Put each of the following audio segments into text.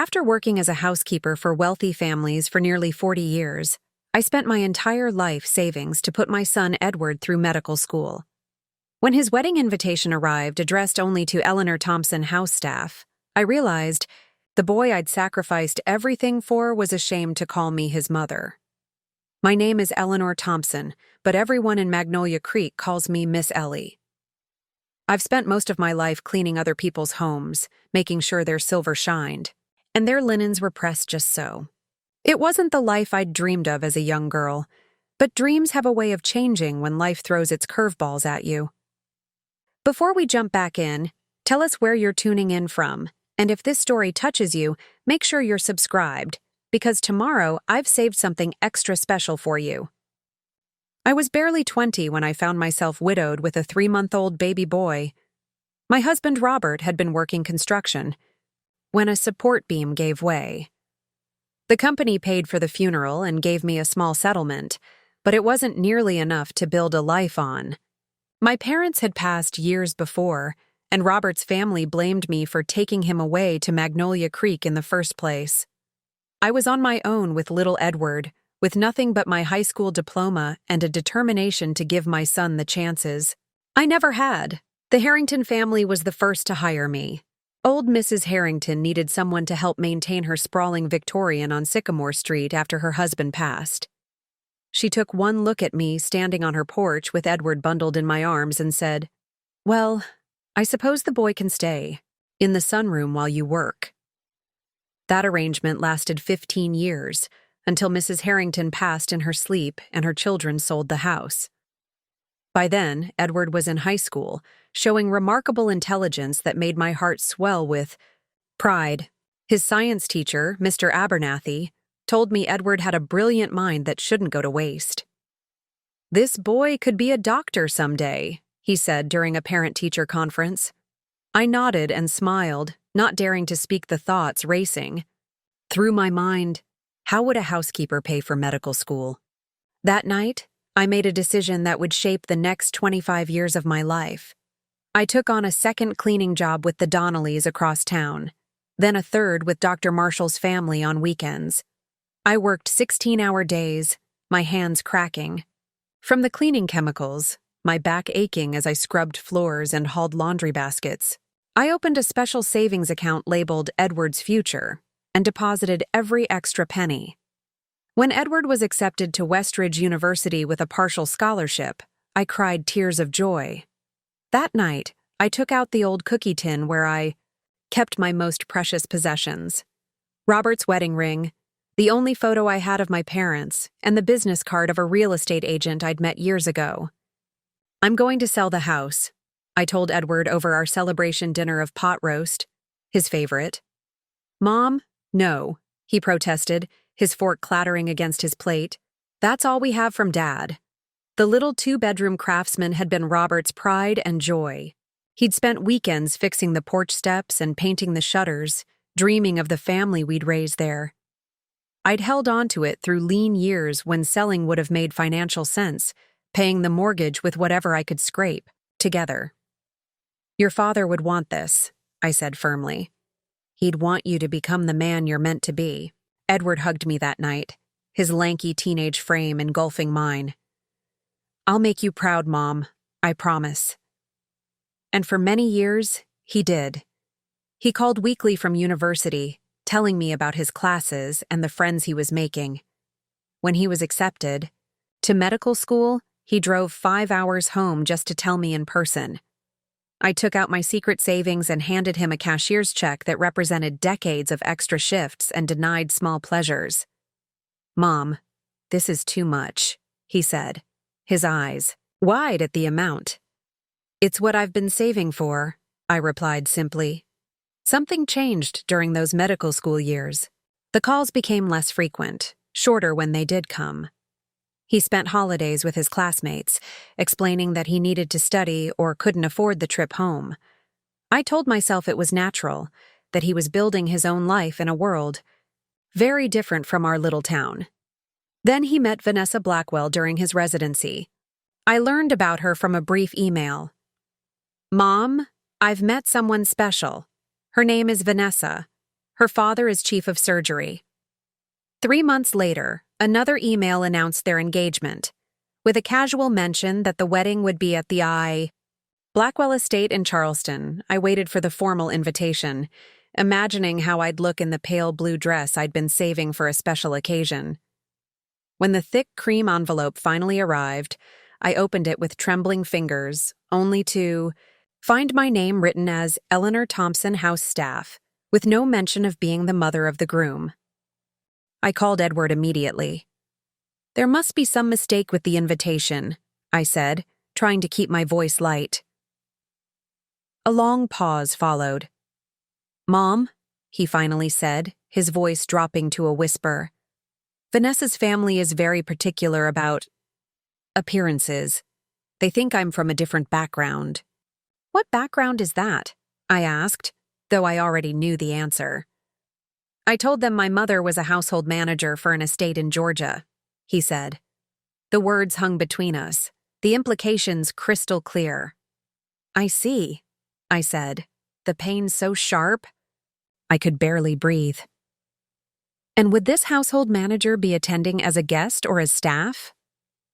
After working as a housekeeper for wealthy families for nearly 40 years, I spent my entire life savings to put my son Edward through medical school. When his wedding invitation arrived, addressed only to Eleanor Thompson house staff, I realized the boy I'd sacrificed everything for was ashamed to call me his mother. My name is Eleanor Thompson, but everyone in Magnolia Creek calls me Miss Ellie. I've spent most of my life cleaning other people's homes, making sure their silver shined, and their linens were pressed just so. It wasn't the life I'd dreamed of as a young girl, but dreams have a way of changing when life throws its curveballs at you. Before we jump back in, tell us where you're tuning in from, and if this story touches you, make sure you're subscribed, because tomorrow I've saved something extra special for you. I was barely 20 when I found myself widowed with a 3-month-old baby boy. My husband Robert had been working construction when a support beam gave way. The company paid for the funeral and gave me a small settlement, but it wasn't nearly enough to build a life on. My parents had passed years before, and Robert's family blamed me for taking him away to Magnolia Creek in the first place. I was on my own with little Edward, with nothing but my high school diploma and a determination to give my son the chances I never had. The Harrington family was the first to hire me. Old Mrs. Harrington needed someone to help maintain her sprawling Victorian on Sycamore Street after her husband passed. She took one look at me standing on her porch with Edward bundled in my arms and said, "Well, I suppose the boy can stay in the sunroom while you work." That arrangement lasted 15 years, until Mrs. Harrington passed in her sleep and her children sold the house. By then, Edward was in high school, showing remarkable intelligence that made my heart swell with pride. His science teacher, Mr. Abernathy, told me Edward had a brilliant mind that shouldn't go to waste. "This boy could be a doctor someday," he said during a parent-teacher conference. I nodded and smiled, not daring to speak the thoughts racing through my mind. How would a housekeeper pay for medical school? That night, I made a decision that would shape the next 25 years of my life. I took on a second cleaning job with the Donnellys across town, then a third with Dr. Marshall's family on weekends. I worked 16-hour days, my hands cracking. From the cleaning chemicals, my back aching as I scrubbed floors and hauled laundry baskets, I opened a special savings account labeled Edward's Future and deposited every extra penny. When Edward was accepted to Westridge University with a partial scholarship, I cried tears of joy. That night, I took out the old cookie tin where I kept my most precious possessions. Robert's wedding ring, the only photo I had of my parents, and the business card of a real estate agent I'd met years ago. "I'm going to sell the house," I told Edward over our celebration dinner of pot roast, his favorite. "Mom, no," he protested, his fork clattering against his plate. "That's all we have from Dad." The little 2-bedroom craftsman had been Robert's pride and joy. He'd spent weekends fixing the porch steps and painting the shutters, dreaming of the family we'd raised there. I'd held on to it through lean years when selling would have made financial sense, paying the mortgage with whatever I could scrape together. "Your father would want this," I said firmly. "He'd want you to become the man you're meant to be." Edward hugged me that night, his lanky teenage frame engulfing mine. "I'll make you proud, Mom, I promise." And for many years, he did. He called weekly from university, telling me about his classes and the friends he was making. When he was accepted to medical school, he drove 5 hours home just to tell me in person. I took out my secret savings and handed him a cashier's check that represented decades of extra shifts and denied small pleasures. "Mom, this is too much," he said, his eyes wide at the amount. "It's what I've been saving for," I replied simply. Something changed during those medical school years. The calls became less frequent, shorter when they did come. He spent holidays with his classmates, explaining that he needed to study or couldn't afford the trip home. I told myself it was natural, that he was building his own life in a world very different from our little town. Then he met Vanessa Blackwell during his residency. I learned about her from a brief email. "Mom, I've met someone special. Her name is Vanessa. Her father is chief of surgery. 3 months later, another email announced their engagement, with a casual mention that the wedding would be at the Blackwell Estate in Charleston. I waited for the formal invitation, imagining how I'd look in the pale blue dress I'd been saving for a special occasion. When the thick cream envelope finally arrived, I opened it with trembling fingers, only to find my name written as Eleanor Thompson, house staff, with no mention of being the mother of the groom. I called Edward immediately. "There must be some mistake with the invitation," I said, trying to keep my voice light. A long pause followed. "Mom," he finally said, his voice dropping to a whisper. "Vanessa's family is very particular about appearances. They think I'm from a different background." "What background is that?" I asked, though I already knew the answer. "I told them my mother was a household manager for an estate in Georgia," he said. The words hung between us, the implications crystal clear. "I see," I said, the pain so sharp I could barely breathe. "And would this household manager be attending as a guest or as staff?"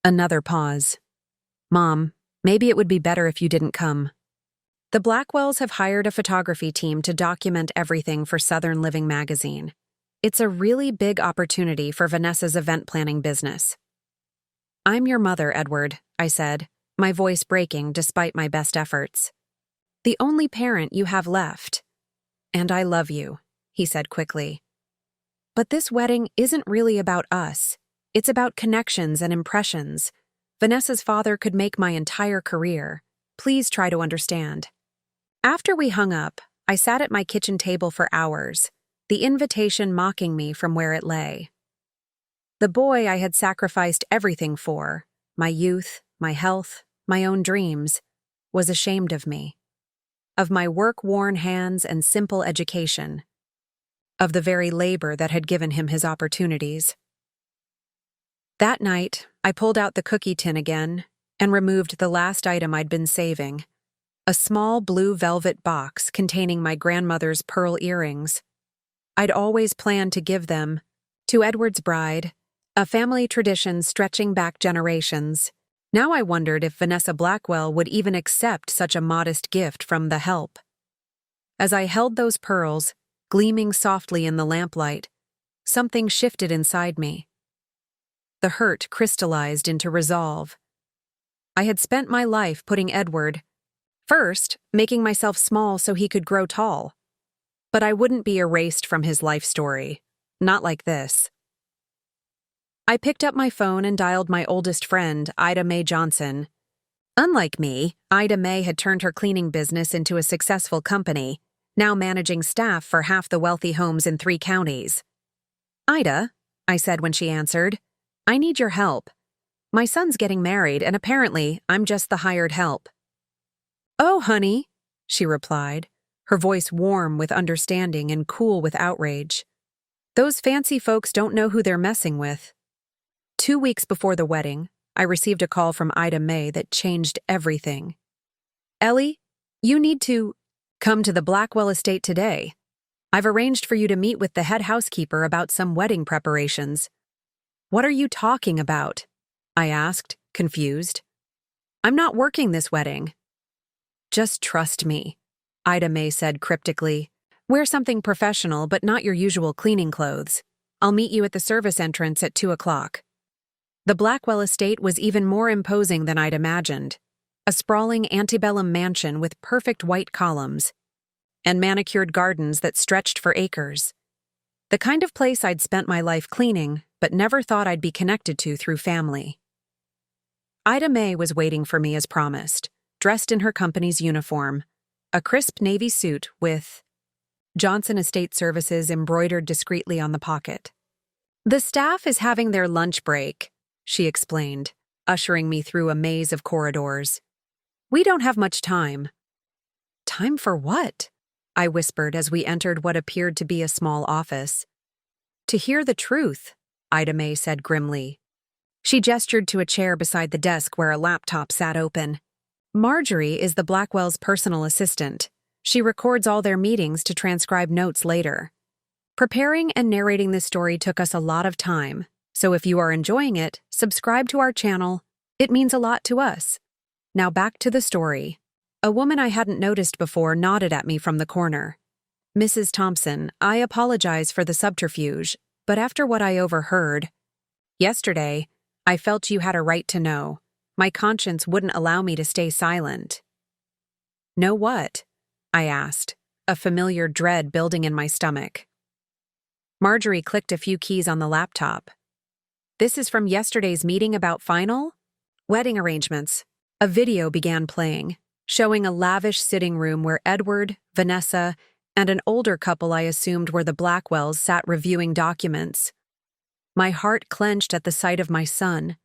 Another pause. "Mom, maybe it would be better if you didn't come. The Blackwells have hired a photography team to document everything for Southern Living magazine. It's a really big opportunity for Vanessa's event planning business." "I'm your mother, Edward," I said, my voice breaking despite my best efforts. "The only parent you have left. And I love you," he said quickly. "But this wedding isn't really about us. It's about connections and impressions. Vanessa's father could make my entire career. Please try to understand." After we hung up, I sat at my kitchen table for hours, the invitation mocking me from where it lay. The boy I had sacrificed everything for, my youth, my health, my own dreams, was ashamed of me. Of my work-worn hands and simple education. Of the very labor that had given him his opportunities. That night, I pulled out the cookie tin again and removed the last item I'd been saving, a small blue velvet box containing my grandmother's pearl earrings. I'd always planned to give them to Edward's bride, a family tradition stretching back generations. Now I wondered if Vanessa Blackwell would even accept such a modest gift from the help. As I held those pearls, gleaming softly in the lamplight, something shifted inside me. The hurt crystallized into resolve. I had spent my life putting Edward first, making myself small so he could grow tall. But I wouldn't be erased from his life story. Not like this. I picked up my phone and dialed my oldest friend, Ida Mae Johnson. Unlike me, Ida Mae had turned her cleaning business into a successful company, now managing staff for half the wealthy homes in 3 counties. "Ida," I said when she answered, "I need your help. My son's getting married, and apparently I'm just the hired help." "Oh, honey," she replied, her voice warm with understanding and cool with outrage. "Those fancy folks don't know who they're messing with." 2 weeks before the wedding, I received a call from Ida Mae that changed everything. "Ellie, you need to come to the Blackwell estate today. I've arranged for you to meet with the head housekeeper about some wedding preparations." "What are you talking about?" I asked, confused. "I'm not working this wedding." "Just trust me," Ida Mae said cryptically. "Wear something professional but not your usual cleaning clothes. I'll meet you at the service entrance at 2 o'clock. The Blackwell estate was even more imposing than I'd imagined. A sprawling antebellum mansion with perfect white columns and manicured gardens that stretched for acres. The kind of place I'd spent my life cleaning, but never thought I'd be connected to through family. Ida Mae was waiting for me as promised, dressed in her company's uniform, a crisp navy suit with Johnson Estate Services embroidered discreetly on the pocket. "The staff is having their lunch break," she explained, ushering me through a maze of corridors. "We don't have much time." "Time for what?" I whispered as we entered what appeared to be a small office. "To hear the truth," Ida Mae said grimly. She gestured to a chair beside the desk where a laptop sat open. "Marjorie is the Blackwell's personal assistant. She records all their meetings to transcribe notes later." Preparing and narrating this story took us a lot of time, so if you are enjoying it, subscribe to our channel. It means a lot to us. Now back to the story. A woman I hadn't noticed before nodded at me from the corner. "Mrs. Thompson, I apologize for the subterfuge, but after what I overheard yesterday, I felt you had a right to know. My conscience wouldn't allow me to stay silent." "Know what?" I asked, a familiar dread building in my stomach. Marjorie clicked a few keys on the laptop. "This is from yesterday's meeting about final wedding arrangements." A video began playing, showing a lavish sitting room where Edward, Vanessa, and an older couple I assumed were the Blackwells sat reviewing documents. My heart clenched at the sight of my son.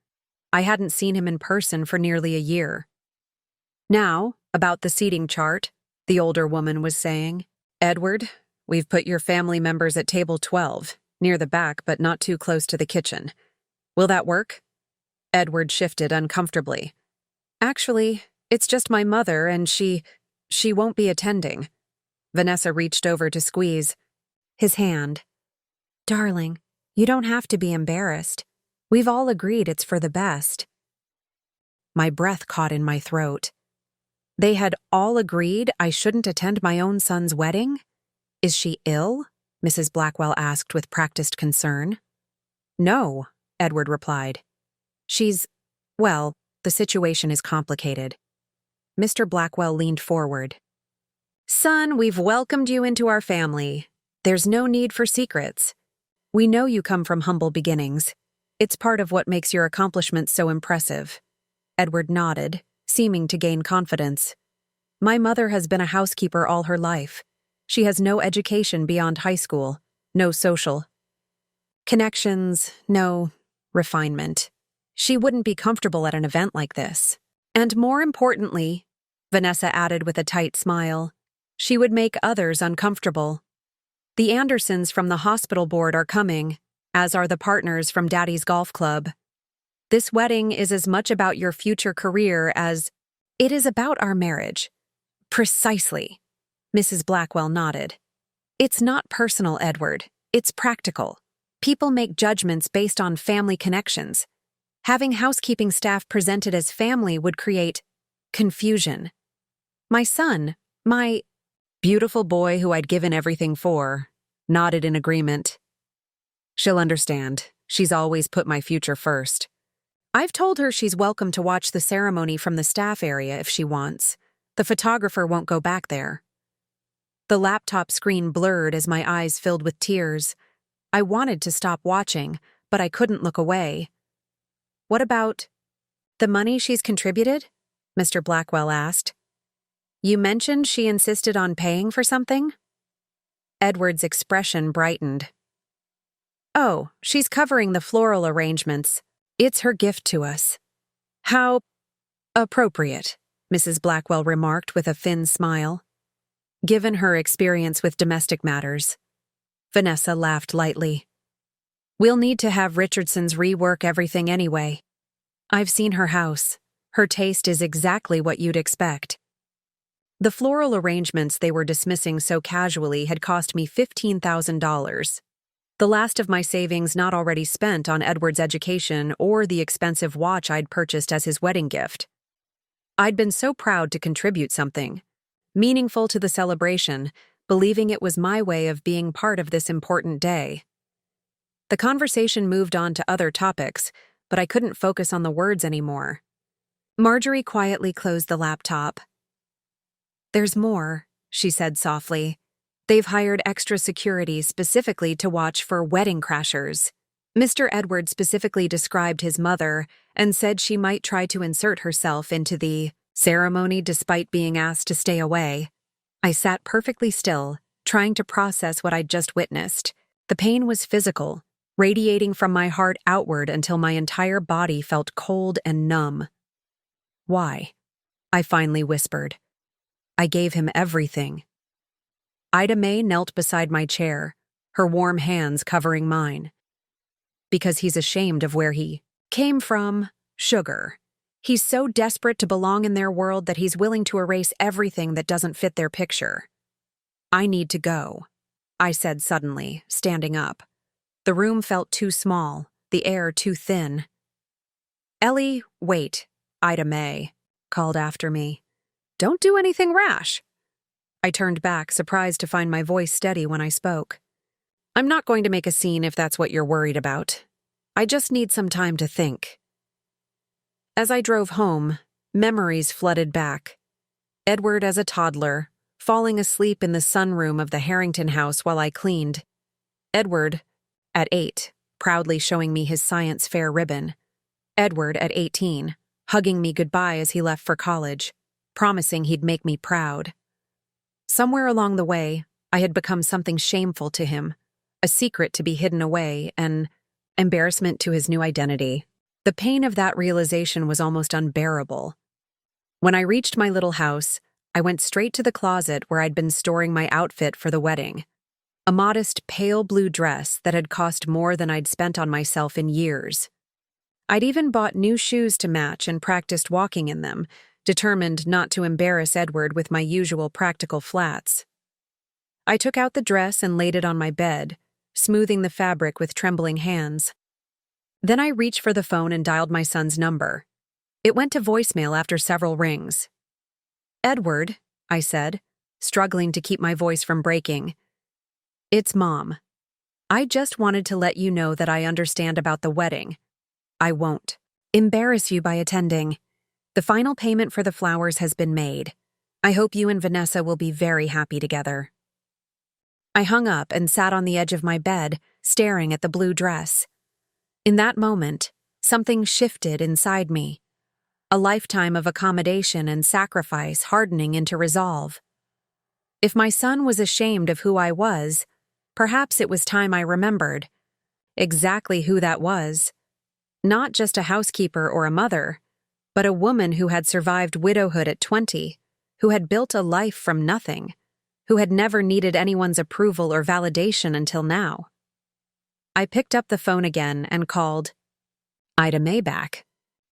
I hadn't seen him in person for nearly a year. "Now, about the seating chart," the older woman was saying. "Edward, we've put your family members at table 12, near the back but not too close to the kitchen. Will that work?" Edward shifted uncomfortably. "Actually, it's just my mother and she won't be attending." Vanessa reached over to squeeze his hand. "Darling, you don't have to be embarrassed. We've all agreed it's for the best." My breath caught in my throat. They had all agreed I shouldn't attend my own son's wedding? "Is she ill?" Mrs. Blackwell asked with practiced concern. "No," Edward replied. Well, the situation is complicated." Mr. Blackwell leaned forward. "Son, we've welcomed you into our family. There's no need for secrets. We know you come from humble beginnings. It's part of what makes your accomplishments so impressive." Edward nodded, seeming to gain confidence. "My mother has been a housekeeper all her life. She has no education beyond high school, no social connections, no refinement. She wouldn't be comfortable at an event like this. And more importantly," Vanessa added with a tight smile, "she would make others uncomfortable. The Andersons from the hospital board are coming, as are the partners from Daddy's golf club. This wedding is as much about your future career as it is about our marriage." "Precisely," Mrs. Blackwell nodded. "It's not personal, Edward. It's practical. People make judgments based on family connections. Having housekeeping staff presented as family would create confusion. My son, my beautiful boy who I'd given everything for, nodded in agreement. "She'll understand. She's always put my future first. I've told her she's welcome to watch the ceremony from the staff area if she wants. The photographer won't go back there." The laptop screen blurred as my eyes filled with tears. I wanted to stop watching, but I couldn't look away. "What about the money she's contributed?" Mr. Blackwell asked. "You mentioned she insisted on paying for something?" Edward's expression brightened. "Oh, she's covering the floral arrangements. It's her gift to us." "How appropriate," Mrs. Blackwell remarked with a thin smile. "Given her experience with domestic matters." Vanessa laughed lightly. "We'll need to have Richardson's rework everything anyway. I've seen her house. Her taste is exactly what you'd expect." The floral arrangements they were dismissing so casually had cost me $15,000. The last of my savings not already spent on Edward's education or the expensive watch I'd purchased as his wedding gift. I'd been so proud to contribute something meaningful to the celebration, believing it was my way of being part of this important day. The conversation moved on to other topics, but I couldn't focus on the words anymore. Marjorie quietly closed the laptop. "There's more," she said softly. "They've hired extra security specifically to watch for wedding crashers." Mr. Edward specifically described his mother and said she might try to insert herself into the ceremony despite being asked to stay away. I sat perfectly still, trying to process what I'd just witnessed. The pain was physical, radiating from my heart outward until my entire body felt cold and numb. "Why?" I finally whispered. "I gave him everything." Ida May knelt beside my chair, her warm hands covering mine. "Because he's ashamed of where he came from, sugar. He's so desperate to belong in their world that he's willing to erase everything that doesn't fit their picture. I need to go." I said suddenly, standing up. The room felt too small, the air too thin. "Ellie, wait," Ida May called after me. "Don't do anything rash." I turned back, surprised to find my voice steady when I spoke. "I'm not going to make a scene if that's what you're worried about. I just need some time to think." As I drove home, memories flooded back. Edward as a toddler, falling asleep in the sunroom of the Harrington house while I cleaned. Edward, at 8, proudly showing me his science fair ribbon. Edward, at 18, hugging me goodbye as he left for college, promising he'd make me proud. Somewhere along the way, I had become something shameful to him, a secret to be hidden away, an embarrassment to his new identity. The pain of that realization was almost unbearable. When I reached my little house, I went straight to the closet where I'd been storing my outfit for the wedding. A modest, pale blue dress that had cost more than I'd spent on myself in years. I'd even bought new shoes to match and practiced walking in them, determined not to embarrass Edward with my usual practical flats. I took out the dress and laid it on my bed, smoothing the fabric with trembling hands. Then I reached for the phone and dialed my son's number. It went to voicemail after several rings. "Edward," I said, struggling to keep my voice from breaking. "It's Mom. I just wanted to let you know that I understand about the wedding. I won't embarrass you by attending. The final payment for the flowers has been made. I hope you and Vanessa will be very happy together." I hung up and sat on the edge of my bed, staring at the blue dress. In that moment, something shifted inside me. A lifetime of accommodation and sacrifice hardening into resolve. If my son was ashamed of who I was, perhaps it was time I remembered. Exactly who that was. Not just a housekeeper or a mother, but a woman who had survived widowhood at 20, who had built a life from nothing, who had never needed anyone's approval or validation until now. I picked up the phone again and called Ida May back.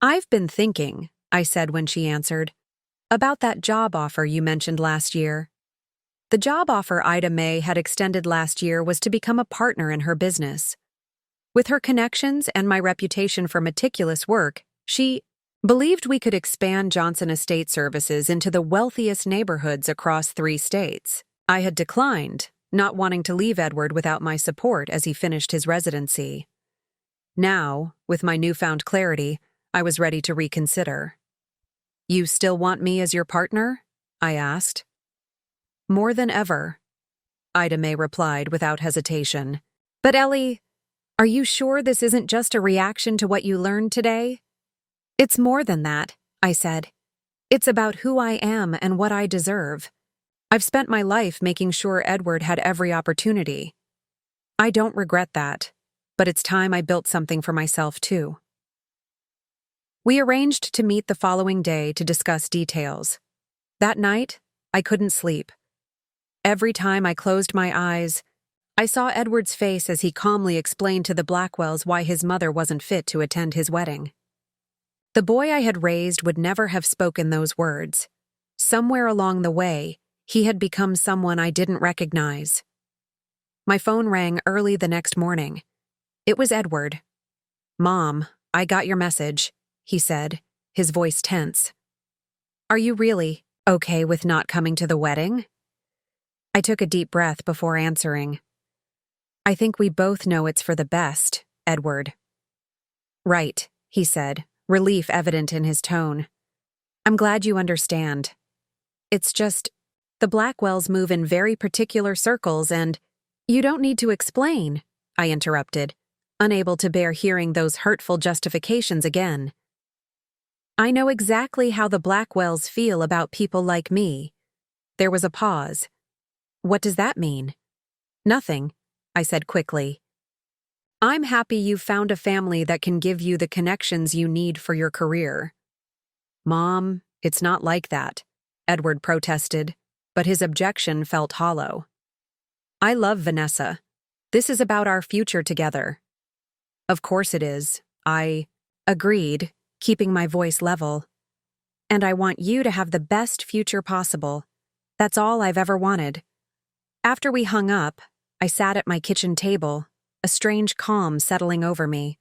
"I've been thinking," I said when she answered, "about that job offer you mentioned last year." The job offer Ida May had extended last year was to become a partner in her business. With her connections and my reputation for meticulous work, she believed we could expand Johnson Estate Services into the wealthiest neighborhoods across 3 states. I had declined, not wanting to leave Edward without my support as he finished his residency. Now, with my newfound clarity, I was ready to reconsider. "You still want me as your partner?" I asked. "More than ever," Ida May replied without hesitation. "But Ellie, are you sure this isn't just a reaction to what you learned today?" "It's more than that," I said. "It's about who I am and what I deserve. I've spent my life making sure Edward had every opportunity. I don't regret that, but it's time I built something for myself too." We arranged to meet the following day to discuss details. That night, I couldn't sleep. Every time I closed my eyes, I saw Edward's face as he calmly explained to the Blackwells why his mother wasn't fit to attend his wedding. The boy I had raised would never have spoken those words. Somewhere along the way, he had become someone I didn't recognize. My phone rang early the next morning. It was Edward. "Mom, I got your message," he said, his voice tense. "Are you really okay with not coming to the wedding?" I took a deep breath before answering. "I think we both know it's for the best, Edward." "Right," he said, relief evident in his tone. "I'm glad you understand. It's just, the Blackwells move in very particular circles and—" "You don't need to explain," I interrupted, unable to bear hearing those hurtful justifications again. "I know exactly how the Blackwells feel about people like me." There was a pause. "What does that mean?" "Nothing," I said quickly. "I'm happy you've found a family that can give you the connections you need for your career." "Mom, it's not like that," Edward protested, but his objection felt hollow. "I love Vanessa. This is about our future together." "Of course it is," I agreed, keeping my voice level. "And I want you to have the best future possible. That's all I've ever wanted." After we hung up, I sat at my kitchen table, a strange calm settling over me.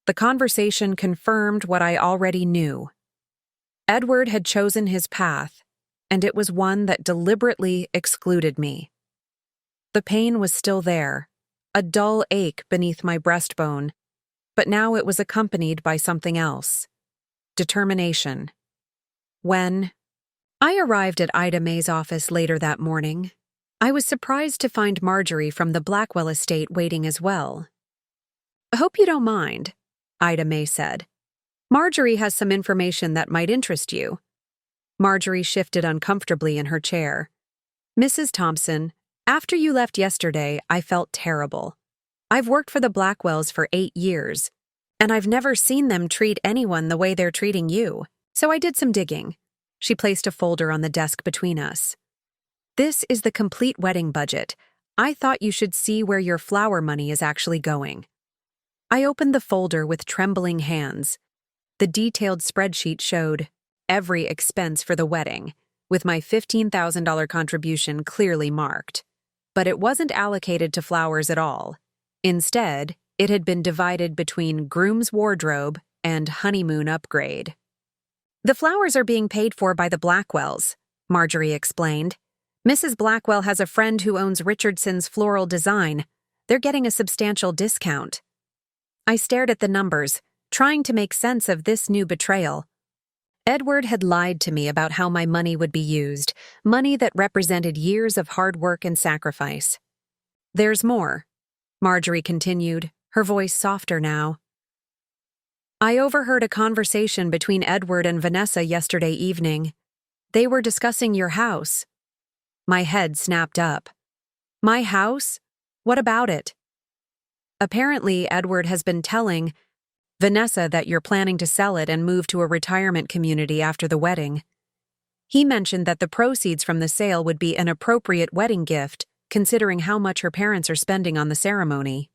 The conversation confirmed what I already knew. Edward had chosen his path, and it was one that deliberately excluded me. The pain was still there, a dull ache beneath my breastbone, but now it was accompanied by something else: determination. When I arrived at Ida May's office later that morning, I was surprised to find Marjorie from the Blackwell estate waiting as well. "I hope you don't mind," Ida May said. "Marjorie has some information that might interest you." Marjorie shifted uncomfortably in her chair. "Mrs. Thompson, after you left yesterday, I felt terrible. I've worked for the Blackwells for 8 years, and I've never seen them treat anyone the way they're treating you. So I did some digging." She placed a folder on the desk between us. "This is the complete wedding budget. I thought you should see where your flower money is actually going." I opened the folder with trembling hands. The detailed spreadsheet showed every expense for the wedding, with my $15,000 contribution clearly marked. But it wasn't allocated to flowers at all. Instead, it had been divided between groom's wardrobe and honeymoon upgrade. "The flowers are being paid for by the Blackwells," Marjorie explained. "Mrs. Blackwell has a friend who owns Richardson's Floral Design. They're getting a substantial discount." I stared at the numbers, trying to make sense of this new betrayal. Edward had lied to me about how my money would be used, money that represented years of hard work and sacrifice. "There's more," Marjorie continued, her voice softer now. "I overheard a conversation between Edward and Vanessa yesterday evening. They were discussing your house." My head snapped up. "My house? What about it?" "Apparently, Edward has been telling Vanessa that you're planning to sell it and move to a retirement community after the wedding. He mentioned that the proceeds from the sale would be an appropriate wedding gift, considering how much her parents are spending on the ceremony."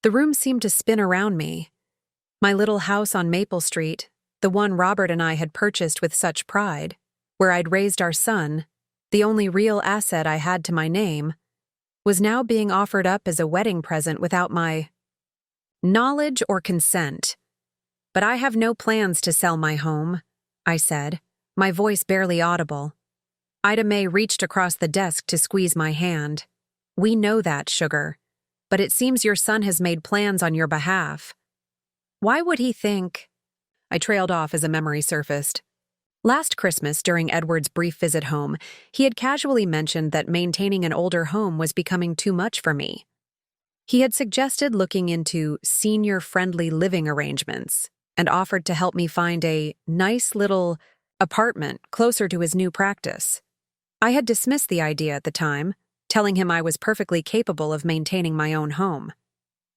The room seemed to spin around me. My little house on Maple Street, the one Robert and I had purchased with such pride, where I'd raised our son, the only real asset I had to my name, was now being offered up as a wedding present without my knowledge or consent. "But I have no plans to sell my home," I said, my voice barely audible. Ida May reached across the desk to squeeze my hand. "We know that, sugar. But it seems your son has made plans on your behalf." "Why would he think—" I trailed off as a memory surfaced. Last Christmas, during Edward's brief visit home, he had casually mentioned that maintaining an older home was becoming too much for me. He had suggested looking into senior-friendly living arrangements and offered to help me find a nice little apartment closer to his new practice. I had dismissed the idea at the time, telling him I was perfectly capable of maintaining my own home.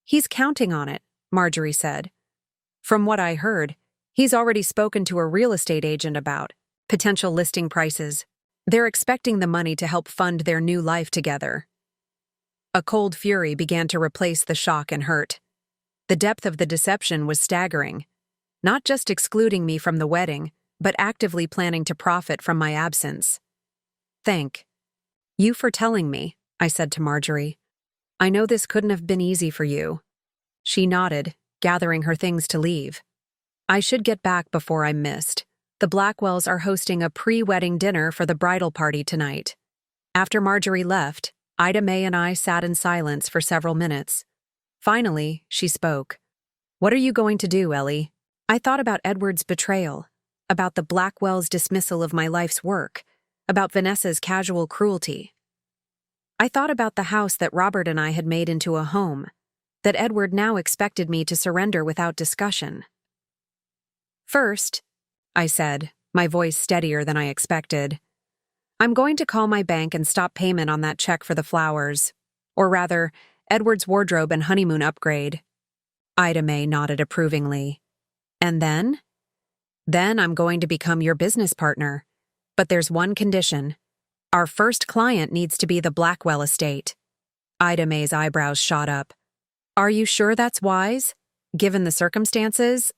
"He's counting on it," Marjorie said. "From what I heard, he's already spoken to a real estate agent about potential listing prices. They're expecting the money to help fund their new life together." A cold fury began to replace the shock and hurt. The depth of the deception was staggering, not just excluding me from the wedding, but actively planning to profit from my absence. "Thank you for telling me," I said to Marjorie. "I know this couldn't have been easy for you." She nodded, gathering her things to leave. "I should get back before I'm missed. The Blackwells are hosting a pre-wedding dinner for the bridal party tonight." After Marjorie left, Ida May and I sat in silence for several minutes. Finally, she spoke. "What are you going to do, Ellie?" I thought about Edward's betrayal, about the Blackwells' dismissal of my life's work, about Vanessa's casual cruelty. I thought about the house that Robert and I had made into a home, that Edward now expected me to surrender without discussion. "First," I said, my voice steadier than I expected, "I'm going to call my bank and stop payment on that check for the flowers. Or rather, Edward's wardrobe and honeymoon upgrade." Ida May nodded approvingly. "And then?" "Then I'm going to become your business partner. But there's one condition. Our first client needs to be the Blackwell estate." Ida May's eyebrows shot up. "Are you sure that's wise, given the circumstances?"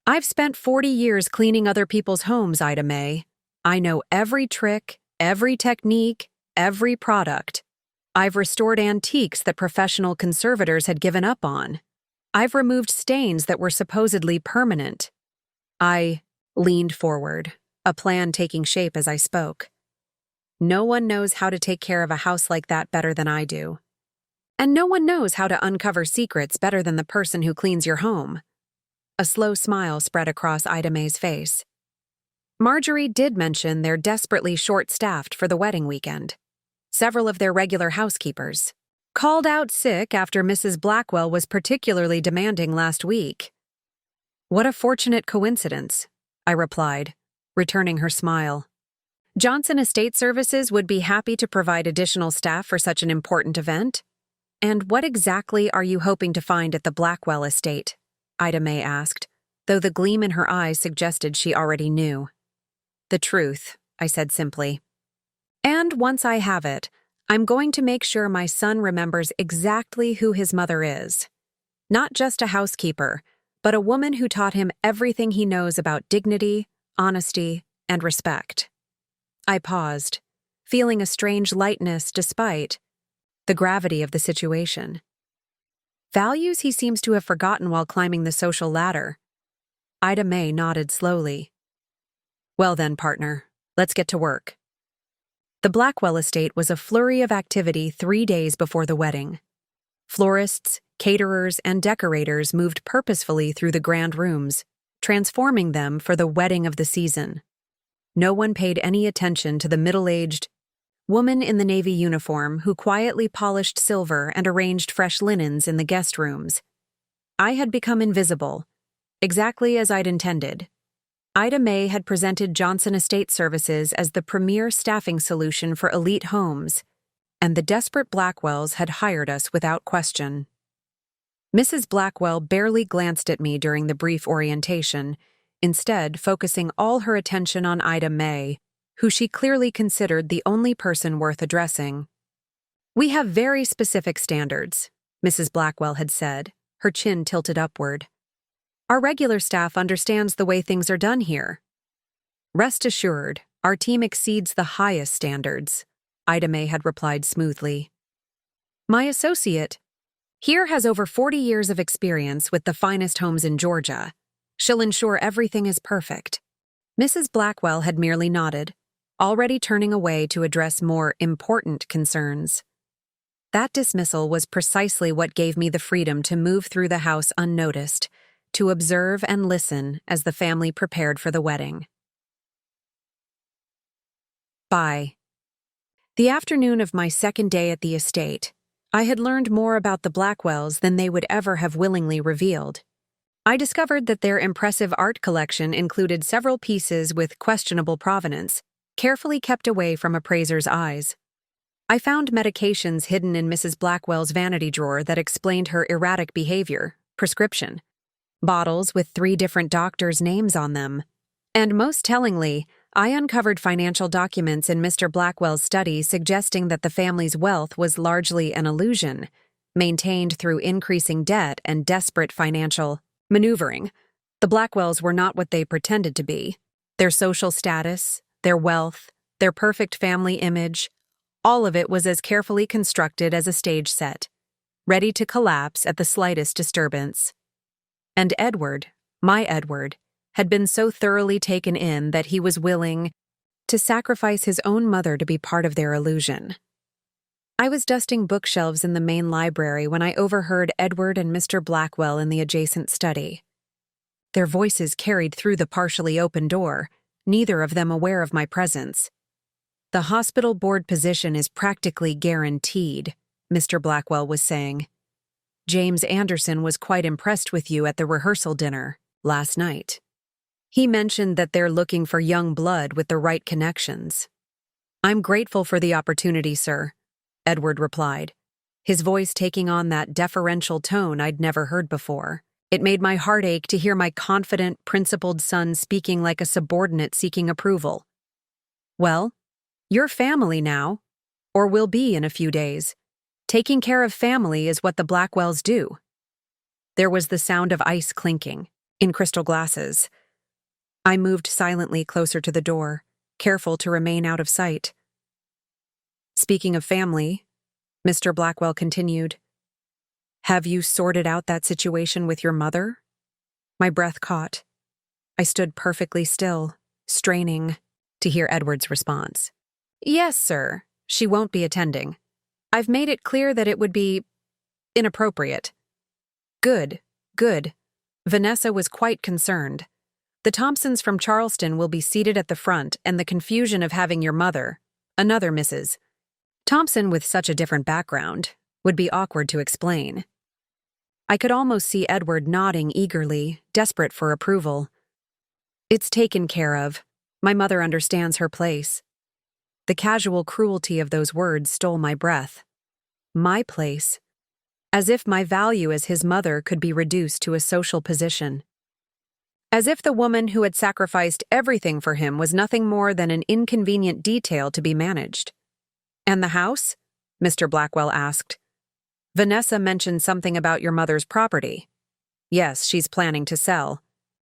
"I've spent 40 years cleaning other people's homes, Ida May. I know every trick, every technique, every product. I've restored antiques that professional conservators had given up on. I've removed stains that were supposedly permanent. I leaned forward, a plan taking shape as I spoke. No one knows how to take care of a house like that better than I do. And no one knows how to uncover secrets better than the person who cleans your home. A slow smile spread across Ida May's face. Marjorie did mention they're desperately short-staffed for the wedding weekend. Several of their regular housekeepers called out sick after Mrs. Blackwell was particularly demanding last week. What a fortunate coincidence, I replied, returning her smile. Johnson Estate Services would be happy to provide additional staff for such an important event. And what exactly are you hoping to find at the Blackwell estate? Ida May asked, though the gleam in her eyes suggested she already knew. The truth, I said simply. And once I have it, I'm going to make sure my son remembers exactly who his mother is. Not just a housekeeper, but a woman who taught him everything he knows about dignity, honesty, and respect. I paused, feeling a strange lightness despite the gravity of the situation. Values he seems to have forgotten while climbing the social ladder. Ida May nodded slowly. Well then, partner, let's get to work. The Blackwell estate was a flurry of activity 3 days before the wedding. Florists, caterers, and decorators moved purposefully through the grand rooms, transforming them for the wedding of the season. No one paid any attention to the middle-aged woman in the navy uniform who quietly polished silver and arranged fresh linens in the guest rooms. I had become invisible, exactly as I'd intended. Ida May had presented Johnson Estate Services as the premier staffing solution for elite homes, and the desperate Blackwells had hired us without question. Mrs. Blackwell barely glanced at me during the brief orientation, instead focusing all her attention on Ida May, who she clearly considered the only person worth addressing. We have very specific standards, Mrs. Blackwell had said, her chin tilted upward. Our regular staff understands the way things are done here. Rest assured, our team exceeds the highest standards, Ida May had replied smoothly. My associate here has over 40 years of experience with the finest homes in Georgia. She'll ensure everything is perfect. Mrs. Blackwell had merely nodded, already turning away to address more important concerns. That dismissal was precisely what gave me the freedom to move through the house unnoticed, to observe and listen as the family prepared for the wedding. By the afternoon of my second day at the estate, I had learned more about the Blackwells than they would ever have willingly revealed. I discovered that their impressive art collection included several pieces with questionable provenance, carefully kept away from appraisers' eyes. I found medications hidden in Mrs. Blackwell's vanity drawer that explained her erratic behavior, prescription, bottles with 3 different doctors' names on them. And most tellingly, I uncovered financial documents in Mr. Blackwell's study suggesting that the family's wealth was largely an illusion, maintained through increasing debt and desperate financial maneuvering. The Blackwells were not what they pretended to be. Their social status, their wealth, their perfect family image, all of it was as carefully constructed as a stage set, ready to collapse at the slightest disturbance. And Edward, my Edward, had been so thoroughly taken in that he was willing to sacrifice his own mother to be part of their illusion. I was dusting bookshelves in the main library when I overheard Edward and Mr. Blackwell in the adjacent study. Their voices carried through the partially open door, neither of them aware of my presence. The hospital board position is practically guaranteed, Mr. Blackwell was saying. James Anderson was quite impressed with you at the rehearsal dinner last night. He mentioned that they're looking for young blood with the right connections. I'm grateful for the opportunity, sir, Edward replied, his voice taking on that deferential tone I'd never heard before. It made my heart ache to hear my confident, principled son speaking like a subordinate seeking approval. Well, you're family now, or will be in a few days. Taking care of family is what the Blackwells do. There was the sound of ice clinking in crystal glasses. I moved silently closer to the door, careful to remain out of sight. Speaking of family, Mr. Blackwell continued. Have you sorted out that situation with your mother? My breath caught. I stood perfectly still, straining to hear Edward's response. Yes, sir. She won't be attending. I've made it clear that it would be inappropriate. Good, good. Vanessa was quite concerned. The Thompsons from Charleston will be seated at the front, and the confusion of having your mother, another Mrs. Thompson with such a different background, would be awkward to explain. I could almost see Edward nodding eagerly, desperate for approval. It's taken care of. My mother understands her place. The casual cruelty of those words stole my breath. My place. As if my value as his mother could be reduced to a social position. As if the woman who had sacrificed everything for him was nothing more than an inconvenient detail to be managed. And the house? Mr. Blackwell asked. Vanessa mentioned something about your mother's property. Yes, she's planning to sell.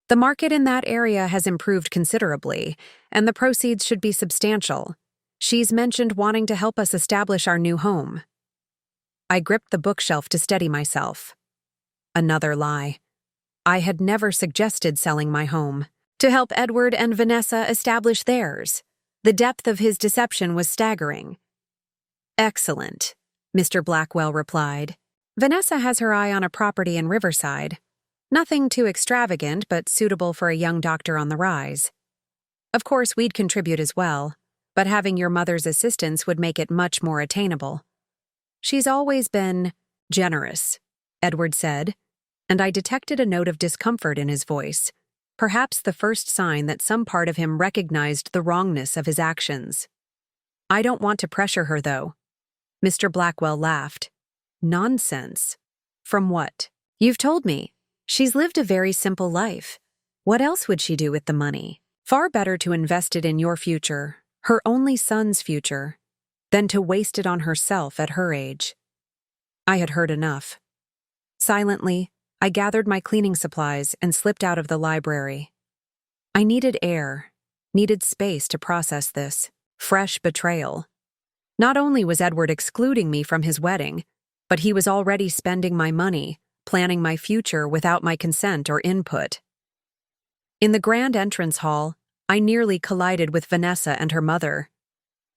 The market in that area has improved considerably, and the proceeds should be substantial. She's mentioned wanting to help us establish our new home. I gripped the bookshelf to steady myself. Another lie. I had never suggested selling my home. To help Edward and Vanessa establish theirs. The depth of his deception was staggering. Excellent, Mr. Blackwell replied. Vanessa has her eye on a property in Riverside. Nothing too extravagant, but suitable for a young doctor on the rise. Of course, we'd contribute as well, but having your mother's assistance would make it much more attainable. She's always been generous, Edward said, and I detected a note of discomfort in his voice, perhaps the first sign that some part of him recognized the wrongness of his actions. I don't want to pressure her, though. Mr. Blackwell laughed. Nonsense. From what? You've told me. She's lived a very simple life. What else would she do with the money? Far better to invest it in your future, her only son's future, than to waste it on herself at her age. I had heard enough. Silently, I gathered my cleaning supplies and slipped out of the library. I needed air, needed space to process this fresh betrayal. Not only was Edward excluding me from his wedding, but he was already spending my money, planning my future without my consent or input. In the grand entrance hall, I nearly collided with Vanessa and her mother.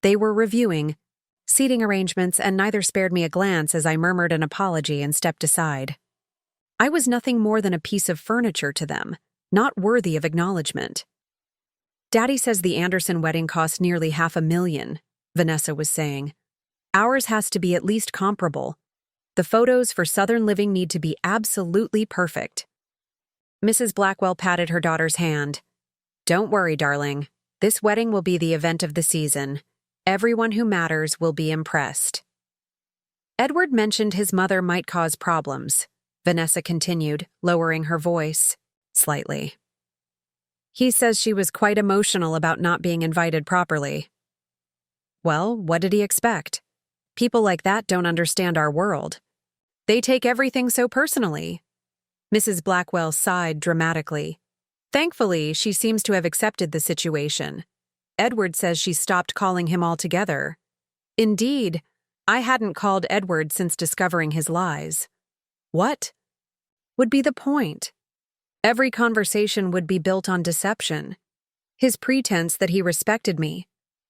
They were reviewing seating arrangements, and neither spared me a glance as I murmured an apology and stepped aside. I was nothing more than a piece of furniture to them, not worthy of acknowledgement. Daddy says the Anderson wedding cost nearly $500,000, Vanessa was saying. Ours has to be at least comparable. The photos for Southern Living need to be absolutely perfect. Mrs. Blackwell patted her daughter's hand. Don't worry, darling. This wedding will be the event of the season. Everyone who matters will be impressed. Edward mentioned his mother might cause problems, Vanessa continued, lowering her voice slightly. He says she was quite emotional about not being invited properly. Well, what did he expect? People like that don't understand our world. They take everything so personally. Mrs. Blackwell sighed dramatically. Thankfully, she seems to have accepted the situation. Edward says she stopped calling him altogether. Indeed, I hadn't called Edward since discovering his lies. What would be the point? Every conversation would be built on deception. His pretense that he respected me.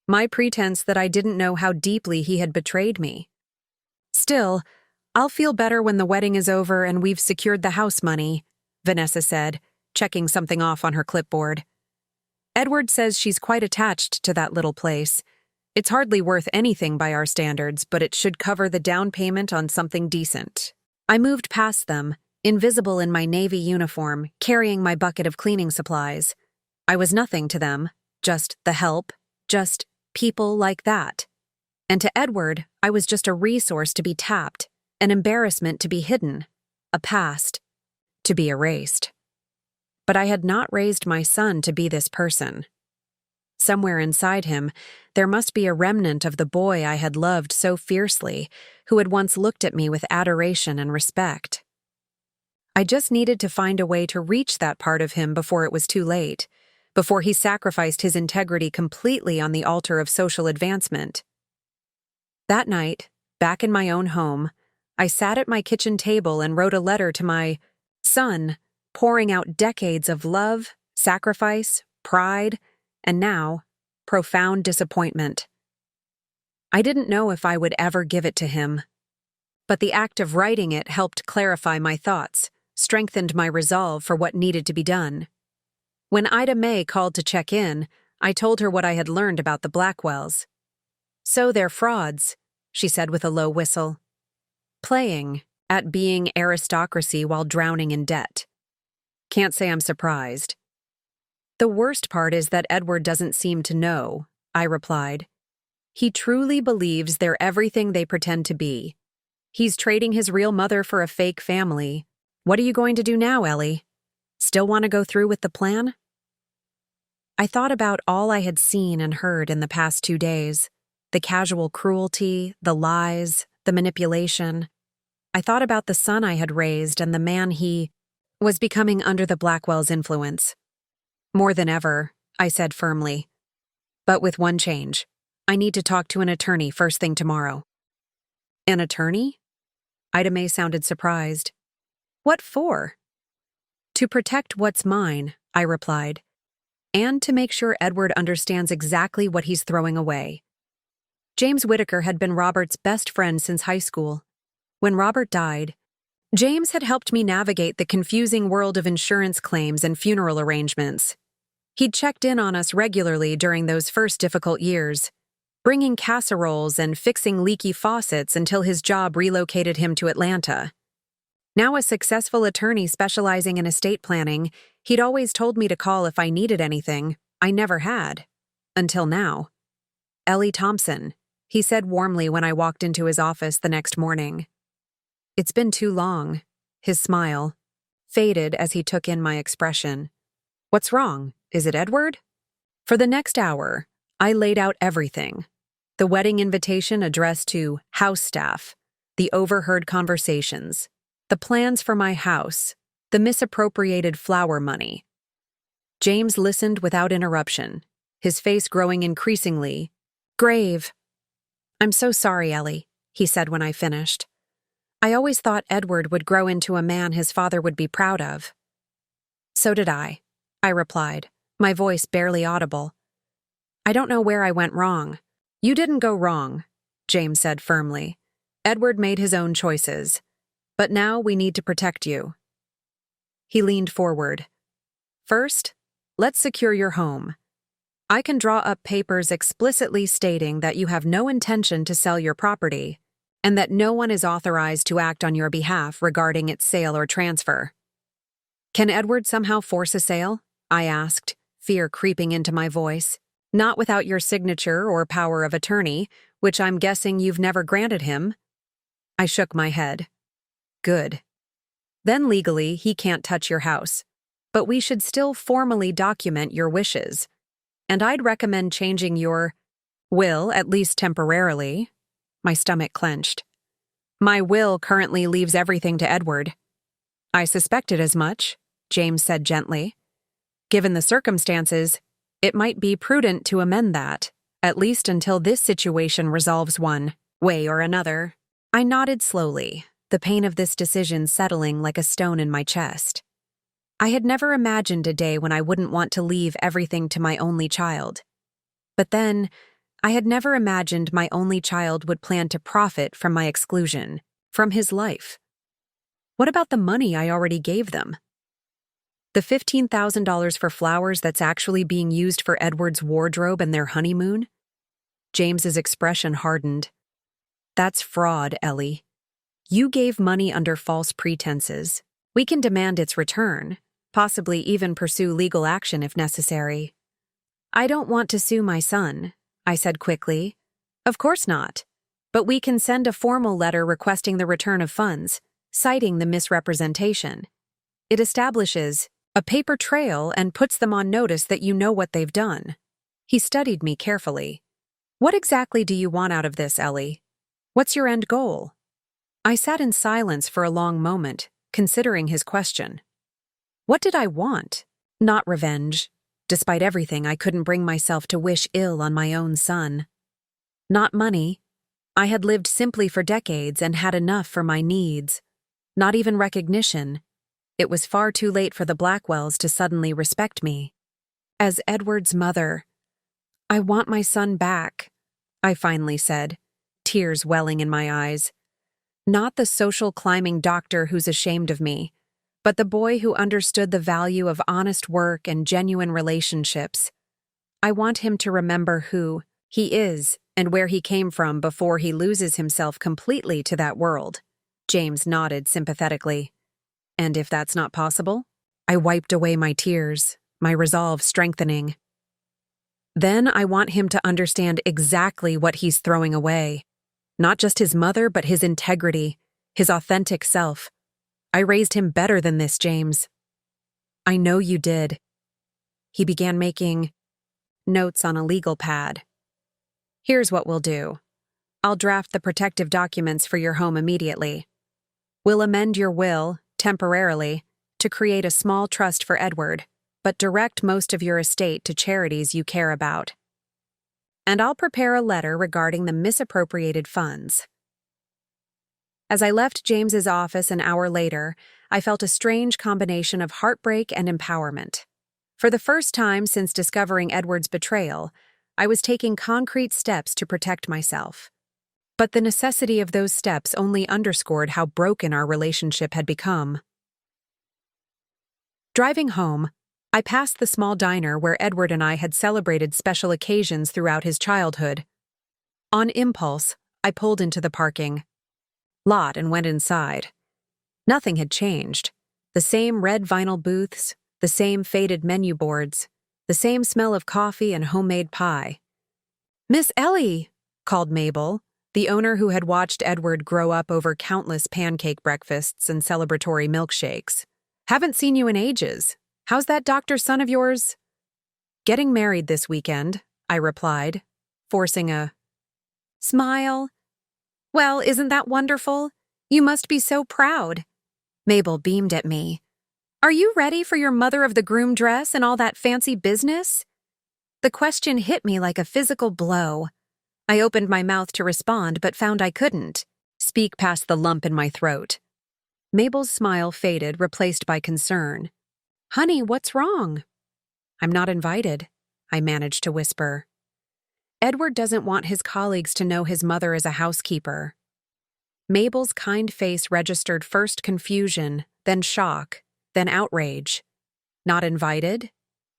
My pretense that I didn't know how deeply he had betrayed me. Still, I'll feel better when the wedding is over and we've secured the house money, Vanessa said, checking something off on her clipboard. Edward says she's quite attached to that little place. It's hardly worth anything by our standards, but it should cover the down payment on something decent. I moved past them, invisible in my Navy uniform, carrying my bucket of cleaning supplies. I was nothing to them, just the help, just people like that. And to Edward, I was just a resource to be tapped, an embarrassment to be hidden, a past to be erased. But I had not raised my son to be this person. Somewhere inside him, there must be a remnant of the boy I had loved so fiercely, who had once looked at me with adoration and respect. I just needed to find a way to reach that part of him before it was too late, before he sacrificed his integrity completely on the altar of social advancement. That night, Back in my own home, I sat at my kitchen table and wrote a letter to my son, pouring out decades of love, sacrifice, pride, and now, profound disappointment. I didn't know if I would ever give it to him, but the act of writing it helped clarify my thoughts, strengthened my resolve for what needed to be done. When Ida May called to check in, I told her what I had learned about the Blackwells. "So they're frauds," she said with a low whistle. "Playing at being aristocracy while drowning in debt. Can't say I'm surprised." "The worst part is that Edward doesn't seem to know," I replied. "He truly believes they're everything they pretend to be. He's trading his real mother for a fake family. What are you going to do now, Ellie? Still want to go through with the plan?" I thought about all I had seen and heard in the past 2 days. The casual cruelty, the lies, the manipulation. I thought about the son I had raised and the man he was becoming under the Blackwell's influence. "More than ever," I said firmly. "But with one change. I need to talk to an attorney first thing tomorrow." "An attorney?" Ida May sounded surprised. "What for?" "To protect what's mine," I replied, "and to make sure Edward understands exactly what he's throwing away." James Whitaker had been Robert's best friend since high school. When Robert died, James had helped me navigate the confusing world of insurance claims and funeral arrangements. He'd checked in on us regularly during those first difficult years, bringing casseroles and fixing leaky faucets until his job relocated him to Atlanta. Now a successful attorney specializing in estate planning, he'd always told me to call if I needed anything. I never had. Until now. "Ellie Thompson," he said warmly when I walked into his office the next morning. "It's been too long." His smile faded as he took in my expression. "What's wrong? Is it Edward?" For the next hour, I laid out everything. The wedding invitation addressed to house staff, the overheard conversations, the plans for my house, the misappropriated flower money. James listened without interruption, his face growing increasingly grave. "I'm so sorry, Ellie," he said when I finished. "I always thought Edward would grow into a man his father would be proud of." "So did I replied, my voice barely audible. "I don't know where I went wrong." "You didn't go wrong," James said firmly. "Edward made his own choices. But now we need to protect you." He leaned forward. "First, let's secure your home. I can draw up papers explicitly stating that you have no intention to sell your property, and that no one is authorized to act on your behalf regarding its sale or transfer." "Can Edward somehow force a sale?" I asked, fear creeping into my voice. "Not without your signature or power of attorney, which I'm guessing you've never granted him." I shook my head. "Good. Then legally, he can't touch your house. But we should still formally document your wishes. And I'd recommend changing your will, at least temporarily." My stomach clenched. "My will currently leaves everything to Edward." "I suspected as much," James said gently. "Given the circumstances, it might be prudent to amend that, at least until this situation resolves one way or another." I nodded slowly, the pain of this decision settling like a stone in my chest. I had never imagined a day when I wouldn't want to leave everything to my only child. But then, I had never imagined my only child would plan to profit from my exclusion, from his life. What about the money I already gave them? The $15,000 for flowers that's actually being used for Edward's wardrobe and their honeymoon? James's expression hardened. "That's fraud, Ellie. You gave money under false pretenses. We can demand its return, possibly even pursue legal action if necessary." "I don't want to sue my son," I said quickly. "Of course not. But we can send a formal letter requesting the return of funds, citing the misrepresentation. It establishes a paper trail and puts them on notice that you know what they've done." He studied me carefully. "What exactly do you want out of this, Ellie? What's your end goal?" I sat in silence for a long moment, considering his question. What did I want? Not revenge. Despite everything, I couldn't bring myself to wish ill on my own son. Not money. I had lived simply for decades and had enough for my needs. Not even recognition. It was far too late for the Blackwells to suddenly respect me. As Edward's mother, "I want my son back," I finally said, tears welling in my eyes. Not the social climbing doctor who's ashamed of me, but the boy who understood the value of honest work and genuine relationships. I want him to remember who he is and where he came from before he loses himself completely to that world. James nodded sympathetically. And if that's not possible? I wiped away my tears, my resolve strengthening. Then I want him to understand exactly what he's throwing away. Not just his mother, but his integrity, his authentic self. I raised him better than this, James. I know you did. He began making notes on a legal pad. Here's what we'll do. I'll draft the protective documents for your home immediately. We'll amend your will, temporarily, to create a small trust for Edward, but direct most of your estate to charities you care about. And I'll prepare a letter regarding the misappropriated funds. As I left James's office an hour later, I felt a strange combination of heartbreak and empowerment. For the first time since discovering Edward's betrayal, I was taking concrete steps to protect myself. But the necessity of those steps only underscored how broken our relationship had become. Driving home, I passed the small diner where Edward and I had celebrated special occasions throughout his childhood. On impulse, I pulled into the parking lot and went inside. Nothing had changed. The same red vinyl booths, the same faded menu boards, the same smell of coffee and homemade pie. "Miss Ellie," called Mabel, the owner who had watched Edward grow up over countless pancake breakfasts and celebratory milkshakes. "Haven't seen you in ages. How's that doctor's son of yours?" "Getting married this weekend," I replied, forcing a smile. "Well, isn't that wonderful? You must be so proud." Mabel beamed at me. "Are you ready for your mother of the groom dress and all that fancy business?" The question hit me like a physical blow. I opened my mouth to respond but found I couldn't speak past the lump in my throat. Mabel's smile faded, replaced by concern. "Honey, what's wrong?" "I'm not invited," I managed to whisper. "Edward doesn't want his colleagues to know his mother is a housekeeper." Mabel's kind face registered first confusion, then shock, then outrage. "Not invited?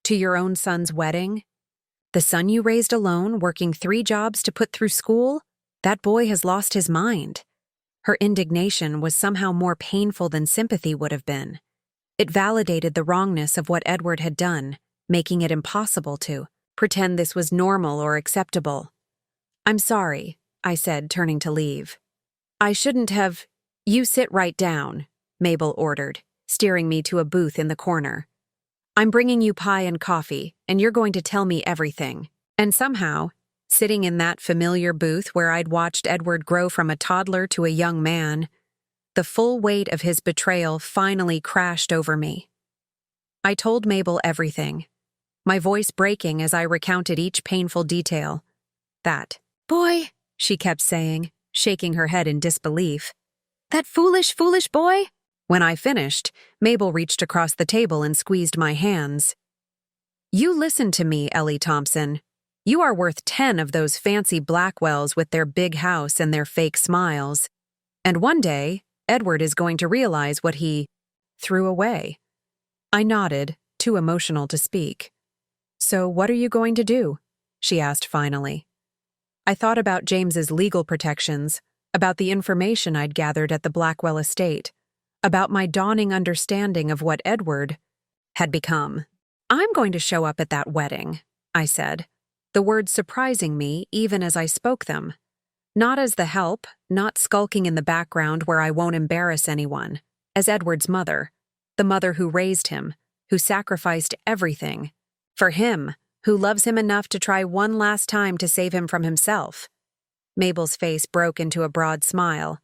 To your own son's wedding? The son you raised alone, working 3 jobs to put through school? That boy has lost his mind." Her indignation was somehow more painful than sympathy would have been. It validated the wrongness of what Edward had done, making it impossible to pretend this was normal or acceptable. "I'm sorry," I said, turning to leave. "I shouldn't have—" "You sit right down," Mabel ordered, steering me to a booth in the corner. "I'm bringing you pie and coffee, and you're going to tell me everything." And somehow, sitting in that familiar booth where I'd watched Edward grow from a toddler to a young man, the full weight of his betrayal finally crashed over me. I told Mabel everything, my voice breaking as I recounted each painful detail. "That boy," she kept saying, shaking her head in disbelief. "That foolish, foolish boy?" When I finished, Mabel reached across the table and squeezed my hands. "You listen to me, Ellie Thompson. You are worth 10 of those fancy Blackwells with their big house and their fake smiles. And one day, Edward is going to realize what he threw away." I nodded, too emotional to speak. "So what are you going to do?" she asked finally. I thought about James's legal protections, about the information I'd gathered at the Blackwell estate, about my dawning understanding of what Edward had become. "I'm going to show up at that wedding," I said, the words surprising me even as I spoke them. Not as the help, not skulking in the background where I won't embarrass anyone, as Edward's mother, the mother who raised him, who sacrificed everything, for him, who loves him enough to try one last time to save him from himself. Mabel's face broke into a broad smile.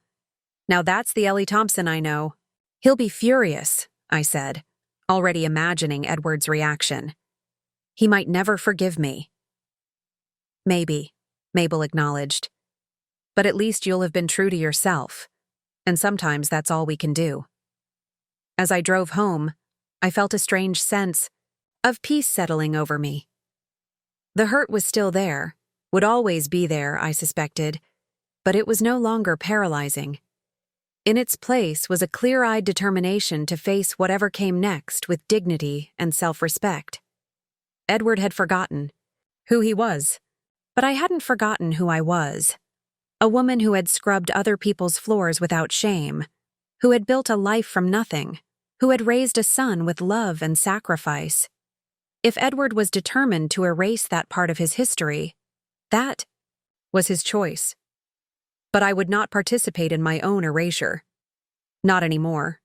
"Now that's the Ellie Thompson I know." "He'll be furious," I said, already imagining Edward's reaction. "He might never forgive me." "Maybe," Mabel acknowledged. but at least you'll have been true to yourself. And sometimes that's all we can do. As I drove home, I felt a strange sense of peace settling over me. The hurt was still there, would always be there, I suspected, but it was no longer paralyzing. In its place was a clear-eyed determination to face whatever came next with dignity and self-respect. Edward had forgotten who he was, but I hadn't forgotten who I was. A woman who had scrubbed other people's floors without shame, who had built a life from nothing, who had raised a son with love and sacrifice. If Edward was determined to erase that part of his history, that was his choice. But I would not participate in my own erasure. Not anymore.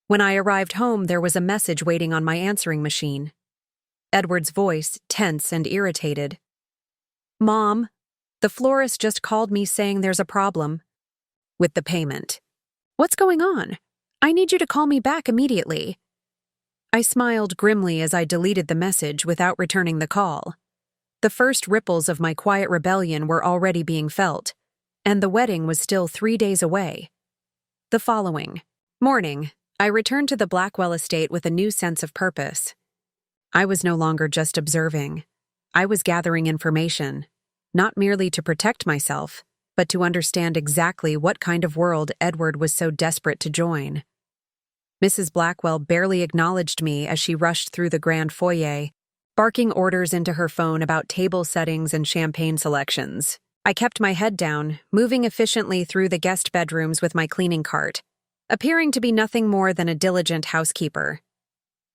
When I arrived home, there was a message waiting on my answering machine. Edward's voice, tense and irritated. "Mom, the florist just called me saying there's a problem with the payment. What's going on? I need you to call me back immediately." I smiled grimly as I deleted the message without returning the call. The first ripples of my quiet rebellion were already being felt, and the wedding was still 3 days away. The following morning, I returned to the Blackwell estate with a new sense of purpose. I was no longer just observing. I was gathering information, not merely to protect myself, but to understand exactly what kind of world Edward was so desperate to join. Mrs. Blackwell barely acknowledged me as she rushed through the grand foyer, barking orders into her phone about table settings and champagne selections. I kept my head down, moving efficiently through the guest bedrooms with my cleaning cart, appearing to be nothing more than a diligent housekeeper.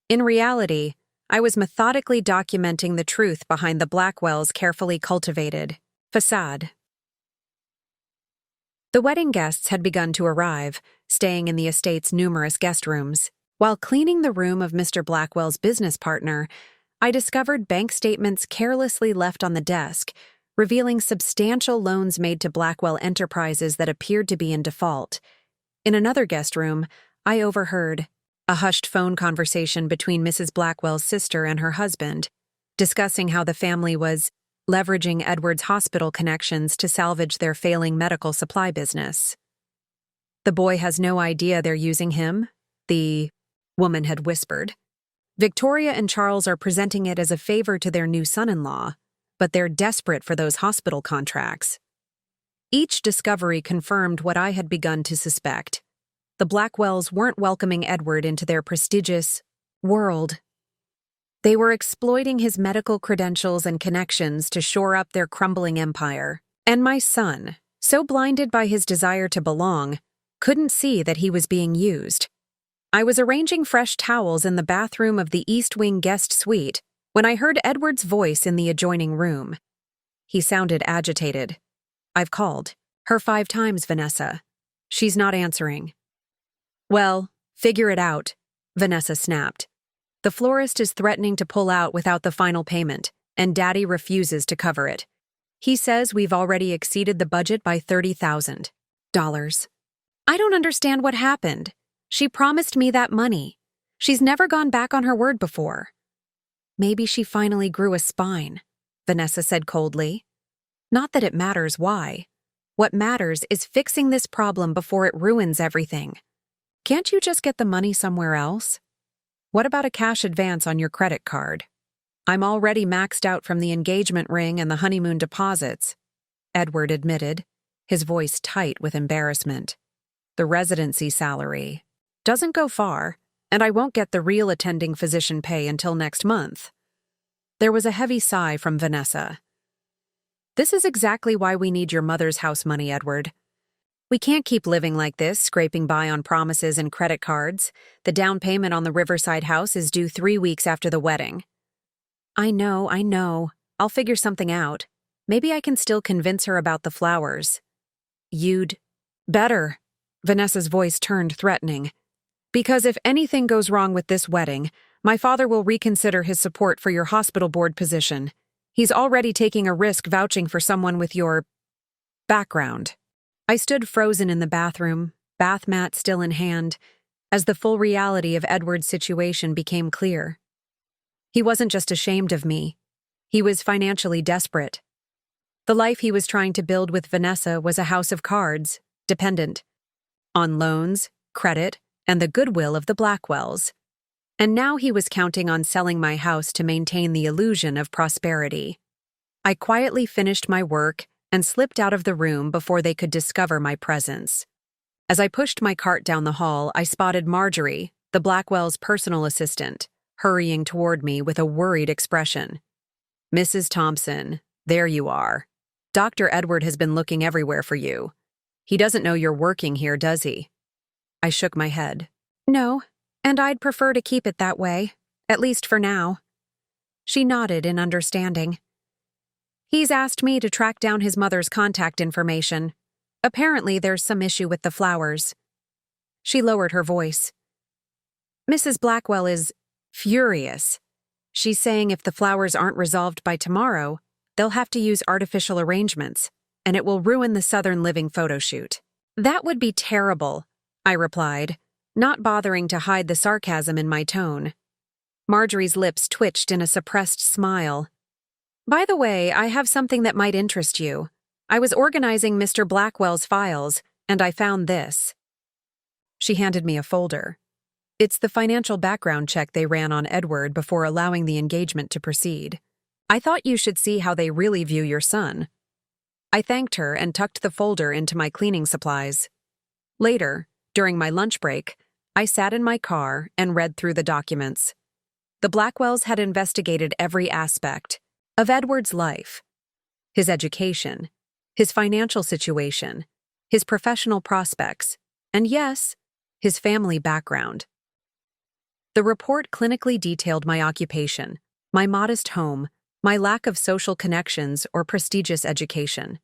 In reality, I was methodically documenting the truth behind the Blackwell's carefully cultivated facade. The wedding guests had begun to arrive, staying in the estate's numerous guest rooms. While cleaning the room of Mr. Blackwell's business partner, I discovered bank statements carelessly left on the desk, revealing substantial loans made to Blackwell Enterprises that appeared to be in default. In another guest room, I overheard a hushed phone conversation between Mrs. Blackwell's sister and her husband, discussing how the family was leveraging Edward's hospital connections to salvage their failing medical supply business. "The boy has no idea they're using him," the woman had whispered. "Victoria and Charles are presenting it as a favor to their new son-in-law, but they're desperate for those hospital contracts." Each discovery confirmed what I had begun to suspect. The Blackwells weren't welcoming Edward into their prestigious world. They were exploiting his medical credentials and connections to shore up their crumbling empire. And my son, so blinded by his desire to belong, couldn't see that he was being used. I was arranging fresh towels in the bathroom of the East Wing guest suite when I heard Edward's voice in the adjoining room. He sounded agitated. "I've called her 5 times, Vanessa. She's not answering." "Well, figure it out," Vanessa snapped. "The florist is threatening to pull out without the final payment, and Daddy refuses to cover it. He says we've already exceeded the budget by $30,000. I don't understand what happened. She promised me that money. She's never gone back on her word before." "Maybe she finally grew a spine," Vanessa said coldly. "Not that it matters why. What matters is fixing this problem before it ruins everything. Can't you just get the money somewhere else? What about a cash advance on your credit card? I'm already maxed out from the engagement ring and the honeymoon deposits," Edward admitted, his voice tight with embarrassment. "The residency salary doesn't go far, and I won't get the real attending physician pay until next month." There was a heavy sigh from Vanessa. "This is exactly why we need your mother's house money, Edward. We can't keep living like this, scraping by on promises and credit cards. The down payment on the Riverside house is due 3 weeks after the wedding." I know. I'll figure something out. Maybe I can still convince her about the flowers." "You'd better," Vanessa's voice turned threatening. "Because if anything goes wrong with this wedding, my father will reconsider his support for your hospital board position. He's already taking a risk vouching for someone with your background." I stood frozen in the bathroom, bath mat still in hand, as the full reality of Edward's situation became clear. He wasn't just ashamed of me. He was financially desperate. The life he was trying to build with Vanessa was a house of cards, dependent on loans, credit, and the goodwill of the Blackwells. And now he was counting on selling my house to maintain the illusion of prosperity. I quietly finished my work and slipped out of the room before they could discover my presence. As I pushed my cart down the hall, I spotted Marjorie, the Blackwells' personal assistant, hurrying toward me with a worried expression. "Mrs. Thompson, there you are. Dr. Edward has been looking everywhere for you. He doesn't know you're working here, does he?" I shook my head. "No, and I'd prefer to keep it that way, at least for now." She nodded in understanding. "He's asked me to track down his mother's contact information. Apparently there's some issue with the flowers." She lowered her voice. "Mrs. Blackwell is furious. She's saying if the flowers aren't resolved by tomorrow, they'll have to use artificial arrangements, and it will ruin the Southern Living photo shoot." "That would be terrible," I replied, not bothering to hide the sarcasm in my tone. Marjorie's lips twitched in a suppressed smile. "By the way, I have something that might interest you. I was organizing Mr. Blackwell's files, and I found this." She handed me a folder. "It's the financial background check they ran on Edward before allowing the engagement to proceed. I thought you should see how they really view your son." I thanked her and tucked the folder into my cleaning supplies. Later, during my lunch break, I sat in my car and read through the documents. The Blackwells had investigated every aspect of Edward's life: his education, his financial situation, his professional prospects, and yes, his family background. The report clinically detailed my occupation, my modest home, my lack of social connections or prestigious education.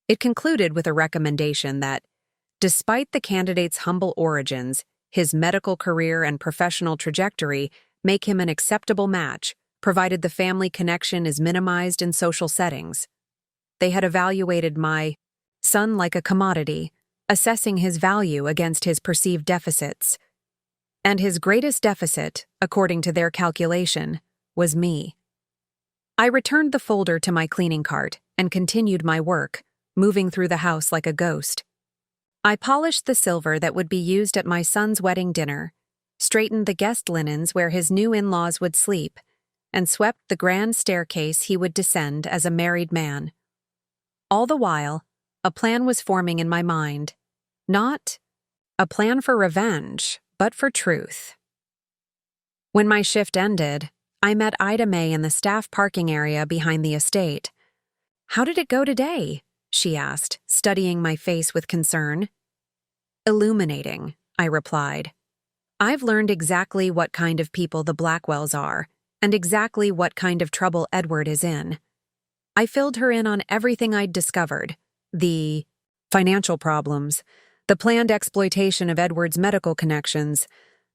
It concluded with a recommendation that, despite the candidate's humble origins, his medical career and professional trajectory make him an acceptable match, provided the family connection is minimized in social settings. They had evaluated my son like a commodity, assessing his value against his perceived deficits. And his greatest deficit, according to their calculation, was me. I returned the folder to my cleaning cart and continued my work, moving through the house like a ghost. I polished the silver that would be used at my son's wedding dinner, straightened the guest linens where his new in-laws would sleep, and swept the grand staircase he would descend as a married man. All the while, a plan was forming in my mind. Not a plan for revenge, but for truth. When my shift ended, I met Ida Mae in the staff parking area behind the estate. "How did it go today?" she asked, studying my face with concern. "Illuminating," I replied. "I've learned exactly what kind of people the Blackwells are, and exactly what kind of trouble Edward is in." I filled her in on everything I'd discovered: the financial problems, the planned exploitation of Edward's medical connections,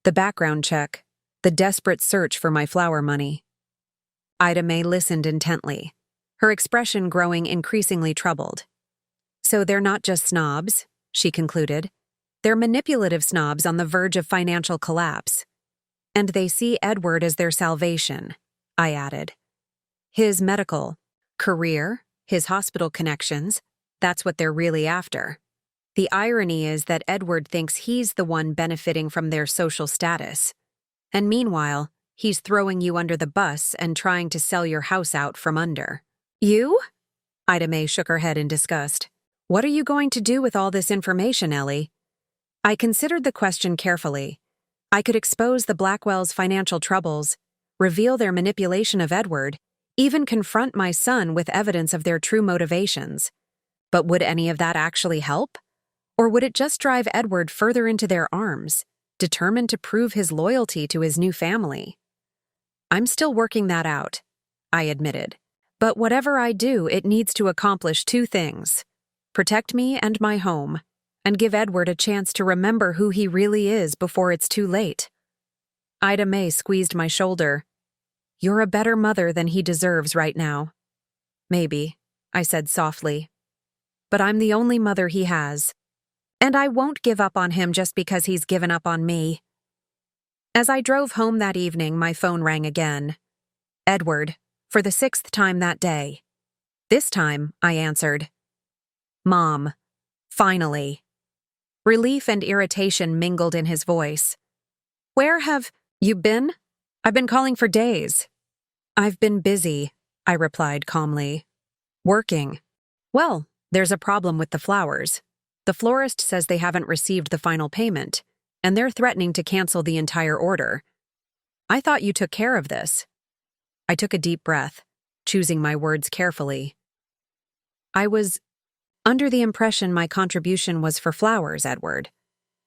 the background check, the desperate search for my flower money. Ida Mae listened intently, her expression growing increasingly troubled. "So they're not just snobs," she concluded. "They're manipulative snobs on the verge of financial collapse. And they see Edward as their salvation," I added. "His medical career, his hospital connections, that's what they're really after. The irony is that Edward thinks he's the one benefiting from their social status. And meanwhile, he's throwing you under the bus and trying to sell your house out from under." "You?" Ida Mae shook her head in disgust. "What are you going to do with all this information, Ellie?" I considered the question carefully. I could expose the Blackwells' financial troubles, reveal their manipulation of Edward, even confront my son with evidence of their true motivations. But would any of that actually help? Or would it just drive Edward further into their arms, determined to prove his loyalty to his new family? "I'm still working that out," I admitted. "But whatever I do, it needs to accomplish two things: protect me and my home, and give Edward a chance to remember who he really is before it's too late." Ida Mae squeezed my shoulder. "You're a better mother than he deserves right now." "Maybe," I said softly. "But I'm the only mother he has. And I won't give up on him just because he's given up on me." As I drove home that evening, my phone rang again. Edward, for the 6th time that day. This time, I answered, Mom, finally. Relief and irritation mingled in his voice. Where have you been? I've been calling for days. I've been busy, I replied calmly. Working. Well, there's a problem with the flowers. The florist says they haven't received the final payment, and they're threatening to cancel the entire order. I thought you took care of this. I took a deep breath, choosing my words carefully. I was under the impression my contribution was for flowers, Edward.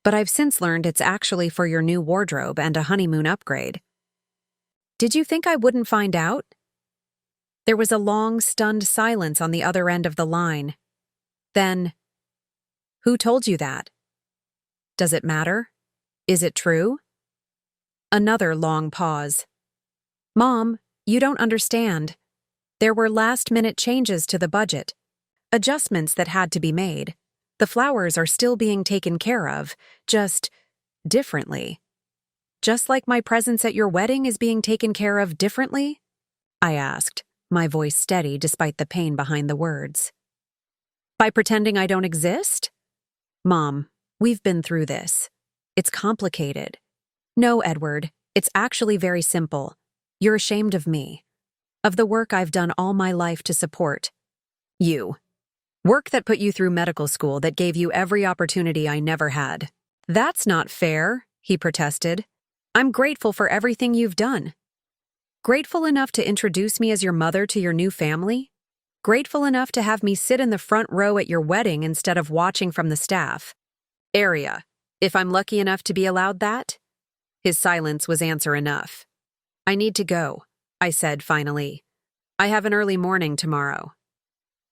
But I've since learned it's actually for your new wardrobe and a honeymoon upgrade. Did you think I wouldn't find out? There was a long, stunned silence on the other end of the line. Then, who told you that? Does it matter? Is it true? Another long pause. Mom, you don't understand. There were last-minute changes to the budget. Adjustments that had to be made. The flowers are still being taken care of, just differently. Just like my presence at your wedding is being taken care of differently? I asked, my voice steady despite the pain behind the words. By pretending I don't exist? Mom, we've been through this. It's complicated. No, Edward, it's actually very simple. You're ashamed of me. Of the work I've done all my life to support you. Work that put you through medical school that gave you every opportunity I never had. That's not fair, he protested. I'm grateful for everything you've done. Grateful enough to introduce me as your mother to your new family? Grateful enough to have me sit in the front row at your wedding instead of watching from the staff. Area, if I'm lucky enough to be allowed that? His silence was answer enough. I need to go, I said finally. I have an early morning tomorrow.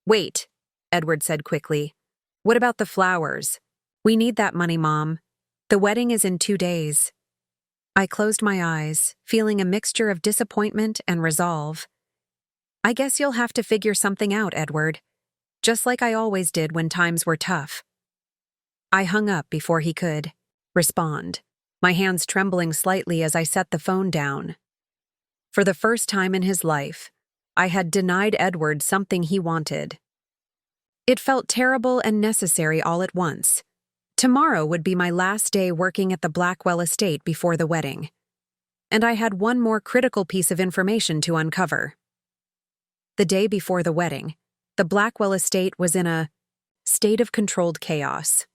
Wait, Edward said quickly. What about the flowers? We need that money, Mom. The wedding is in 2 days. I closed my eyes, feeling a mixture of disappointment and resolve. I guess you'll have to figure something out, Edward. Just like I always did when times were tough. I hung up before he could respond, my hands trembling slightly as I set the phone down. For the first time in his life, I had denied Edward something he wanted. It felt terrible and necessary all at once. Tomorrow would be my last day working at the Blackwell estate before the wedding. And I had one more critical piece of information to uncover. The day before the wedding, the Blackwell estate was in a state of controlled chaos.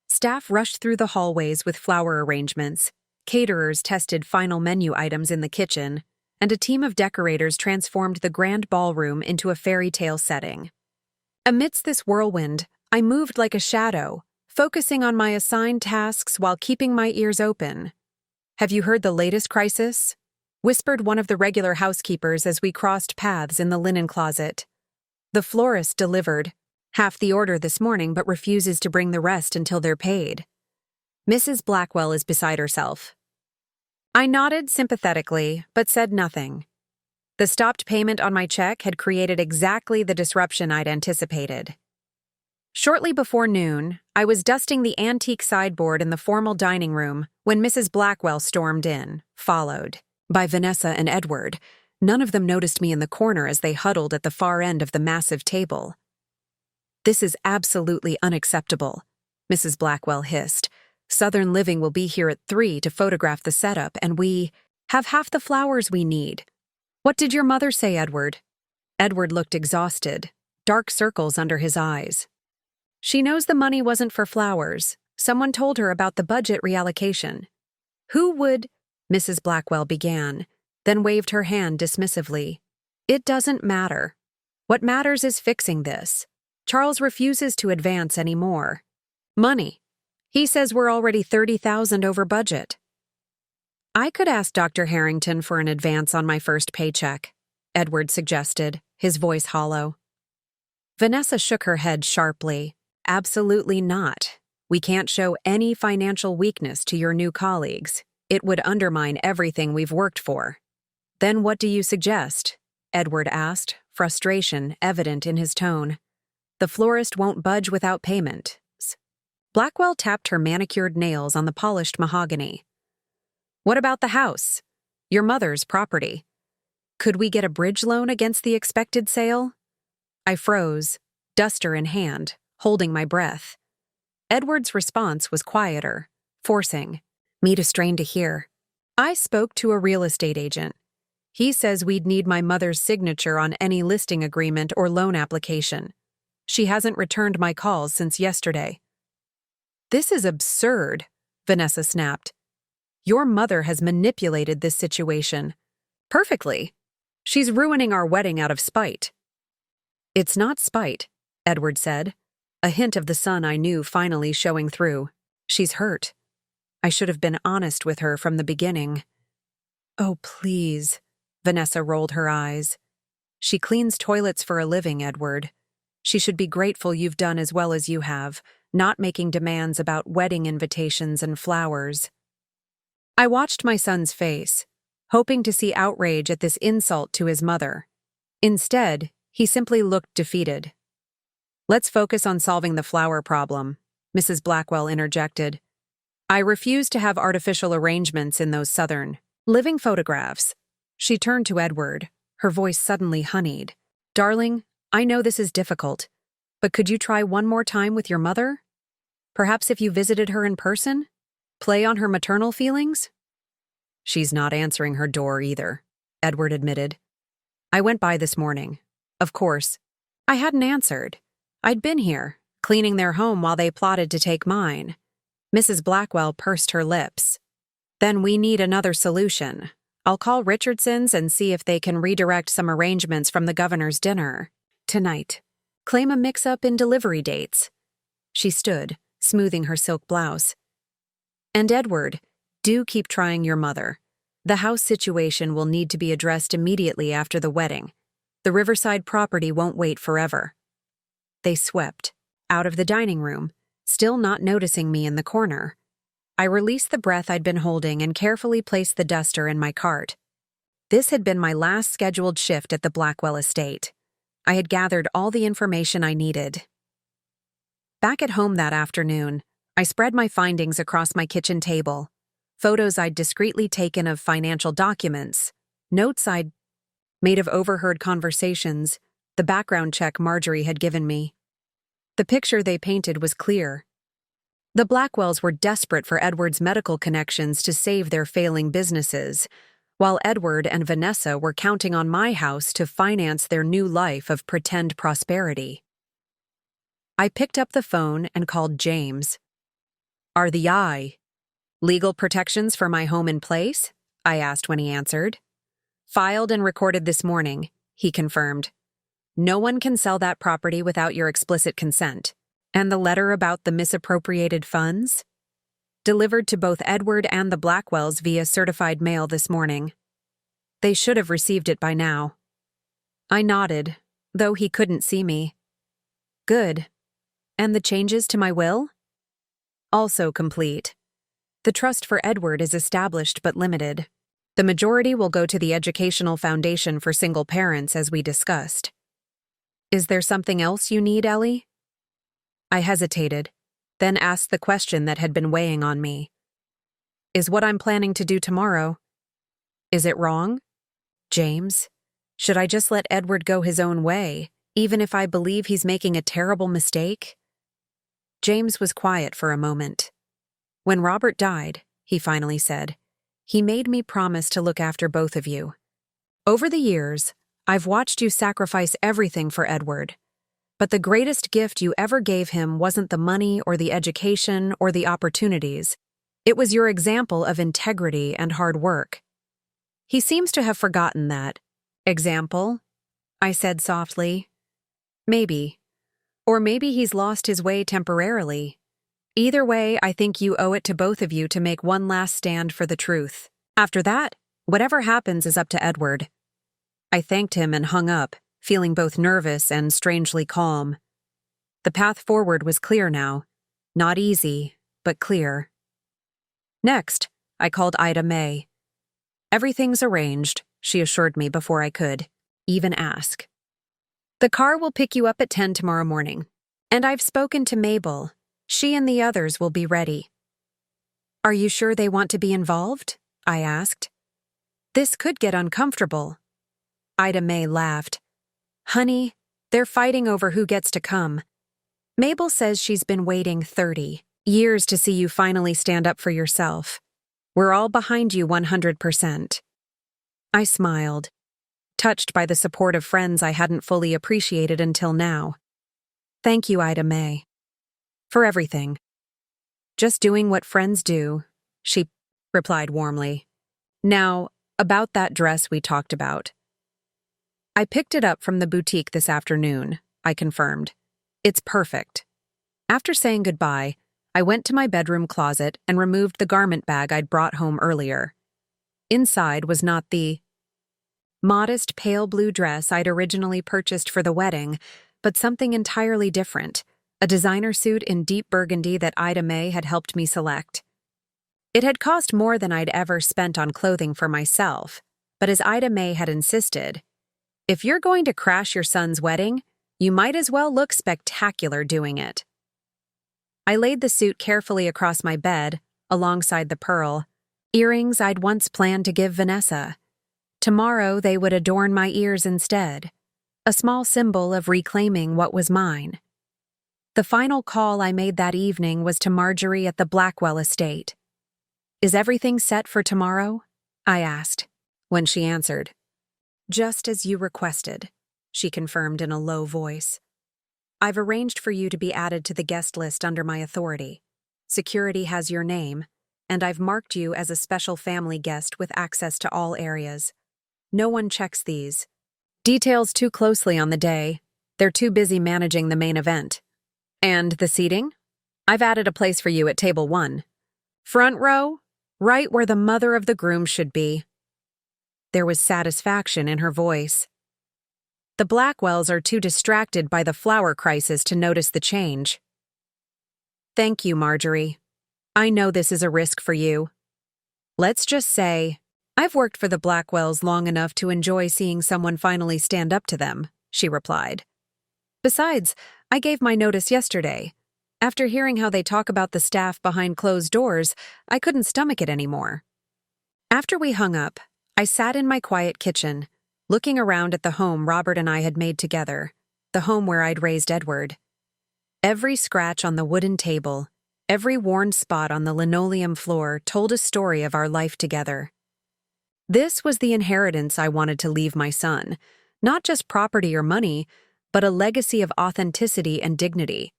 Staff rushed through the hallways with flower arrangements, caterers tested final menu items in the kitchen, and a team of decorators transformed the grand ballroom into a fairy tale setting. Amidst this whirlwind, I moved like a shadow, focusing on my assigned tasks while keeping my ears open. Have you heard the latest crisis? Whispered one of the regular housekeepers as we crossed paths in the linen closet. The florist delivered half the order this morning but refuses to bring the rest until they're paid. Mrs. Blackwell is beside herself. I nodded sympathetically, but said nothing. The stopped payment on my check had created exactly the disruption I'd anticipated. Shortly before noon, I was dusting the antique sideboard in the formal dining room when Mrs. Blackwell stormed in, followed by Vanessa and Edward. None of them noticed me in the corner as they huddled at the far end of the massive table. This is absolutely unacceptable, Mrs. Blackwell hissed. Southern Living will be here at 3 to photograph the setup, and we have half the flowers we need. What did your mother say, Edward? Edward looked exhausted, dark circles under his eyes. She knows the money wasn't for flowers. Someone told her about the budget reallocation. Who would? Mrs. Blackwell began, then waved her hand dismissively. It doesn't matter. What matters is fixing this. Charles refuses to advance anymore. Money. He says we're already $30,000 over budget. I could ask Dr. Harrington for an advance on my first paycheck, Edward suggested, his voice hollow. Vanessa shook her head sharply. Absolutely not. We can't show any financial weakness to your new colleagues. It would undermine everything we've worked for. Then what do you suggest? Edward asked, frustration evident in his tone. The florist won't budge without payment. Blackwell tapped her manicured nails on the polished mahogany. What about the house? Your mother's property. Could we get a bridge loan against the expected sale? I froze, duster in hand, holding my breath. Edward's response was quieter, forcing me to strain to hear. I spoke to a real estate agent. He says we'd need my mother's signature on any listing agreement or loan application. She hasn't returned my calls since yesterday. This is absurd, Vanessa snapped. Your mother has manipulated this situation. Perfectly. She's ruining our wedding out of spite. It's not spite, Edward said, a hint of the sun I knew finally showing through. She's hurt. I should have been honest with her from the beginning. Oh, please. Vanessa rolled her eyes. She cleans toilets for a living, Edward. She should be grateful you've done as well as you have, not making demands about wedding invitations and flowers. I watched my son's face, hoping to see outrage at this insult to his mother. Instead, he simply looked defeated. Let's focus on solving the flower problem, Mrs. Blackwell interjected. I refuse to have artificial arrangements in those southern, living photographs. She turned to Edward, her voice suddenly honeyed. Darling, I know this is difficult, but could you try one more time with your mother? Perhaps if you visited her in person? Play on her maternal feelings? She's not answering her door either, Edward admitted. I went by this morning. Of course. I hadn't answered. I'd been here, cleaning their home while they plotted to take mine. Mrs. Blackwell pursed her lips. Then we need another solution. I'll call Richardson's and see if they can redirect some arrangements from the governor's dinner. Tonight. Claim a mix-up in delivery dates. She stood, smoothing her silk blouse. And Edward, do keep trying your mother. The house situation will need to be addressed immediately after the wedding. The Riverside property won't wait forever. They swept, out of the dining room, still not noticing me in the corner. I released the breath I'd been holding and carefully placed the duster in my cart. This had been my last scheduled shift at the Blackwell estate. I had gathered all the information I needed. Back at home that afternoon, I spread my findings across my kitchen table. Photos I'd discreetly taken of financial documents, notes I'd made of overheard conversations, the background check Marjorie had given me. The picture they painted was clear. The Blackwells were desperate for Edward's medical connections to save their failing businesses, while Edward and Vanessa were counting on my house to finance their new life of pretend prosperity. I picked up the phone and called James. Are the legal protections for my home in place? I asked when he answered. Filed and recorded this morning, he confirmed. No one can sell that property without your explicit consent. And the letter about the misappropriated funds? Delivered to both Edward and the Blackwells via certified mail this morning. They should have received it by now. I nodded, though he couldn't see me. Good. And the changes to my will? Also complete. The trust for Edward is established but limited. The majority will go to the Educational Foundation for Single Parents, as we discussed. Is there something else you need, Ellie? I hesitated, then asked the question that had been weighing on me. Is what I'm planning to do tomorrow? Is it wrong? James, should I just let Edward go his own way, even if I believe he's making a terrible mistake? James was quiet for a moment. When Robert died, he finally said, he made me promise to look after both of you. Over the years, I've watched you sacrifice everything for Edward. But the greatest gift you ever gave him wasn't the money or the education or the opportunities. It was your example of integrity and hard work. He seems to have forgotten that. Example? I said softly. Maybe. Or maybe he's lost his way temporarily. Either way, I think you owe it to both of you to make one last stand for the truth. After that, whatever happens is up to Edward. I thanked him and hung up, feeling both nervous and strangely calm. The path forward was clear now. Not easy, but clear. Next, I called Ida May. Everything's arranged, she assured me before I could even ask. The car will pick you up at 10 tomorrow morning. And I've spoken to Mabel. She and the others will be ready. Are you sure they want to be involved? I asked. This could get uncomfortable. Ida May laughed. Honey, They're fighting over who gets to come. Mabel says she's been waiting 30 years to see you finally stand up for yourself. We're all behind you 100%. I smiled, touched by the support of friends I hadn't fully appreciated until now. Thank you, Ida May. For everything. Just doing what friends do, she replied warmly. Now, about that dress we talked about. I picked it up from the boutique this afternoon, I confirmed. It's perfect. After saying goodbye, I went to my bedroom closet and removed the garment bag I'd brought home earlier. Inside was not the modest pale blue dress I'd originally purchased for the wedding, but something entirely different, a designer suit in deep burgundy that Ida May had helped me select. It had cost more than I'd ever spent on clothing for myself, but as Ida May had insisted, if you're going to crash your son's wedding, you might as well look spectacular doing it. I laid the suit carefully across my bed, alongside the pearl earrings I'd once planned to give Vanessa. Tomorrow they would adorn my ears instead, a small symbol of reclaiming what was mine. The final call I made that evening was to Marjorie at the Blackwell estate. Is everything set for tomorrow? I asked, when she answered. Just as you requested, she confirmed in a low voice. I've arranged for you to be added to the guest list under my authority. Security has your name, and I've marked you as a special family guest with access to all areas. No one checks these details too closely on the day. They're too busy managing the main event. And the seating? I've added a place for you at table 1. Front row, right where the mother of the groom should be. There was satisfaction in her voice. The Blackwells are too distracted by the flower crisis to notice the change. Thank you, Marjorie. I know this is a risk for you. Let's just say, I've worked for the Blackwells long enough to enjoy seeing someone finally stand up to them, she replied. Besides, I gave my notice yesterday. After hearing how they talk about the staff behind closed doors, I couldn't stomach it anymore. After we hung up, I sat in my quiet kitchen, looking around at the home Robert and I had made together, the home where I'd raised Edward. Every scratch on the wooden table, every worn spot on the linoleum floor told a story of our life together. This was the inheritance I wanted to leave my son, not just property or money, but a legacy of authenticity and dignity.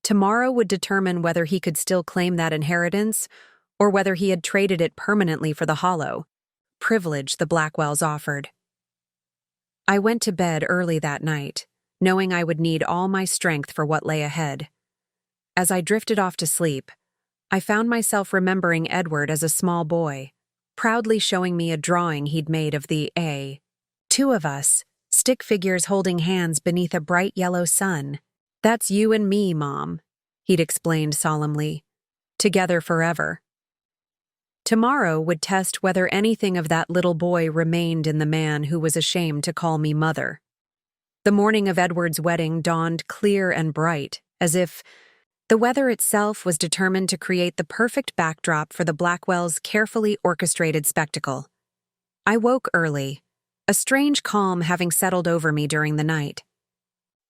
Tomorrow would determine whether he could still claim that inheritance or whether he had traded it permanently for the hollow privilege the Blackwells offered. I went to bed early that night, knowing I would need all my strength for what lay ahead. As I drifted off to sleep, I found myself remembering Edward as a small boy, proudly showing me a drawing he'd made of the two of us, stick figures holding hands beneath a bright yellow sun. That's you and me, Mom, he'd explained solemnly. Together forever. Tomorrow would test whether anything of that little boy remained in the man who was ashamed to call me mother. The morning of Edward's wedding dawned clear and bright, as if the weather itself was determined to create the perfect backdrop for the Blackwells' carefully orchestrated spectacle. I woke early, a strange calm having settled over me during the night.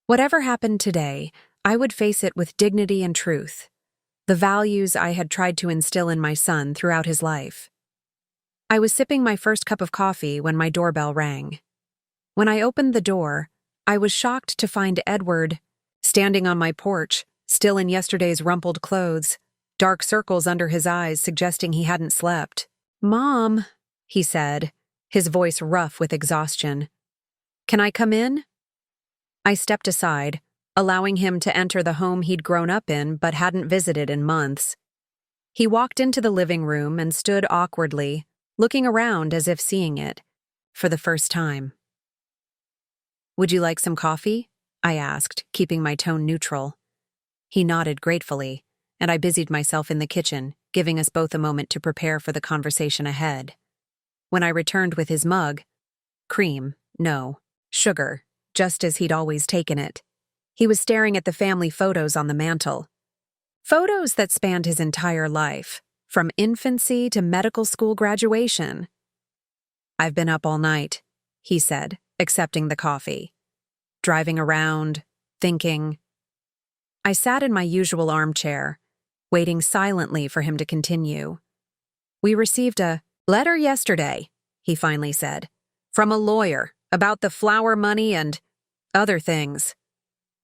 Whatever happened today, I would face it with dignity and truth, the values I had tried to instill in my son throughout his life. I was sipping my first cup of coffee when my doorbell rang. When I opened the door, I was shocked to find Edward standing on my porch, still in yesterday's rumpled clothes, dark circles under his eyes suggesting he hadn't slept. "Mom," he said, his voice rough with exhaustion. "Can I come in?" I stepped aside, allowing him to enter the home he'd grown up in but hadn't visited in months. He walked into the living room and stood awkwardly, looking around as if seeing it, for the first time. "Would you like some coffee?" I asked, keeping my tone neutral. He nodded gratefully, and I busied myself in the kitchen, giving us both a moment to prepare for the conversation ahead. When I returned with his mug, cream, no, sugar, just as he'd always taken it, he was staring at the family photos on the mantel. Photos that spanned his entire life, from infancy to medical school graduation. "I've been up all night," he said, accepting the coffee. driving around, thinking. I sat in my usual armchair, waiting silently for him to continue. "We received a letter yesterday," he finally said, "from a lawyer about the flower money and other things."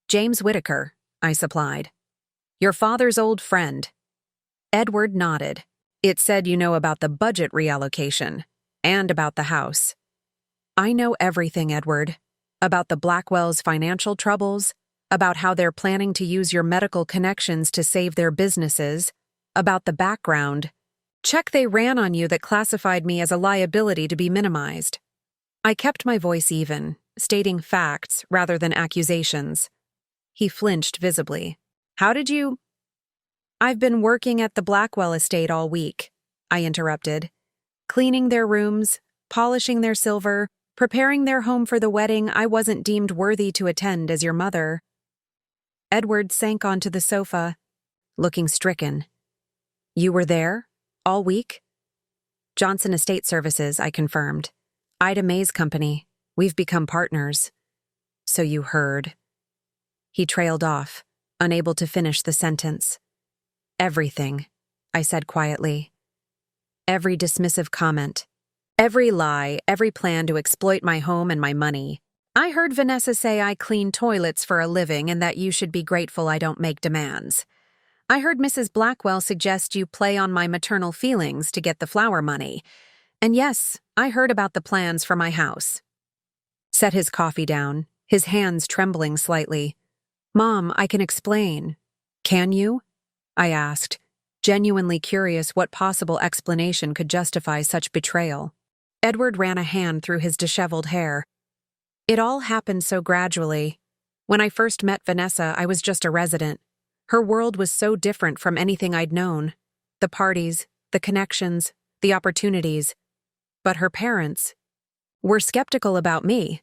"James Whitaker," I supplied. "Your father's old friend." Edward nodded. "It said you know about the budget reallocation and about the house." "I know everything, Edward. About the Blackwells' financial troubles, about how they're planning to use your medical connections to save their businesses, about the background check they ran on you that classified me as a liability to be minimized." I kept my voice even, stating facts rather than accusations. He flinched visibly. "How did you—" "I've been working at the Blackwell estate all week," I interrupted. "Cleaning their rooms, polishing their silver, preparing their home for the wedding I wasn't deemed worthy to attend as your mother." Edward sank onto the sofa, looking stricken. "You were there? All week?" "Johnson Estate Services," I confirmed. "Ida May's company. We've become partners." "So you heard." He trailed off, unable to finish the sentence. "Everything," I said quietly. Every dismissive comment. Every lie, every plan to exploit my home and my money. I heard Vanessa say I clean toilets for a living and that you should be grateful I don't make demands. I heard Mrs. Blackwell suggest you play on my maternal feelings to get the flower money. And yes, I heard about the plans for my house. Set his coffee down, his hands trembling slightly. "Mom, I can explain." "Can you?" I asked, genuinely curious what possible explanation could justify such betrayal. Edward ran a hand through his disheveled hair. "It all happened so gradually. When I first met Vanessa, I was just a resident. Her world was so different from anything I'd known. The parties, the connections, the opportunities. But her parents were skeptical about me.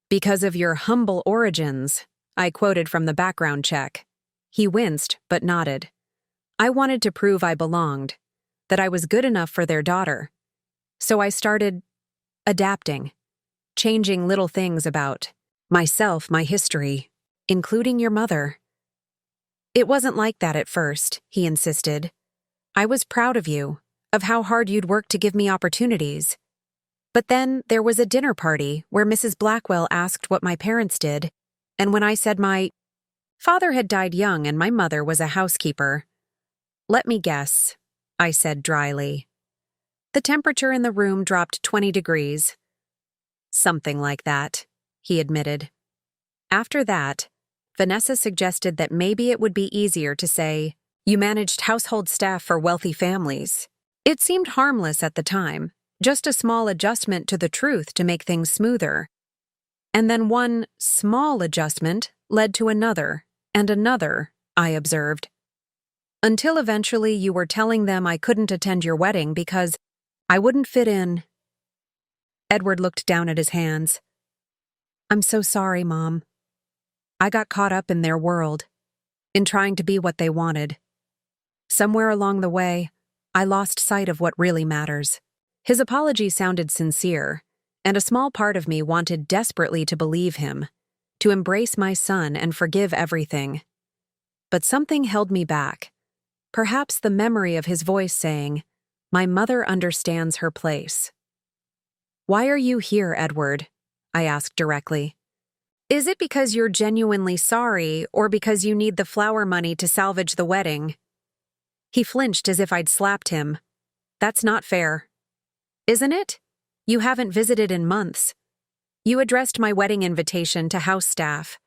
"Because of your humble origins," I quoted from the background check. He winced, but nodded. "I wanted to prove I belonged, that I was good enough for their daughter. So I started adapting, changing little things about myself, my history, including your mother." "It wasn't like that at first," he insisted. "I was proud of you, of how hard you'd worked to give me opportunities. But then there was a dinner party where Mrs. Blackwell asked what my parents did, and when I said my father had died young and my mother was a housekeeper." "Let me guess," I said dryly. "The temperature in the room dropped 20 degrees. "Something like that," he admitted. After that, Vanessa suggested that maybe it would be easier to say, "You managed household staff for wealthy families." It seemed harmless at the time, just a small adjustment to the truth to make things smoother. And then one small adjustment led to another, and another, I observed. Until eventually you were telling them I couldn't attend your wedding because I wouldn't fit in. Edward looked down at his hands. "I'm so sorry, Mom. I got caught up in their world, in trying to be what they wanted. Somewhere along the way, I lost sight of what really matters." His apology sounded sincere, and a small part of me wanted desperately to believe him, to embrace my son and forgive everything. But something held me back. Perhaps the memory of his voice saying, "My mother understands her place." "Why are you here, Edward?" I asked directly. "Is it because you're genuinely sorry, or because you need the flower money to salvage the wedding?" He flinched as if I'd slapped him. "That's not fair." "Isn't it? You haven't visited in months. You addressed my wedding invitation to house staff.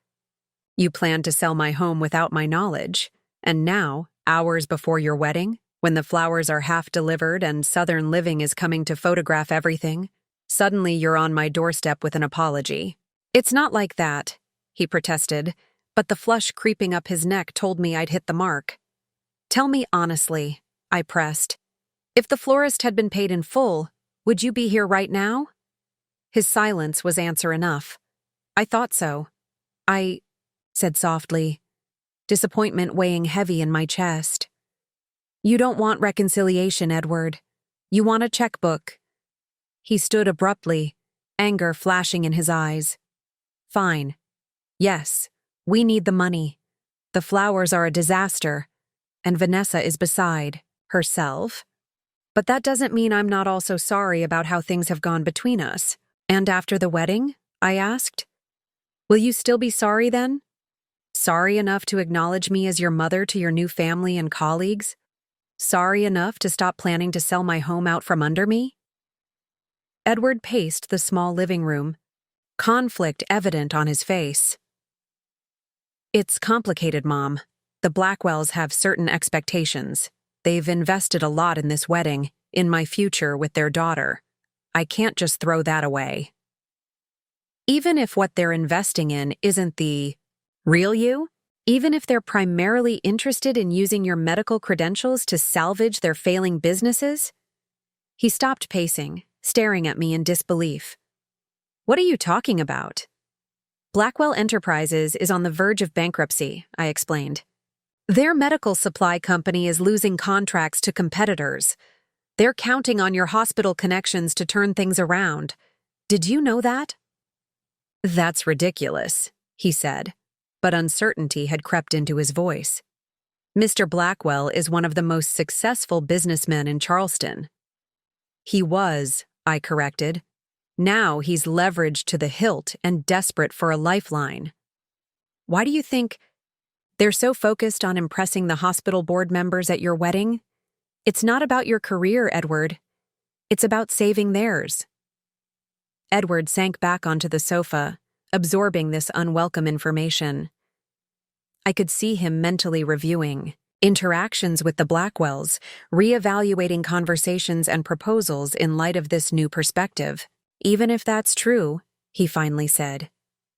You planned to sell my home without my knowledge, and now, hours before your wedding, when the flowers are half delivered and Southern Living is coming to photograph everything, suddenly you're on my doorstep with an apology." "It's not like that," he protested, but the flush creeping up his neck told me I'd hit the mark. "Tell me honestly," I pressed. "If the florist had been paid in full, would you be here right now?" His silence was answer enough. "I thought so." I said softly, disappointment weighing heavy in my chest. "You don't want reconciliation, Edward. You want a checkbook." He stood abruptly, anger flashing in his eyes. "Fine. Yes, we need the money. The flowers are a disaster, and Vanessa is beside herself. But that doesn't mean I'm not also sorry about how things have gone between us. And after the wedding? I asked. Will you still be sorry then? Sorry enough to acknowledge me as your mother to your new family and colleagues? Sorry enough to stop planning to sell my home out from under me? Edward paced the small living room, conflict evident on his face. It's complicated, Mom. The Blackwells have certain expectations. They've invested a lot in this wedding, in my future with their daughter. I can't just throw that away. Even if what they're investing in isn't the real you, even if they're primarily interested in using your medical credentials to salvage their failing businesses? He stopped pacing, staring at me in disbelief. What are you talking about? Blackwell Enterprises is on the verge of bankruptcy, I explained. Their medical supply company is losing contracts to competitors. They're counting on your hospital connections to turn things around. Did you know that? That's ridiculous, he said, but uncertainty had crept into his voice. Mr. Blackwell is one of the most successful businessmen in Charleston. He was, I corrected. Now he's leveraged to the hilt and desperate for a lifeline. Why do you think they're so focused on impressing the hospital board members at your wedding? It's not about your career, Edward. It's about saving theirs. Edward sank back onto the sofa, absorbing this unwelcome information. I could see him mentally reviewing interactions with the Blackwells, reevaluating conversations and proposals in light of this new perspective. Even if that's true, he finally said,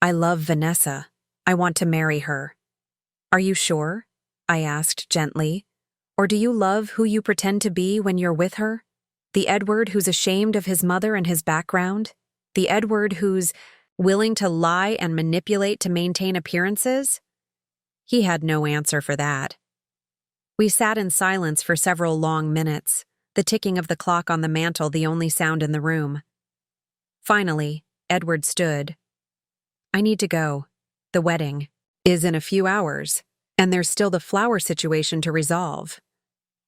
I love Vanessa. I want to marry her. Are you sure? I asked gently. Or do you love who you pretend to be when you're with her? The Edward who's ashamed of his mother and his background? The Edward who's willing to lie and manipulate to maintain appearances? He had no answer for that. We sat in silence for several long minutes, the ticking of the clock on the mantel the only sound in the room. Finally, Edward stood. I need to go. The wedding is in a few hours, and there's still the flower situation to resolve.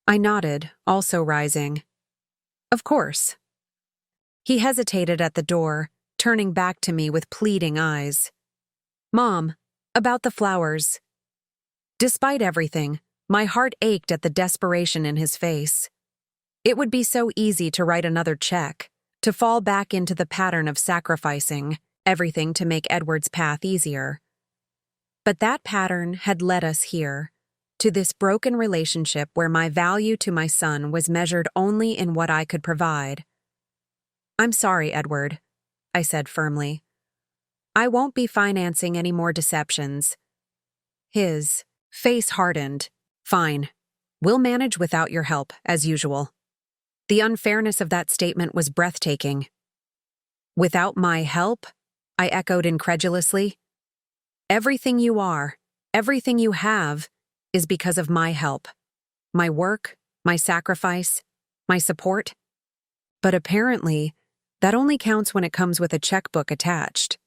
I nodded, also rising. Of course. He hesitated at the door, turning back to me with pleading eyes. Mom, about the flowers. Despite everything, my heart ached at the desperation in his face. It would be so easy to write another check, to fall back into the pattern of sacrificing everything to make Edward's path easier. But that pattern had led us here, to this broken relationship where my value to my son was measured only in what I could provide. I'm sorry, Edward, I said firmly. I won't be financing any more deceptions. His face hardened. Fine. We'll manage without your help, as usual. The unfairness of that statement was breathtaking. Without my help? I echoed incredulously. Everything you are, everything you have, is because of my help. My work, my sacrifice, my support. But apparently, that only counts when it comes with a checkbook attached.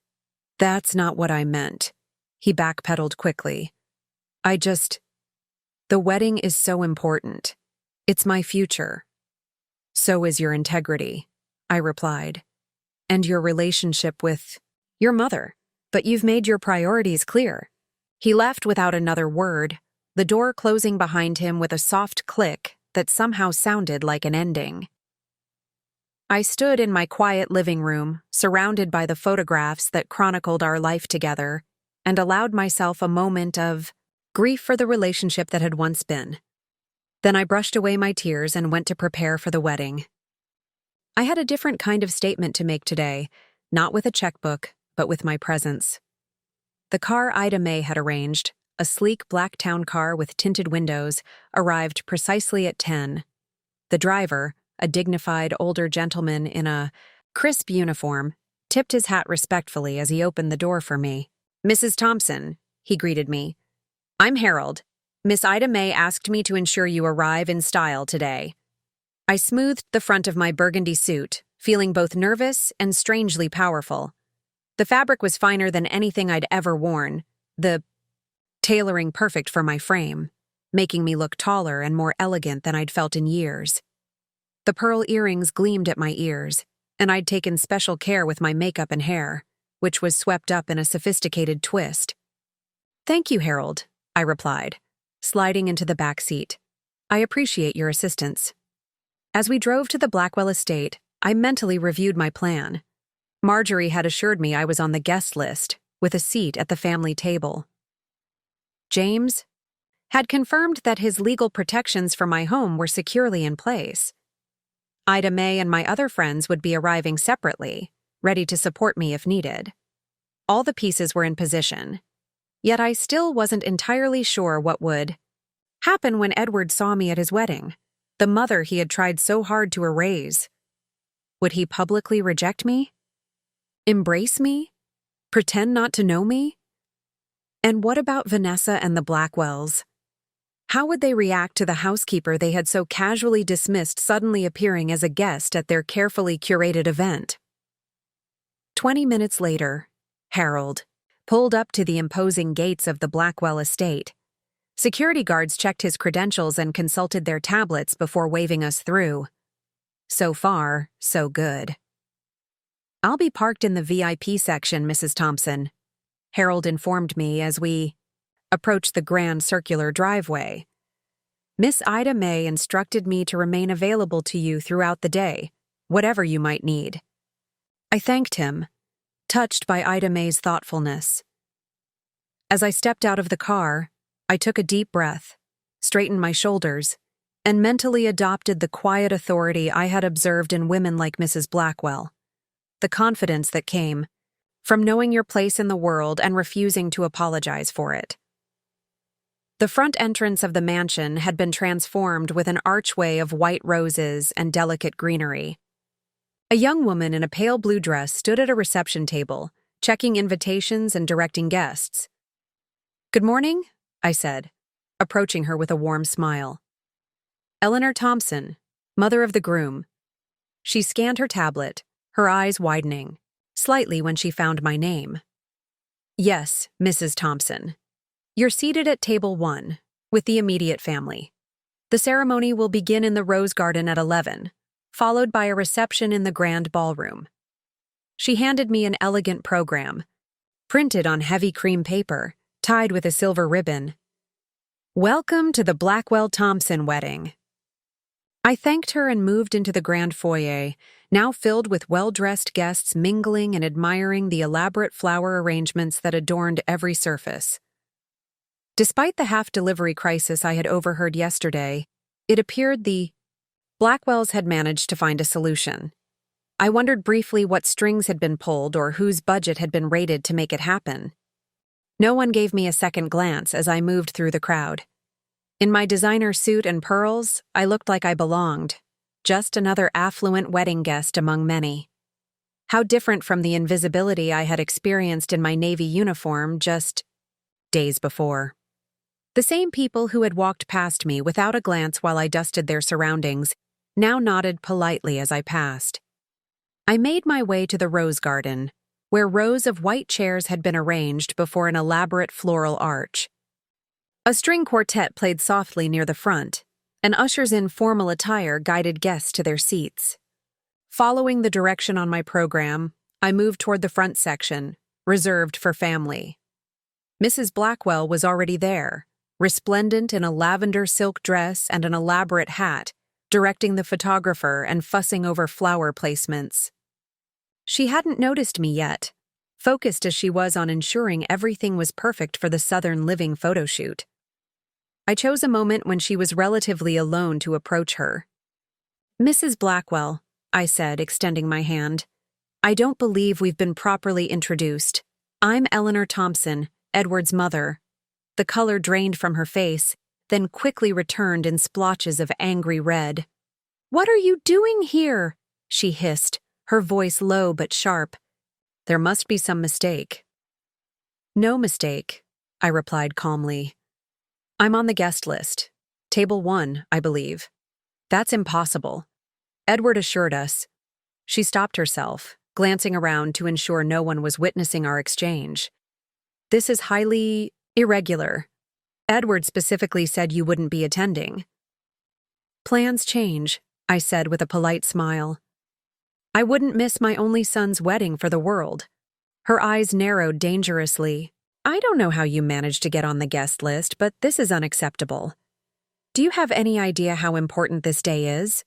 That's not what I meant. He backpedaled quickly. The wedding is so important. It's my future. So is your integrity, I replied. And your relationship with your mother. But you've made your priorities clear. He left without another word, the door closing behind him with a soft click that somehow sounded like an ending. I stood in my quiet living room, surrounded by the photographs that chronicled our life together, and allowed myself a moment of grief for the relationship that had once been. Then I brushed away my tears and went to prepare for the wedding. I had a different kind of statement to make today, not with a checkbook, but with my presence. The car Ida May had arranged, a sleek black town car with tinted windows, arrived precisely at 10. The driver, a dignified older gentleman in a crisp uniform, tipped his hat respectfully as he opened the door for me. Mrs. Thompson, he greeted me. I'm Harold. Miss Ida May asked me to ensure you arrive in style today. I smoothed the front of my burgundy suit, feeling both nervous and strangely powerful. The fabric was finer than anything I'd ever worn, the tailoring perfect for my frame, making me look taller and more elegant than I'd felt in years. The pearl earrings gleamed at my ears, and I'd taken special care with my makeup and hair, which was swept up in a sophisticated twist. "Thank you, Harold," I replied, sliding into the back seat. "I appreciate your assistance." As we drove to the Blackwell estate, I mentally reviewed my plan. Marjorie had assured me I was on the guest list, with a seat at the family table. James had confirmed that his legal protections for my home were securely in place. Ida May and my other friends would be arriving separately, ready to support me if needed. All the pieces were in position, yet I still wasn't entirely sure what would happen when Edward saw me at his wedding, the mother he had tried so hard to erase. Would he publicly reject me? Embrace me? Pretend not to know me? And what about Vanessa and the Blackwells? How would they react to the housekeeper they had so casually dismissed suddenly appearing as a guest at their carefully curated event? 20 minutes later, Harold pulled up to the imposing gates of the Blackwell estate. Security guards checked his credentials and consulted their tablets before waving us through. So far, so good. "I'll be parked in the VIP section, Mrs. Thompson," Harold informed me as we approached the grand circular driveway. "Miss Ida May instructed me to remain available to you throughout the day, whatever you might need." I thanked him, touched by Ida May's thoughtfulness. As I stepped out of the car, I took a deep breath, straightened my shoulders, and mentally adopted the quiet authority I had observed in women like Mrs. Blackwell. The confidence that came from knowing your place in the world and refusing to apologize for it. The front entrance of the mansion had been transformed with an archway of white roses and delicate greenery. A young woman in a pale blue dress stood at a reception table, checking invitations and directing guests. "Good morning," I said, approaching her with a warm smile. "Eleanor Thompson, mother of the groom." She scanned her tablet, her eyes widening slightly when she found my name. "Yes, Mrs. Thompson. You're seated at table 1, with the immediate family. The ceremony will begin in the Rose Garden at 11, followed by a reception in the grand ballroom." She handed me an elegant program, printed on heavy cream paper, tied with a silver ribbon. "Welcome to the Blackwell Thompson wedding." I thanked her and moved into the grand foyer, now filled with well-dressed guests mingling and admiring the elaborate flower arrangements that adorned every surface. Despite the half-delivery crisis I had overheard yesterday, it appeared the Blackwells had managed to find a solution. I wondered briefly what strings had been pulled or whose budget had been raided to make it happen. No one gave me a second glance as I moved through the crowd. In my designer suit and pearls, I looked like I belonged, just another affluent wedding guest among many. How different from the invisibility I had experienced in my Navy uniform just days before. The same people who had walked past me without a glance while I dusted their surroundings now nodded politely as I passed. I made my way to the Rose Garden, where rows of white chairs had been arranged before an elaborate floral arch. A string quartet played softly near the front, and ushers in formal attire guided guests to their seats. Following the direction on my program, I moved toward the front section, reserved for family. Mrs. Blackwell was already there, resplendent in a lavender silk dress and an elaborate hat, directing the photographer and fussing over flower placements. She hadn't noticed me yet, focused as she was on ensuring everything was perfect for the Southern Living photo shoot. I chose a moment when she was relatively alone to approach her. "Mrs. Blackwell," I said, extending my hand, "I don't believe we've been properly introduced. I'm Eleanor Thompson, Edward's mother." The color drained from her face, then quickly returned in splotches of angry red. "What are you doing here?" she hissed, her voice low but sharp. "There must be some mistake." "No mistake," I replied calmly. "I'm on the guest list. Table 1, I believe." "That's impossible," Edward assured us. She stopped herself, glancing around to ensure no one was witnessing our exchange. This is highly irregular. Edward specifically said you wouldn't be attending. Plans change, I said with a polite smile. I wouldn't miss my only son's wedding for the world. Her eyes narrowed dangerously. I don't know how you managed to get on the guest list, but this is unacceptable. Do you have any idea how important this day is?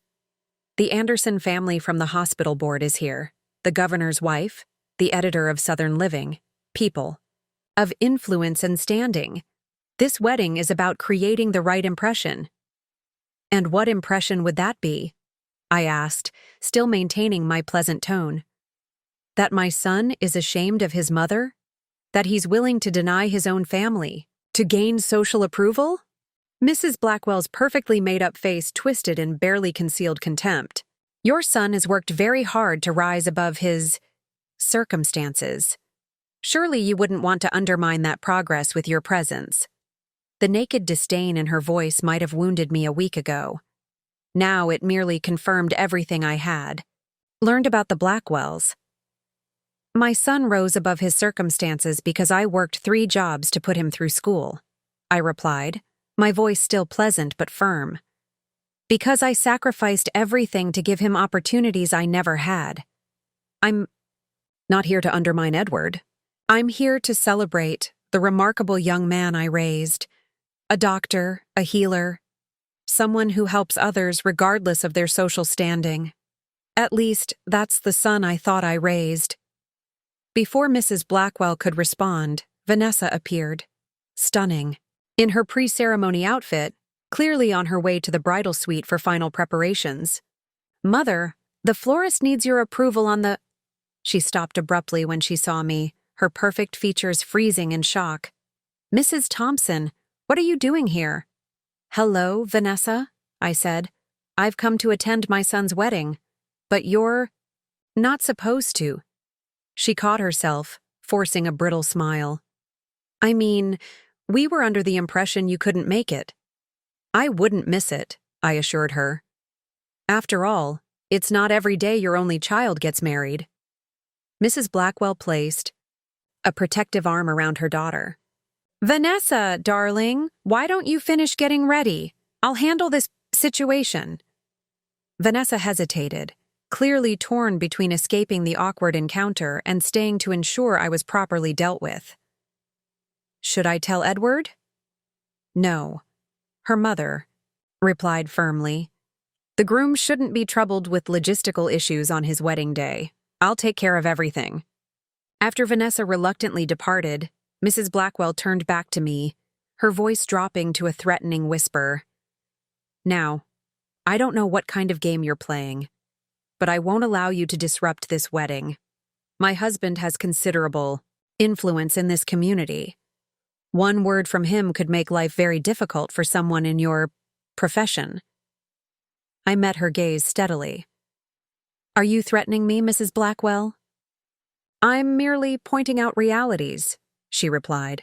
The Anderson family from the hospital board is here. The governor's wife, the editor of Southern Living, people of influence and standing. This wedding is about creating the right impression. And what impression would that be? I asked, still maintaining my pleasant tone. That my son is ashamed of his mother? That he's willing to deny his own family to gain social approval? Mrs. Blackwell's perfectly made-up face twisted in barely concealed contempt. Your son has worked very hard to rise above his circumstances. Surely you wouldn't want to undermine that progress with your presence. The naked disdain in her voice might have wounded me a week ago. Now it merely confirmed everything I had learned about the Blackwells. My son rose above his circumstances because I worked 3 jobs to put him through school, I replied, my voice still pleasant but firm. Because I sacrificed everything to give him opportunities I never had. I'm not here to undermine Edward. I'm here to celebrate the remarkable young man I raised. A doctor, a healer, someone who helps others regardless of their social standing. At least, that's the son I thought I raised. Before Mrs. Blackwell could respond, Vanessa appeared. Stunning. In her pre-ceremony outfit, clearly on her way to the bridal suite for final preparations. Mother, the florist needs your approval on the... She stopped abruptly when she saw me, her perfect features freezing in shock. Mrs. Thompson, what are you doing here? Hello, Vanessa, I said. I've come to attend my son's wedding. But you're not supposed to. She caught herself, forcing a brittle smile. I mean, we were under the impression you couldn't make it. I wouldn't miss it, I assured her. After all, it's not every day your only child gets married. Mrs. Blackwell placed a protective arm around her daughter. Vanessa, darling, why don't you finish getting ready? I'll handle this situation. Vanessa hesitated, clearly torn between escaping the awkward encounter and staying to ensure I was properly dealt with. Should I tell Edward? No. Her mother replied firmly. The groom shouldn't be troubled with logistical issues on his wedding day. I'll take care of everything. After Vanessa reluctantly departed, Mrs. Blackwell turned back to me, her voice dropping to a threatening whisper. Now, I don't know what kind of game you're playing, but I won't allow you to disrupt this wedding. My husband has considerable influence in this community. One word from him could make life very difficult for someone in your profession. I met her gaze steadily. Are you threatening me, Mrs. Blackwell? I'm merely pointing out realities, she replied.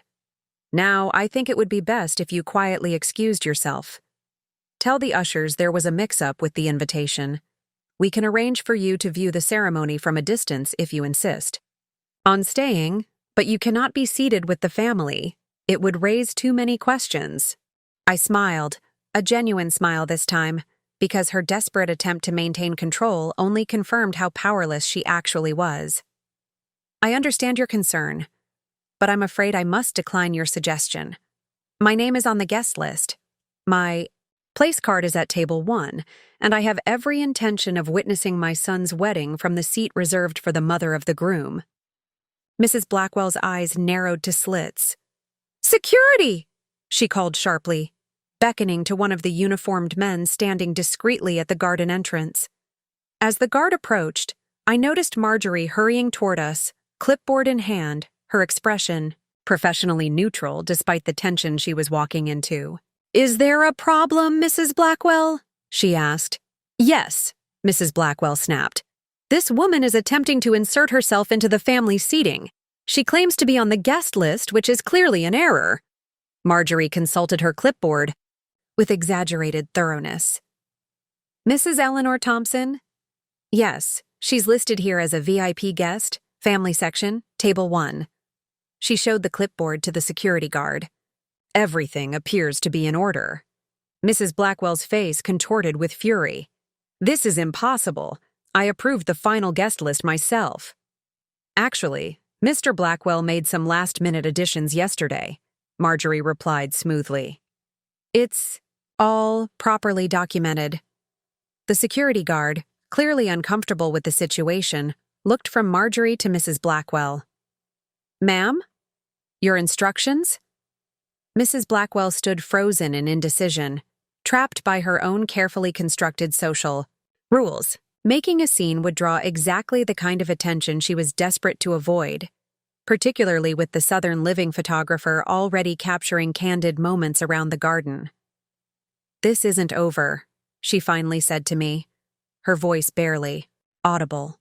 Now, I think it would be best if you quietly excused yourself. Tell the ushers there was a mix-up with the invitation. We can arrange for you to view the ceremony from a distance if you insist. On staying, but you cannot be seated with the family. It would raise too many questions. I smiled, a genuine smile this time, because her desperate attempt to maintain control only confirmed how powerless she actually was. I understand your concern, but I'm afraid I must decline your suggestion. My name is on the guest list. My place card is at table 1, and I have every intention of witnessing my son's wedding from the seat reserved for the mother of the groom. Mrs. Blackwell's eyes narrowed to slits. Security! She called sharply, beckoning to one of the uniformed men standing discreetly at the garden entrance. As the guard approached, I noticed Marjorie hurrying toward us, clipboard in hand, her expression professionally neutral despite the tension she was walking into. Is there a problem, Mrs. Blackwell? She asked. Yes, Mrs. Blackwell snapped. This woman is attempting to insert herself into the family seating. She claims to be on the guest list, which is clearly an error. Marjorie consulted her clipboard with exaggerated thoroughness. Mrs. Eleanor Thompson? Yes, She's listed here as a VIP guest, family section, table 1. She showed the clipboard to the security guard. Everything appears to be in order. Mrs. Blackwell's face contorted with fury. This is impossible. I approved the final guest list myself. Actually, Mr. Blackwell made some last-minute additions yesterday, Marjorie replied smoothly. It's all properly documented. The security guard, clearly uncomfortable with the situation, looked from Marjorie to Mrs. Blackwell. Ma'am? Your instructions? Mrs. Blackwell stood frozen in indecision, trapped by her own carefully constructed social rules. Making a scene would draw exactly the kind of attention she was desperate to avoid, particularly with the Southern Living photographer already capturing candid moments around the garden. This isn't over, she finally said to me, her voice barely audible.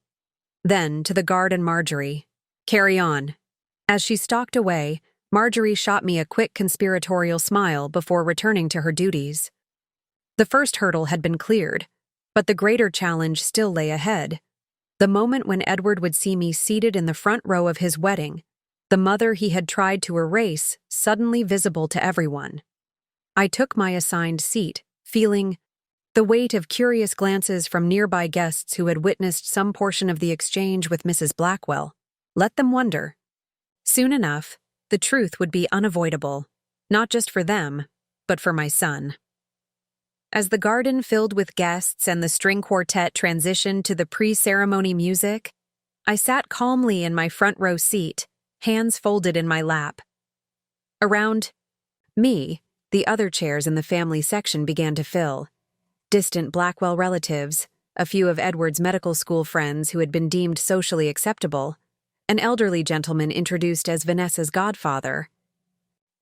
Then, to the guard and Marjorie, carry on. As she stalked away, Marjorie shot me a quick conspiratorial smile before returning to her duties. The first hurdle had been cleared, but the greater challenge still lay ahead. The moment when Edward would see me seated in the front row of his wedding, the mother he had tried to erase suddenly visible to everyone. I took my assigned seat, feeling the weight of curious glances from nearby guests who had witnessed some portion of the exchange with Mrs. Blackwell. Let them wonder. Soon enough, the truth would be unavoidable, not just for them, but for my son. As the garden filled with guests and the string quartet transitioned to the pre-ceremony music, I sat calmly in my front row seat, hands folded in my lap. Around me, the other chairs in the family section began to fill. Distant Blackwell relatives, a few of Edward's medical school friends who had been deemed socially acceptable, an elderly gentleman introduced as Vanessa's godfather.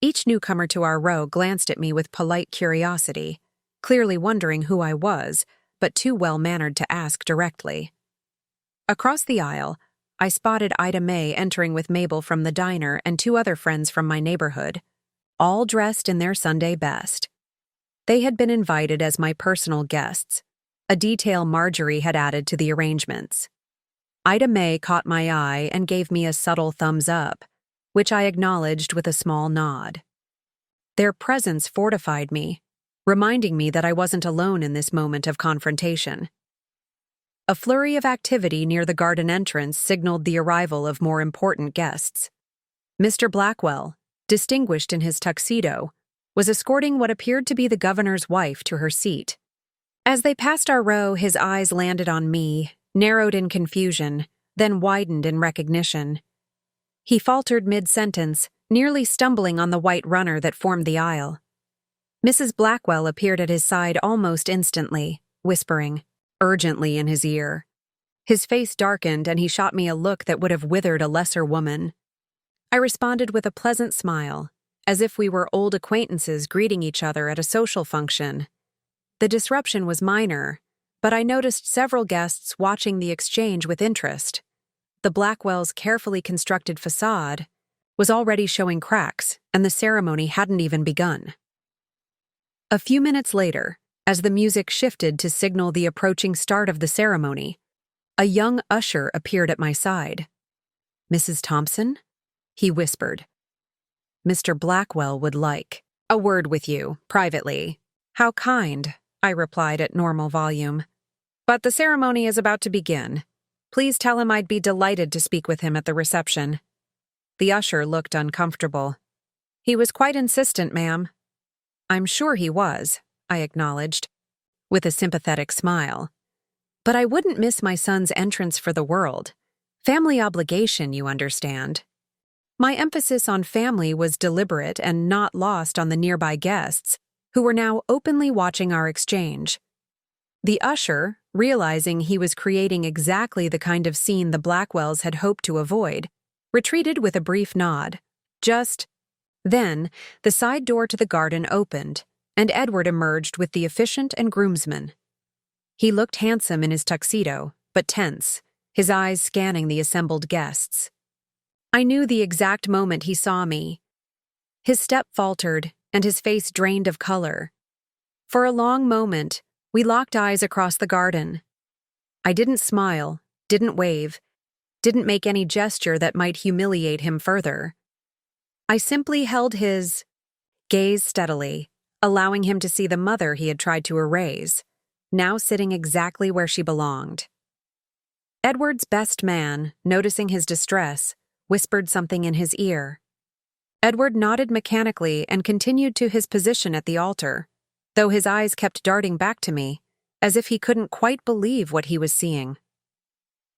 Each newcomer to our row glanced at me with polite curiosity, clearly wondering who I was, but too well-mannered to ask directly. Across the aisle, I spotted Ida May entering with Mabel from the diner and 2 other friends from my neighborhood, all dressed in their Sunday best. They had been invited as my personal guests, a detail Marjorie had added to the arrangements. Ida May caught my eye and gave me a subtle thumbs up, which I acknowledged with a small nod. Their presence fortified me, reminding me that I wasn't alone in this moment of confrontation. A flurry of activity near the garden entrance signaled the arrival of more important guests. Mr. Blackwell, distinguished in his tuxedo, was escorting what appeared to be the governor's wife to her seat. As they passed our row, his eyes landed on me, narrowed in confusion, then widened in recognition. He faltered mid-sentence, nearly stumbling on the white runner that formed the aisle. Mrs. Blackwell appeared at his side almost instantly, whispering urgently in his ear. His face darkened and he shot me a look that would have withered a lesser woman. I responded with a pleasant smile, as if we were old acquaintances greeting each other at a social function. The disruption was minor, but I noticed several guests watching the exchange with interest. The Blackwells' carefully constructed facade was already showing cracks, and the ceremony hadn't even begun. A few minutes later, as the music shifted to signal the approaching start of the ceremony, a young usher appeared at my side. "Mrs. Thompson?" he whispered. "Mr. Blackwell would like a word with you, privately." "How kind," I replied at normal volume. "But the ceremony is about to begin. Please tell him I'd be delighted to speak with him at the reception." The usher looked uncomfortable. "He was quite insistent, ma'am." "I'm sure he was," I acknowledged, with a sympathetic smile. "But I wouldn't miss my son's entrance for the world. Family obligation, you understand." My emphasis on family was deliberate and not lost on the nearby guests, who were now openly watching our exchange. The usher, realizing he was creating exactly the kind of scene the Blackwells had hoped to avoid, retreated with a brief nod. Just then, the side door to the garden opened, and Edward emerged with the officiant and groomsmen. He looked handsome in his tuxedo, but tense, his eyes scanning the assembled guests. I knew the exact moment he saw me. His step faltered, and his face drained of color. For a long moment, we locked eyes across the garden. I didn't smile, didn't wave, didn't make any gesture that might humiliate him further. I simply held his gaze steadily, allowing him to see the mother he had tried to erase, now sitting exactly where she belonged. Edward's best man, noticing his distress, whispered something in his ear. Edward nodded mechanically and continued to his position at the altar, though his eyes kept darting back to me, as if he couldn't quite believe what he was seeing.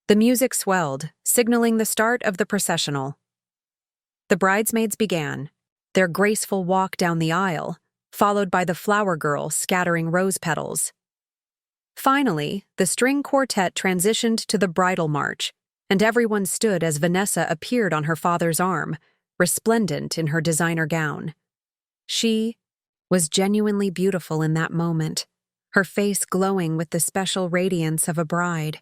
The music swelled, signaling the start of the processional. The bridesmaids began, their graceful walk down the aisle, followed by the flower girl scattering rose petals. Finally, the string quartet transitioned to the bridal march, and everyone stood as Vanessa appeared on her father's arm, resplendent in her designer gown. She was genuinely beautiful in that moment, her face glowing with the special radiance of a bride.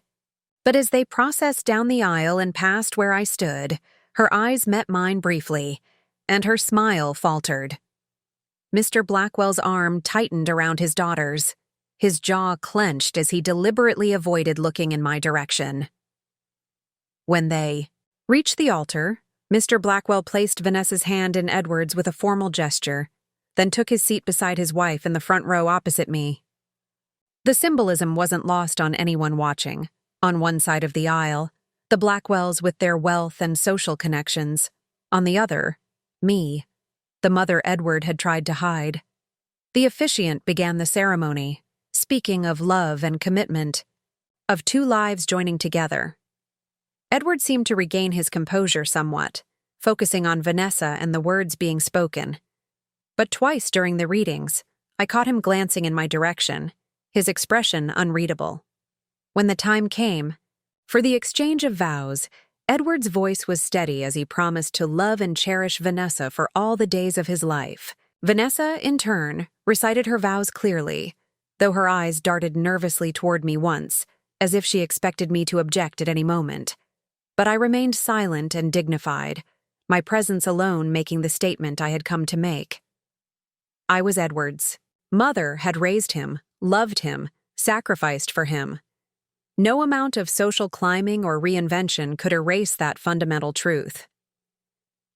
But as they processed down the aisle and passed where I stood, her eyes met mine briefly, and her smile faltered. Mr. Blackwell's arm tightened around his daughter's. His jaw clenched as he deliberately avoided looking in my direction. When they reached the altar, Mr. Blackwell placed Vanessa's hand in Edward's with a formal gesture, then took his seat beside his wife in the front row opposite me. The symbolism wasn't lost on anyone watching. On one side of the aisle, the Blackwells with their wealth and social connections. On the other, me, the mother Edward had tried to hide. The officiant began the ceremony, speaking of love and commitment, of two lives joining together. Edward seemed to regain his composure somewhat, focusing on Vanessa and the words being spoken. But twice during the readings, I caught him glancing in my direction, his expression unreadable. When the time came for the exchange of vows, Edward's voice was steady as he promised to love and cherish Vanessa for all the days of his life. Vanessa, in turn, recited her vows clearly, though her eyes darted nervously toward me once, as if she expected me to object at any moment. But I remained silent and dignified, my presence alone making the statement I had come to make. I was Edward's. Mother had raised him, loved him, sacrificed for him. No amount of social climbing or reinvention could erase that fundamental truth.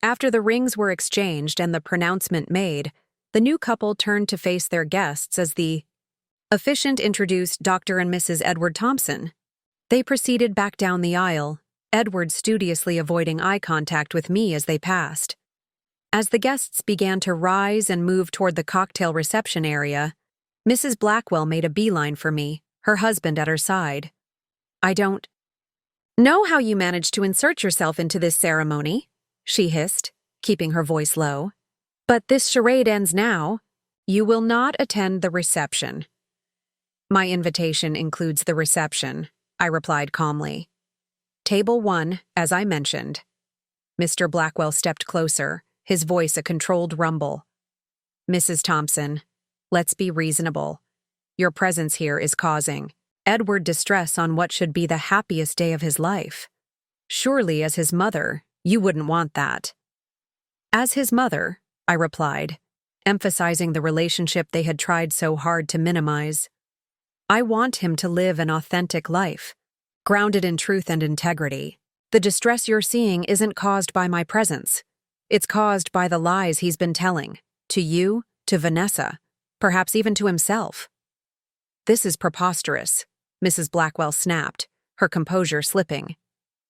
After the rings were exchanged and the pronouncement made, the new couple turned to face their guests as the officiant introduced Dr. and Mrs. Edward Thompson. They proceeded back down the aisle, Edward studiously avoiding eye contact with me as they passed. As the guests began to rise and move toward the cocktail reception area, Mrs. Blackwell made a beeline for me, her husband at her side. "I don't know how you managed to insert yourself into this ceremony," she hissed, keeping her voice low. "But this charade ends now. You will not attend the reception." "My invitation includes the reception," I replied calmly. "Table 1, as I mentioned." Mr. Blackwell stepped closer, his voice a controlled rumble. "Mrs. Thompson, let's be reasonable. Your presence here is causing Edward distress on what should be the happiest day of his life. Surely, as his mother, you wouldn't want that." "As his mother," I replied, emphasizing the relationship they had tried so hard to minimize, "I want him to live an authentic life, grounded in truth and integrity. The distress you're seeing isn't caused by my presence. It's caused by the lies he's been telling, to you, to Vanessa, perhaps even to himself." "This is preposterous," Mrs. Blackwell snapped, her composure slipping.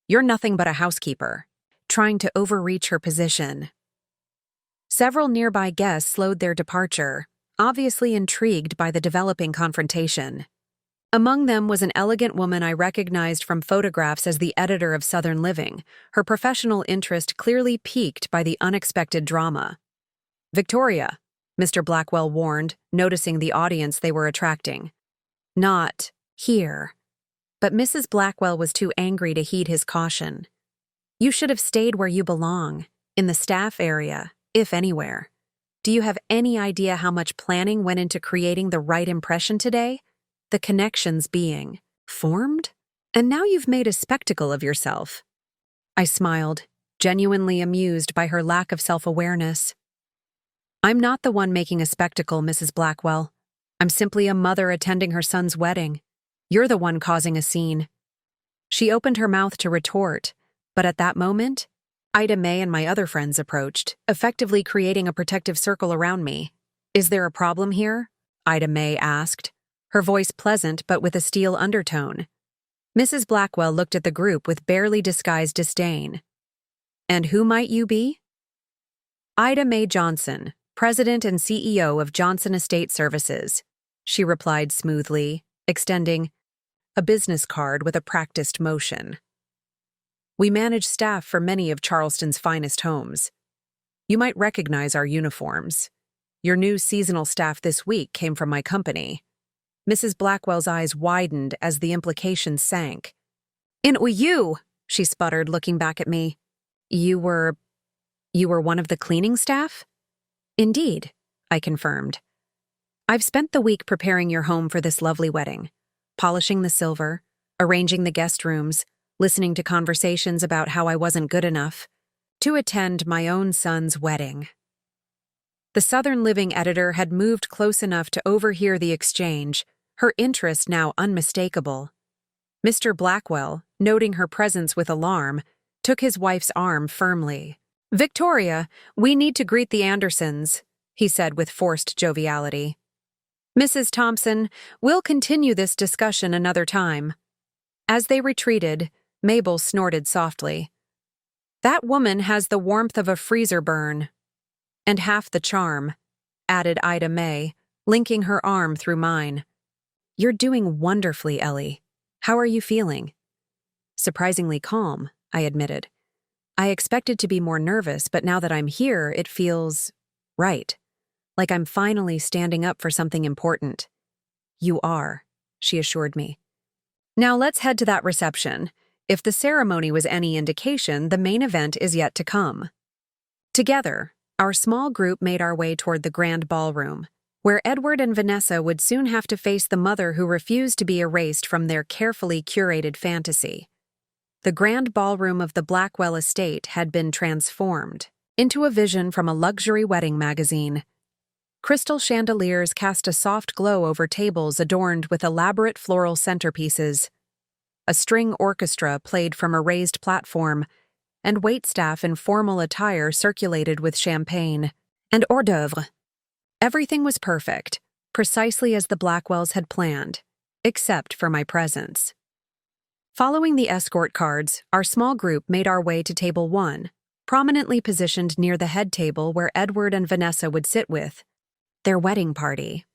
"You're nothing but a housekeeper, trying to overreach her position." Several nearby guests slowed their departure, obviously intrigued by the developing confrontation. Among them was an elegant woman I recognized from photographs as the editor of Southern Living, her professional interest clearly piqued by the unexpected drama. "Victoria," Mr. Blackwell warned, noticing the audience they were attracting. "Not here." But Mrs. Blackwell was too angry to heed his caution. "You should have stayed where you belong, in the staff area, if anywhere. Do you have any idea how much planning went into creating the right impression today? The connections being formed? And now you've made a spectacle of yourself." I smiled, genuinely amused by her lack of self-awareness. "I'm not the one making a spectacle, Mrs. Blackwell. I'm simply a mother attending her son's wedding. You're the one causing a scene." She opened her mouth to retort, but at that moment, Ida May and my other friends approached, effectively creating a protective circle around me. "Is there a problem here?" Ida May asked, her voice pleasant but with a steel undertone. Mrs. Blackwell looked at the group with barely disguised disdain. "And who might you be?" "Ida May Johnson, President and CEO of Johnson Estate Services," she replied smoothly, extending a business card with a practiced motion. "We manage staff for many of Charleston's finest homes. You might recognize our uniforms. Your new seasonal staff this week came from my company." Mrs. Blackwell's eyes widened as the implication sank. You," she sputtered, looking back at me. You were one of the cleaning staff?" "Indeed," I confirmed. "I've spent the week preparing your home for this lovely wedding, polishing the silver, arranging the guest rooms, listening to conversations about how I wasn't good enough to attend my own son's wedding." The Southern Living editor had moved close enough to overhear the exchange, her interest now unmistakable. Mr. Blackwell, noting her presence with alarm, took his wife's arm firmly. "Victoria, we need to greet the Andersons," he said with forced joviality. "Mrs. Thompson, we'll continue this discussion another time." As they retreated, Mabel snorted softly. "That woman has the warmth of a freezer burn." "And half the charm," added Ida May, linking her arm through mine. "You're doing wonderfully, Ellie. How are you feeling?" "Surprisingly calm," I admitted. "I expected to be more nervous, but now that I'm here, it feels right. Like I'm finally standing up for something important." "You are," she assured me. "Now let's head to that reception. If the ceremony was any indication, the main event is yet to come." Together, our small group made our way toward the grand ballroom, where Edward and Vanessa would soon have to face the mother who refused to be erased from their carefully curated fantasy. The grand ballroom of the Blackwell estate had been transformed into a vision from a luxury wedding magazine. Crystal chandeliers cast a soft glow over tables adorned with elaborate floral centerpieces. A string orchestra played from a raised platform, and waitstaff in formal attire circulated with champagne and hors d'oeuvre. Everything was perfect, precisely as the Blackwells had planned, except for my presence. Following the escort cards, our small group made our way to table 1, prominently positioned near the head table where Edward and Vanessa would sit with their wedding party.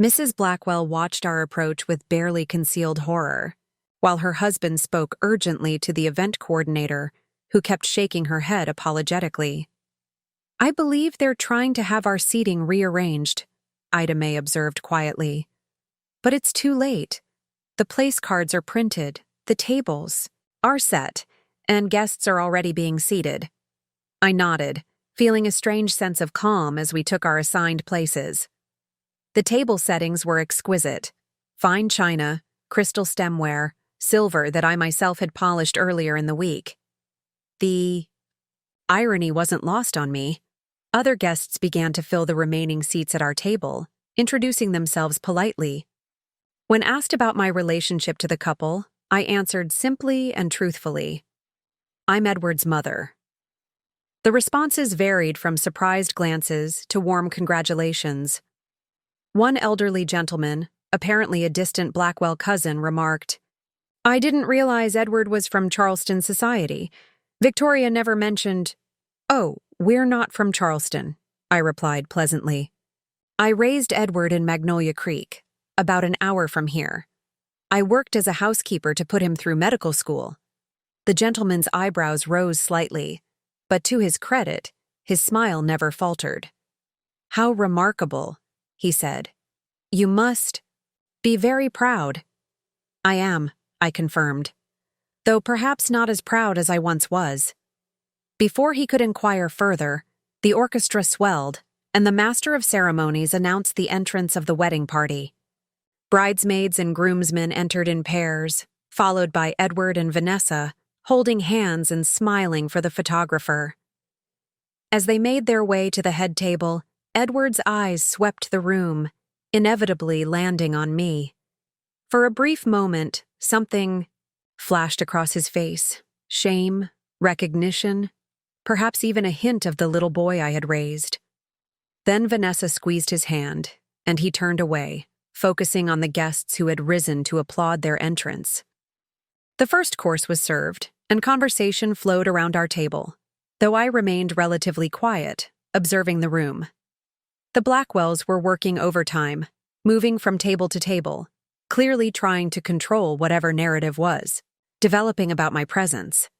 Mrs. Blackwell watched our approach with barely concealed horror, while her husband spoke urgently to the event coordinator, who kept shaking her head apologetically. "I believe they're trying to have our seating rearranged," Ida May observed quietly. "But it's too late. The place cards are printed, the tables are set, and guests are already being seated." I nodded, feeling a strange sense of calm as we took our assigned places. The table settings were exquisite: fine china, crystal stemware, silver that I myself had polished earlier in the week. The irony wasn't lost on me. Other guests began to fill the remaining seats at our table, introducing themselves politely. When asked about my relationship to the couple, I answered simply and truthfully, "I'm Edward's mother." The responses varied from surprised glances to warm congratulations. One elderly gentleman, apparently a distant Blackwell cousin, remarked, "I didn't realize Edward was from Charleston society. Victoria never mentioned—" "Oh, we're not from Charleston," I replied pleasantly. "I raised Edward in Magnolia Creek, about an hour from here. I worked as a housekeeper to put him through medical school." The gentleman's eyebrows rose slightly, but to his credit, his smile never faltered. "How remarkable," he said. "You must be very proud." "I am," I confirmed, "though perhaps not as proud as I once was." Before he could inquire further, the orchestra swelled, and the master of ceremonies announced the entrance of the wedding party. Bridesmaids and groomsmen entered in pairs, followed by Edward and Vanessa, holding hands and smiling for the photographer. As they made their way to the head table, Edward's eyes swept the room, inevitably landing on me. For a brief moment, something flashed across his face. Shame, recognition, perhaps even a hint of the little boy I had raised. Then Vanessa squeezed his hand, and he turned away, focusing on the guests who had risen to applaud their entrance. The first course was served, and conversation flowed around our table, though I remained relatively quiet, observing the room. The Blackwells were working overtime, moving from table to table, clearly trying to control whatever narrative was developing about my presence.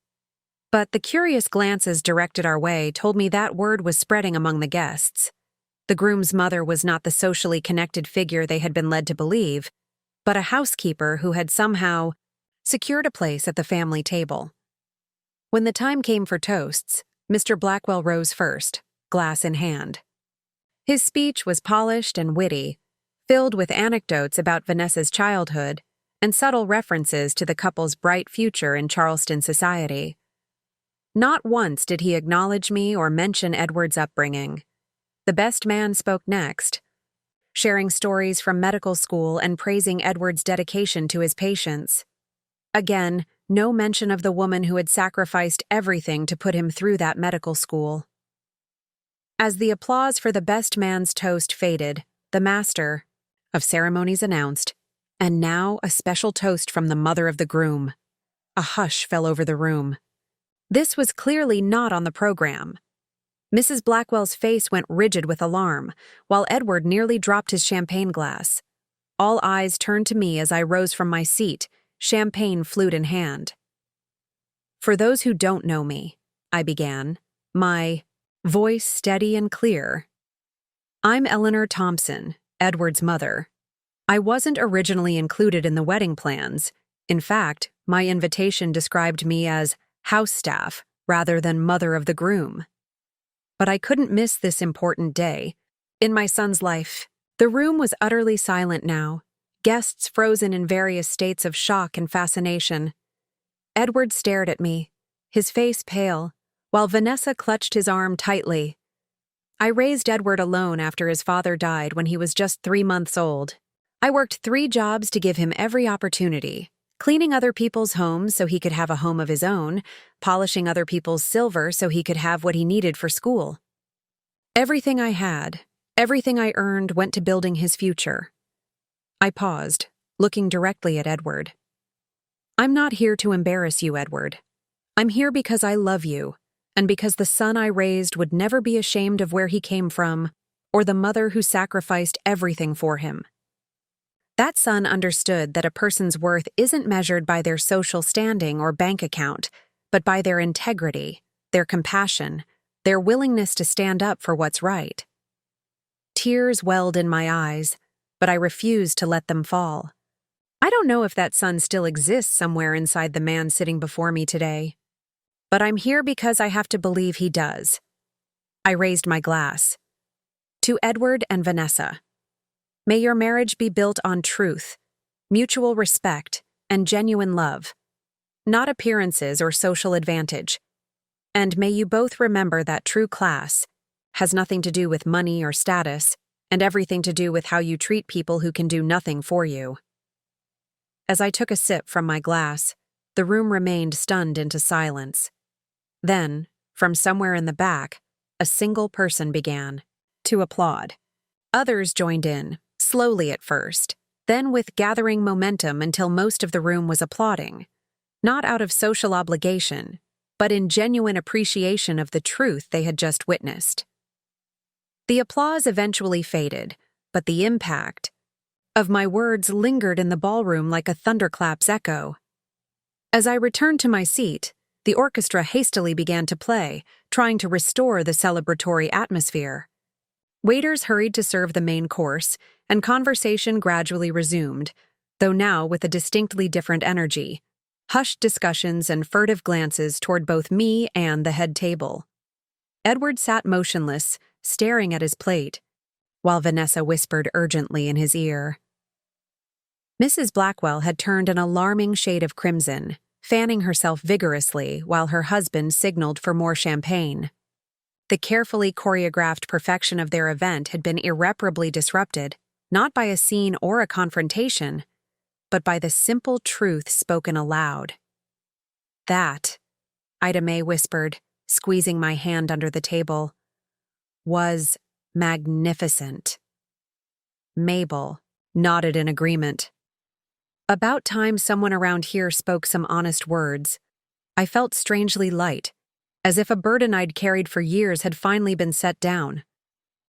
But the curious glances directed our way told me that word was spreading among the guests. The groom's mother was not the socially connected figure they had been led to believe, but a housekeeper who had somehow secured a place at the family table. When the time came for toasts, Mr. Blackwell rose first, glass in hand. His speech was polished and witty, filled with anecdotes about Vanessa's childhood and subtle references to the couple's bright future in Charleston society. Not once did he acknowledge me or mention Edward's upbringing. The best man spoke next, sharing stories from medical school and praising Edward's dedication to his patients. Again, no mention of the woman who had sacrificed everything to put him through that medical school. As the applause for the best man's toast faded, the master of ceremonies announced, "And now a special toast from the mother of the groom." A hush fell over the room. This was clearly not on the program. Mrs. Blackwell's face went rigid with alarm, while Edward nearly dropped his champagne glass. All eyes turned to me as I rose from my seat, champagne flute in hand. "For those who don't know me," I began, my voice steady and clear, "I'm Eleanor Thompson, Edward's mother. I wasn't originally included in the wedding plans. In fact, my invitation described me as house staff rather than mother of the groom. But I couldn't miss this important day in my son's life." The room was utterly silent now, guests frozen in various states of shock and fascination. Edward stared at me, his face pale, while Vanessa clutched his arm tightly. I raised Edward alone after his father died when he was just 3 months old. I worked 3 jobs to give him every opportunity, cleaning other people's homes so he could have a home of his own, polishing other people's silver so he could have what he needed for school. Everything I had, everything I earned went to building his future. I paused, looking directly at Edward. "I'm not here to embarrass you, Edward. I'm here because I love you, and because the son I raised would never be ashamed of where he came from, or the mother who sacrificed everything for him." That son understood that a person's worth isn't measured by their social standing or bank account, but by their integrity, their compassion, their willingness to stand up for what's right. Tears welled in my eyes, but I refused to let them fall. I don't know if that son still exists somewhere inside the man sitting before me today, but I'm here because I have to believe he does. I raised my glass. To Edward and Vanessa. May your marriage be built on truth, mutual respect, and genuine love, not appearances or social advantage. And may you both remember that true class has nothing to do with money or status, and everything to do with how you treat people who can do nothing for you. As I took a sip from my glass, the room remained stunned into silence. Then, from somewhere in the back, a single person began to applaud. Others joined in, slowly at first, then with gathering momentum until most of the room was applauding, not out of social obligation, but in genuine appreciation of the truth they had just witnessed. The applause eventually faded, but the impact of my words lingered in the ballroom like a thunderclap's echo. As I returned to my seat, the orchestra hastily began to play, trying to restore the celebratory atmosphere. Waiters hurried to serve the main course, and conversation gradually resumed, though now with a distinctly different energy. Hushed discussions and furtive glances toward both me and the head table. Edward sat motionless, staring at his plate, while Vanessa whispered urgently in his ear. Mrs. Blackwell had turned an alarming shade of crimson, fanning herself vigorously while her husband signaled for more champagne. The carefully choreographed perfection of their event had been irreparably disrupted, not by a scene or a confrontation, but by the simple truth spoken aloud. That, Ida May whispered, squeezing my hand under the table, was magnificent. Mabel nodded in agreement. About time someone around here spoke some honest words. I felt strangely light, as if a burden I'd carried for years had finally been set down.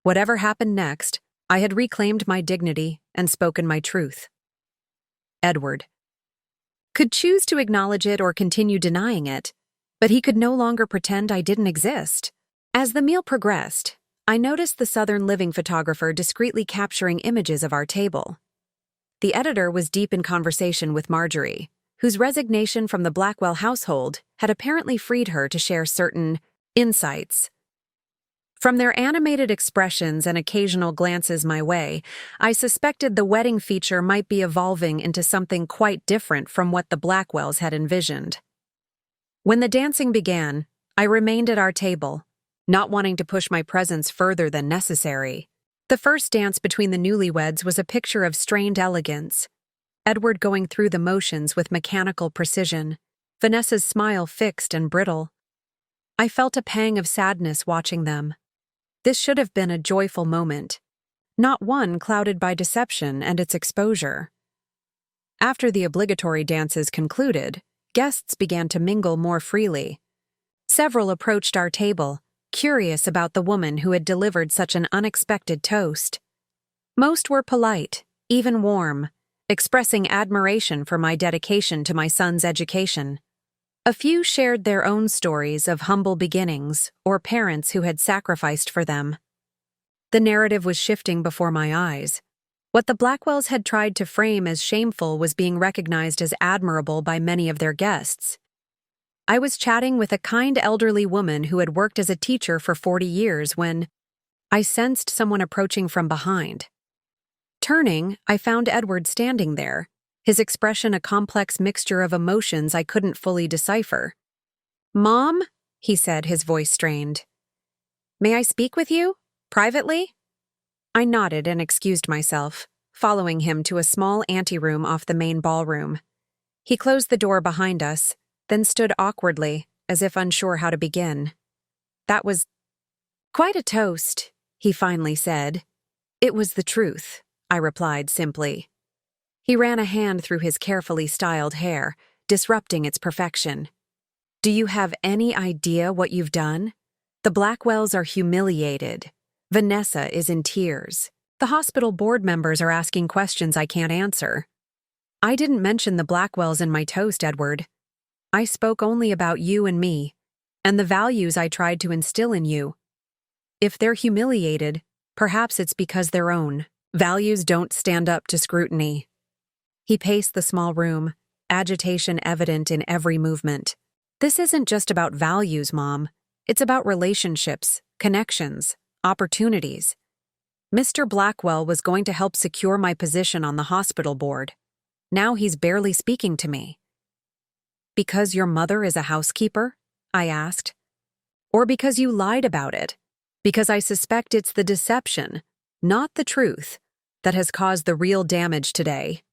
Whatever happened next, I had reclaimed my dignity and spoken my truth. Edward could choose to acknowledge it or continue denying it, but he could no longer pretend I didn't exist. As the meal progressed, I noticed the Southern Living photographer discreetly capturing images of our table. The editor was deep in conversation with Marjorie, whose resignation from the Blackwell household had apparently freed her to share certain insights. From their animated expressions and occasional glances my way, I suspected the wedding feature might be evolving into something quite different from what the Blackwells had envisioned. When the dancing began, I remained at our table, not wanting to push my presence further than necessary. The first dance between the newlyweds was a picture of strained elegance, Edward going through the motions with mechanical precision, Vanessa's smile fixed and brittle. I felt a pang of sadness watching them. This should have been a joyful moment, not one clouded by deception and its exposure. After the obligatory dances concluded, guests began to mingle more freely. Several approached our table, curious about the woman who had delivered such an unexpected toast. Most were polite, even warm, expressing admiration for my dedication to my son's education. A few shared their own stories of humble beginnings or parents who had sacrificed for them. The narrative was shifting before my eyes. What the Blackwells had tried to frame as shameful was being recognized as admirable by many of their guests. I was chatting with a kind elderly woman who had worked as a teacher for 40 years when I sensed someone approaching from behind. Turning, I found Edward standing there, his expression a complex mixture of emotions I couldn't fully decipher. "Mom," he said, his voice strained. "May I speak with you? Privately?" I nodded and excused myself, following him to a small anteroom off the main ballroom. He closed the door behind us, then stood awkwardly, as if unsure how to begin. "That was quite a toast," he finally said. "It was the truth," I replied simply. He ran a hand through his carefully styled hair, disrupting its perfection. "Do you have any idea what you've done? The Blackwells are humiliated. Vanessa is in tears. The hospital board members are asking questions I can't answer." "I didn't mention the Blackwells in my toast, Edward. I spoke only about you and me, and the values I tried to instill in you. If they're humiliated, perhaps it's because their own values don't stand up to scrutiny." He paced the small room, agitation evident in every movement. "This isn't just about values, Mom. It's about relationships, connections, opportunities. Mr. Blackwell was going to help secure my position on the hospital board. Now he's barely speaking to me." "Because your mother is a housekeeper?" I asked. "Or because you lied about it? Because I suspect it's the deception, not the truth, that has caused the real damage today."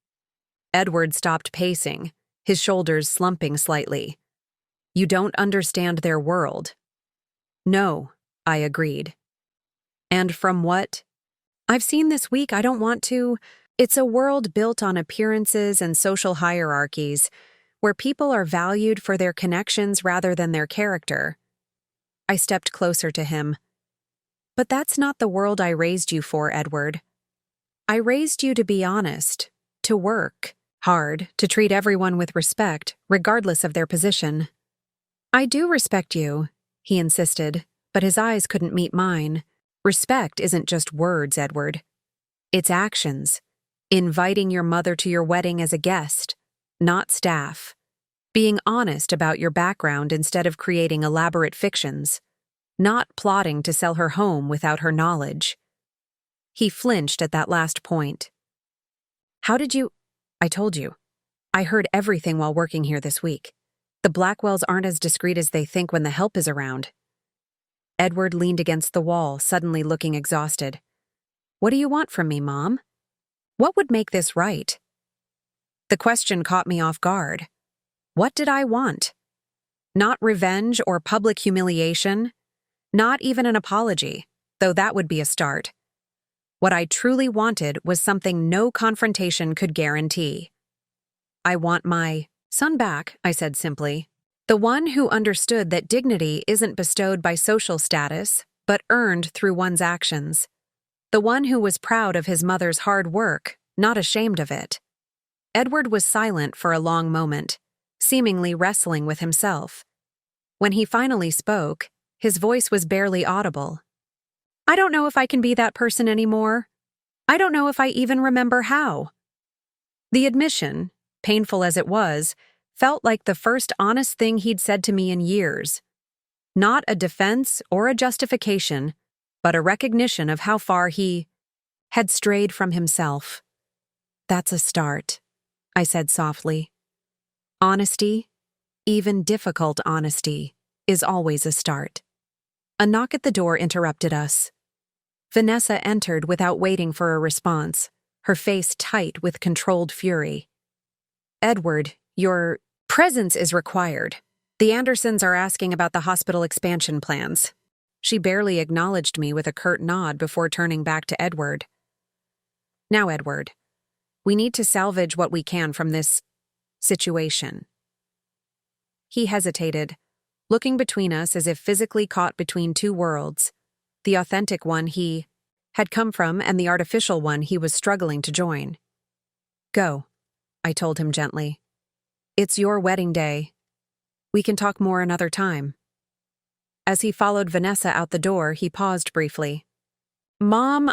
Edward stopped pacing, his shoulders slumping slightly. "You don't understand their world." "No," I agreed. "And from what I've seen this week, I don't want to. It's a world built on appearances and social hierarchies, where people are valued for their connections rather than their character." I stepped closer to him. "But that's not the world I raised you for, Edward. I raised you to be honest, to work hard, to treat everyone with respect, regardless of their position." "I do respect you," he insisted, but his eyes couldn't meet mine. "Respect isn't just words, Edward. It's actions. Inviting your mother to your wedding as a guest, not staff. Being honest about your background instead of creating elaborate fictions. Not plotting to sell her home without her knowledge." He flinched at that last point. "How did you—" "I told you. I heard everything while working here this week. The Blackwells aren't as discreet as they think when the help is around." Edward leaned against the wall, suddenly looking exhausted. "What do you want from me, Mom? What would make this right?" The question caught me off guard. What did I want? Not revenge or public humiliation. Not even an apology, though that would be a start. What I truly wanted was something no confrontation could guarantee. I want my son back, I said simply. The one who understood that dignity isn't bestowed by social status, but earned through one's actions. The one who was proud of his mother's hard work, not ashamed of it. Edward was silent for a long moment, seemingly wrestling with himself. When he finally spoke, his voice was barely audible. I don't know if I can be that person anymore. I don't know if I even remember how. The admission, painful as it was, felt like the first honest thing he'd said to me in years. Not a defense or a justification, but a recognition of how far he had strayed from himself. That's a start, I said softly. Honesty, even difficult honesty, is always a start. A knock at the door interrupted us. Vanessa entered without waiting for a response, her face tight with controlled fury. Edward, your presence is required. The Andersons are asking about the hospital expansion plans. She barely acknowledged me with a curt nod before turning back to Edward. Now, Edward, we need to salvage what we can from this situation. He hesitated, looking between us as if physically caught between two worlds, the authentic one he had come from and the artificial one he was struggling to join. Go, I told him gently. It's your wedding day. We can talk more another time. As he followed Vanessa out the door, he paused briefly. Mom,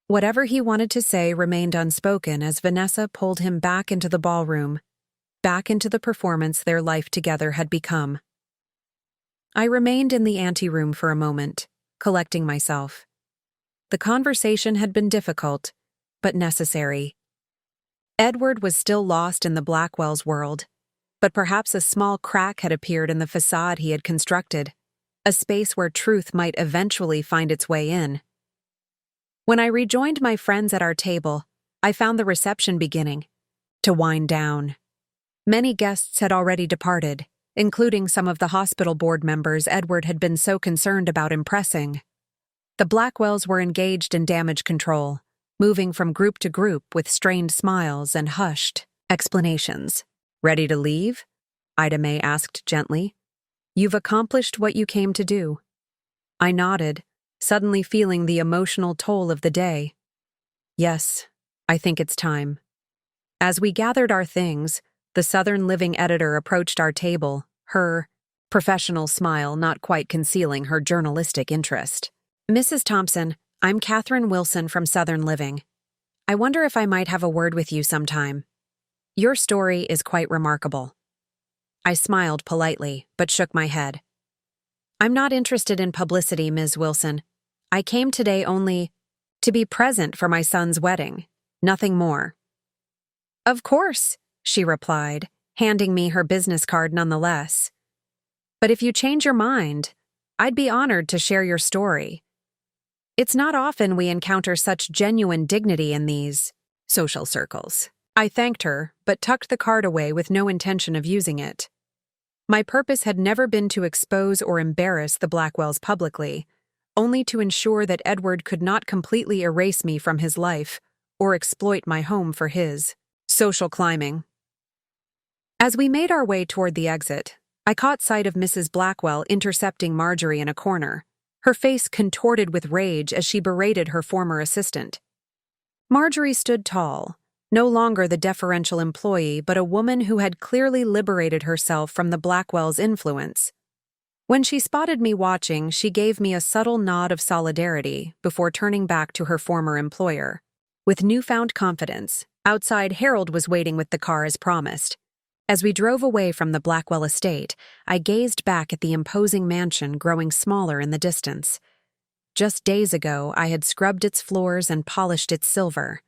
Whatever he wanted to say remained unspoken as Vanessa pulled him back into the ballroom, back into the performance their life together had become. I remained in the anteroom for a moment, collecting myself. The conversation had been difficult, but necessary. Edward was still lost in the Blackwell's world, but perhaps a small crack had appeared in the facade he had constructed, a space where truth might eventually find its way in. When I rejoined my friends at our table, I found the reception beginning to wind down. Many guests had already departed, including some of the hospital board members Edward had been so concerned about impressing. The Blackwells were engaged in damage control, moving from group to group with strained smiles and hushed explanations. Ready to leave? Ida May asked gently. You've accomplished what you came to do. I nodded, suddenly feeling the emotional toll of the day. Yes, I think it's time. As we gathered our things, the Southern Living editor approached our table, her professional smile not quite concealing her journalistic interest. Mrs. Thompson, I'm Catherine Wilson from Southern Living. I wonder if I might have a word with you sometime. Your story is quite remarkable. I smiled politely, but shook my head. I'm not interested in publicity, Ms. Wilson. I came today only to be present for my son's wedding, nothing more. Of course, she replied, handing me her business card nonetheless. But if you change your mind, I'd be honored to share your story. It's not often we encounter such genuine dignity in these social circles. I thanked her, but tucked the card away with no intention of using it. My purpose had never been to expose or embarrass the Blackwells publicly, only to ensure that Edward could not completely erase me from his life or exploit my home for his social climbing. As we made our way toward the exit, I caught sight of Mrs. Blackwell intercepting Marjorie in a corner, her face contorted with rage as she berated her former assistant. Marjorie stood tall, no longer the deferential employee but a woman who had clearly liberated herself from the Blackwells' influence. When she spotted me watching, she gave me a subtle nod of solidarity before turning back to her former employer. With newfound confidence, outside Harold was waiting with the car as promised. As we drove away from the Blackwell estate, I gazed back at the imposing mansion growing smaller in the distance. Just days ago, I had scrubbed its floors and polished its silver.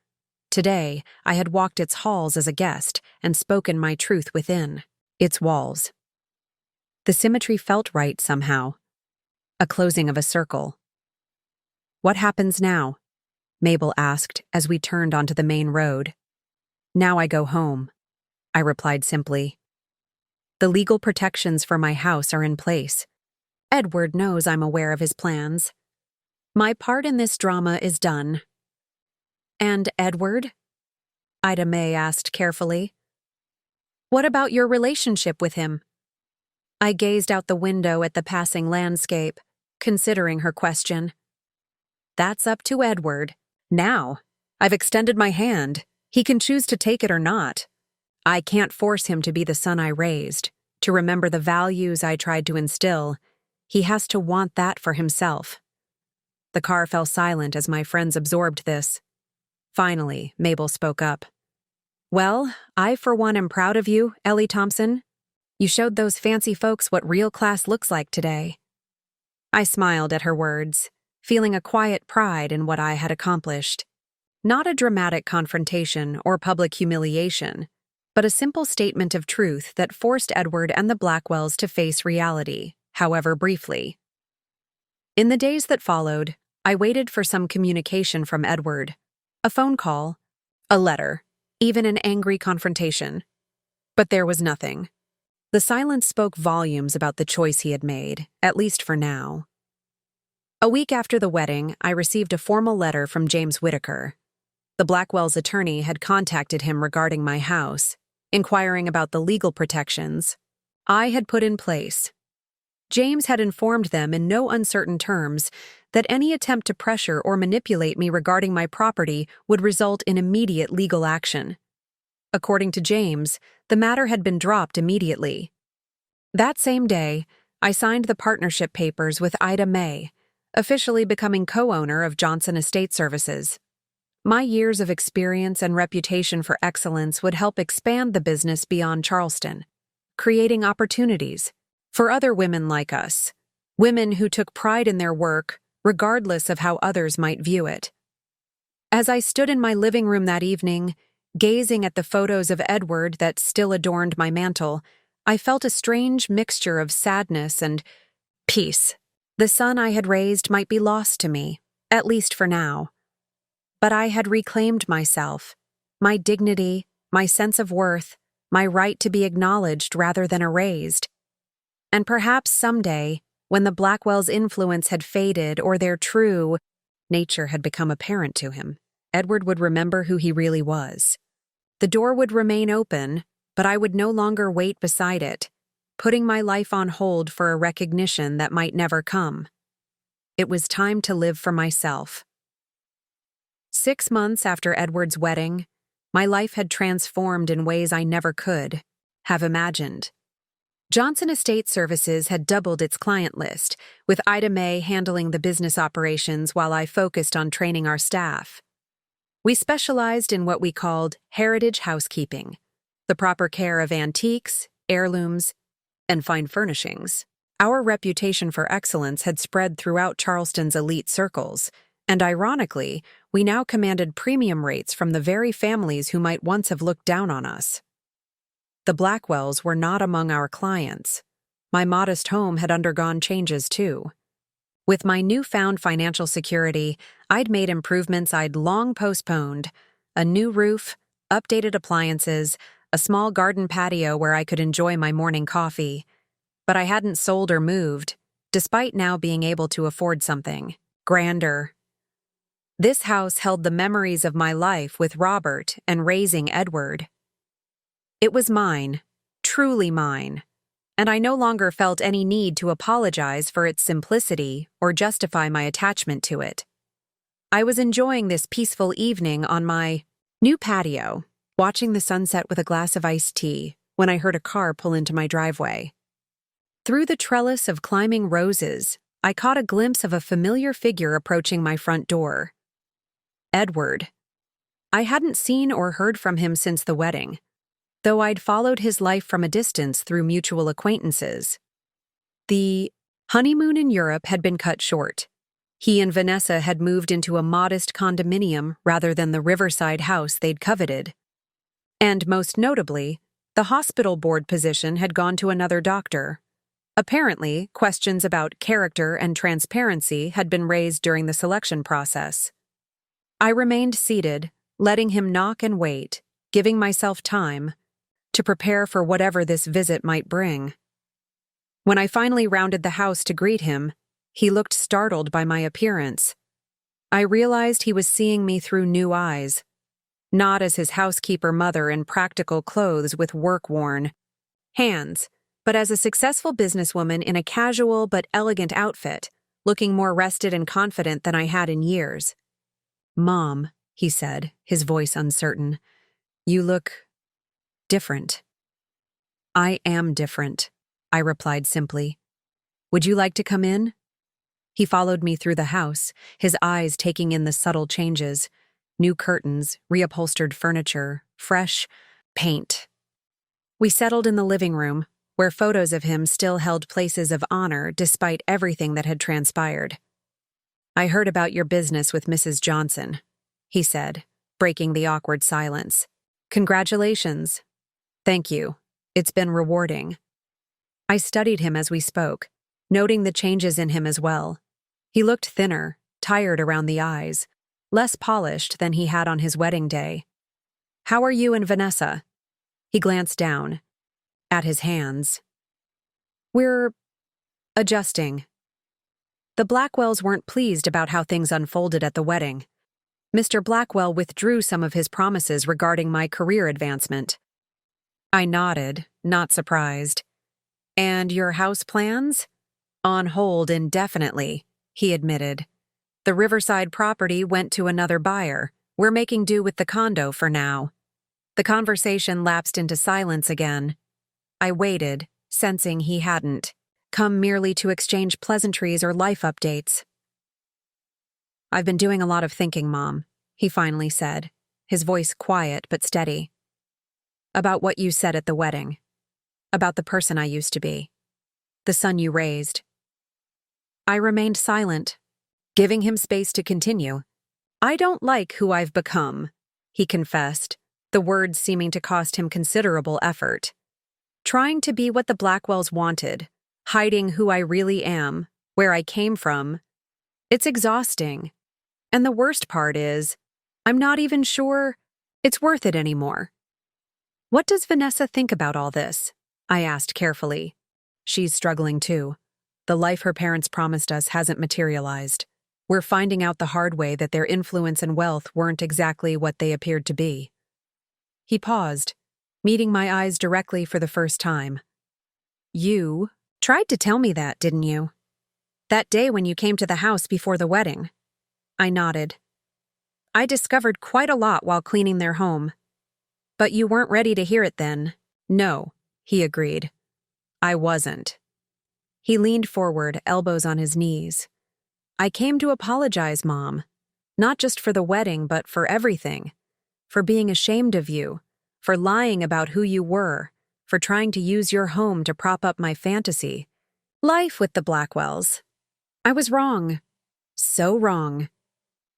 Today, I had walked its halls as a guest and spoken my truth within its walls. The symmetry felt right somehow. A closing of a circle. What happens now? Mabel asked as we turned onto the main road. Now I go home, I replied simply. The legal protections for my house are in place. Edward knows I'm aware of his plans. My part in this drama is done. And Edward? Ida May asked carefully. What about your relationship with him? I gazed out the window at the passing landscape, considering her question. That's up to Edward. Now, I've extended my hand. He can choose to take it or not. I can't force him to be the son I raised, to remember the values I tried to instill. He has to want that for himself. The car fell silent as my friends absorbed this. Finally, Mabel spoke up. Well, I for one am proud of you, Ellie Thompson. You showed those fancy folks what real class looks like today. I smiled at her words, feeling a quiet pride in what I had accomplished. Not a dramatic confrontation or public humiliation, but a simple statement of truth that forced Edward and the Blackwells to face reality, however briefly. In the days that followed, I waited for some communication from Edward. A phone call, a letter, even an angry confrontation. But there was nothing. The silence spoke volumes about the choice he had made, at least for now. A week after the wedding, I received a formal letter from James Whitaker. The Blackwells' attorney had contacted him regarding my house, inquiring about the legal protections I had put in place. James had informed them in no uncertain terms that any attempt to pressure or manipulate me regarding my property would result in immediate legal action. According to James, the matter had been dropped immediately. That same day, I signed the partnership papers with Ida May, officially becoming co-owner of Johnson Estate Services. My years of experience and reputation for excellence would help expand the business beyond Charleston, creating opportunities for other women like us, women who took pride in their work, regardless of how others might view it. As I stood in my living room that evening, gazing at the photos of Edward that still adorned my mantel, I felt a strange mixture of sadness and peace. The son I had raised might be lost to me, at least for now. But I had reclaimed myself, my dignity, my sense of worth, my right to be acknowledged rather than erased. And perhaps someday, when the Blackwells' influence had faded or their true nature had become apparent to him, Edward would remember who he really was. The door would remain open, but I would no longer wait beside it, putting my life on hold for a recognition that might never come. It was time to live for myself. 6 months after Edward's wedding, my life had transformed in ways I never could have imagined. Johnson Estate Services had doubled its client list, with Ida May handling the business operations while I focused on training our staff. We specialized in what we called heritage housekeeping, the proper care of antiques, heirlooms, and fine furnishings. Our reputation for excellence had spread throughout Charleston's elite circles, and ironically, we now commanded premium rates from the very families who might once have looked down on us. The Blackwells were not among our clients. My modest home had undergone changes too. With my newfound financial security, I'd made improvements I'd long postponed: a new roof, updated appliances, a small garden patio where I could enjoy my morning coffee. But I hadn't sold or moved, despite now being able to afford something grander. This house held the memories of my life with Robert and raising Edward. It was mine, truly mine, and I no longer felt any need to apologize for its simplicity or justify my attachment to it. I was enjoying this peaceful evening on my new patio, watching the sunset with a glass of iced tea, when I heard a car pull into my driveway. Through the trellis of climbing roses, I caught a glimpse of a familiar figure approaching my front door. Edward. I hadn't seen or heard from him since the wedding, though I'd followed his life from a distance through mutual acquaintances. The honeymoon in Europe had been cut short. He and Vanessa had moved into a modest condominium rather than the riverside house they'd coveted. And most notably, the hospital board position had gone to another doctor. Apparently, questions about character and transparency had been raised during the selection process. I remained seated, letting him knock and wait, giving myself time to prepare for whatever this visit might bring. When I finally rounded the house to greet him, he looked startled by my appearance. I realized he was seeing me through new eyes, not as his housekeeper mother in practical clothes with work-worn hands, but as a successful businesswoman in a casual but elegant outfit, looking more rested and confident than I had in years. "Mom," he said, his voice uncertain, "you look different." "I am different," I replied simply. "Would you like to come in?" He followed me through the house, his eyes taking in the subtle changes: new curtains, reupholstered furniture, fresh paint. We settled in the living room, where photos of him still held places of honor despite everything that had transpired. "I heard about your business with Mrs. Johnson," he said, breaking the awkward silence. "Congratulations." "Thank you. It's been rewarding." I studied him as we spoke, noting the changes in him as well. He looked thinner, tired around the eyes, less polished than he had on his wedding day. "How are you and Vanessa?" He glanced down at his hands. "We're adjusting." The Blackwells weren't pleased about how things unfolded at the wedding. Mr. Blackwell withdrew some of his promises regarding my career advancement. I nodded, not surprised. "And your house plans?" "On hold indefinitely," he admitted. "The Riverside property went to another buyer. We're making do with the condo for now." The conversation lapsed into silence again. I waited, sensing he hadn't come merely to exchange pleasantries or life updates. "I've been doing a lot of thinking, Mom," he finally said, his voice quiet but steady. "About what you said at the wedding. About the person I used to be. The son you raised." I remained silent, giving him space to continue. "I don't like who I've become," he confessed, the words seeming to cost him considerable effort. "Trying to be what the Blackwells wanted, hiding who I really am, where I came from. It's exhausting. And the worst part is, I'm not even sure it's worth it anymore." "What does Vanessa think about all this?" I asked carefully. "She's struggling too. The life her parents promised us hasn't materialized. We're finding out the hard way that their influence and wealth weren't exactly what they appeared to be." He paused, meeting my eyes directly for the first time. "You tried to tell me that, didn't you? That day when you came to the house before the wedding." I nodded. "I discovered quite a lot while cleaning their home. But you weren't ready to hear it then." "No," he agreed. "I wasn't." He leaned forward, elbows on his knees. "I came to apologize, Mom. Not just for the wedding, but for everything. For being ashamed of you. For lying about who you were. For trying to use your home to prop up my fantasy. Life with the Blackwells. I was wrong. So wrong."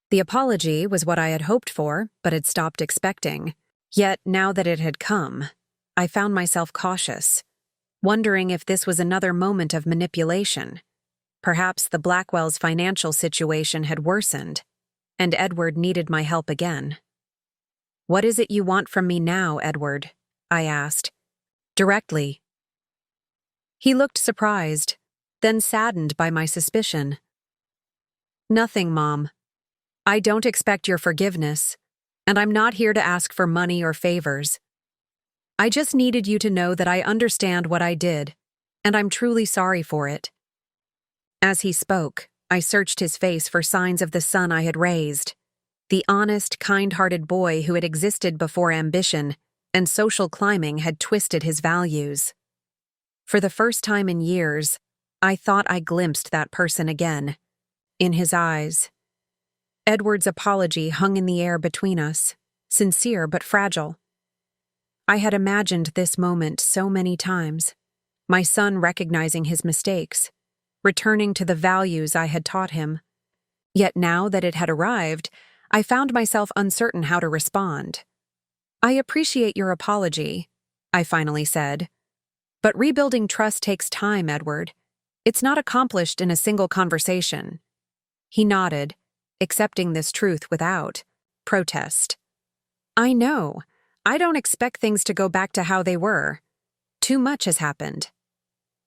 The apology was what I had hoped for, but had stopped expecting. Yet, now that it had come, I found myself cautious, wondering if this was another moment of manipulation. Perhaps the Blackwells' financial situation had worsened, and Edward needed my help again. "What is it you want from me now, Edward?" I asked. Directly. He looked surprised, then saddened by my suspicion. "Nothing, Mom. I don't expect your forgiveness, and I'm not here to ask for money or favors. I just needed you to know that I understand what I did, and I'm truly sorry for it." As he spoke, I searched his face for signs of the son I had raised, the honest, kind-hearted boy who had existed before ambition and social climbing had twisted his values. For the first time in years, I thought I glimpsed that person again, in his eyes. Edward's apology hung in the air between us, sincere but fragile. I had imagined this moment so many times, my son recognizing his mistakes, returning to the values I had taught him. Yet now that it had arrived, I found myself uncertain how to respond. "I appreciate your apology," I finally said. "But rebuilding trust takes time, Edward. It's not accomplished in a single conversation." He nodded, accepting this truth without protest. "I know. I don't expect things to go back to how they were. Too much has happened.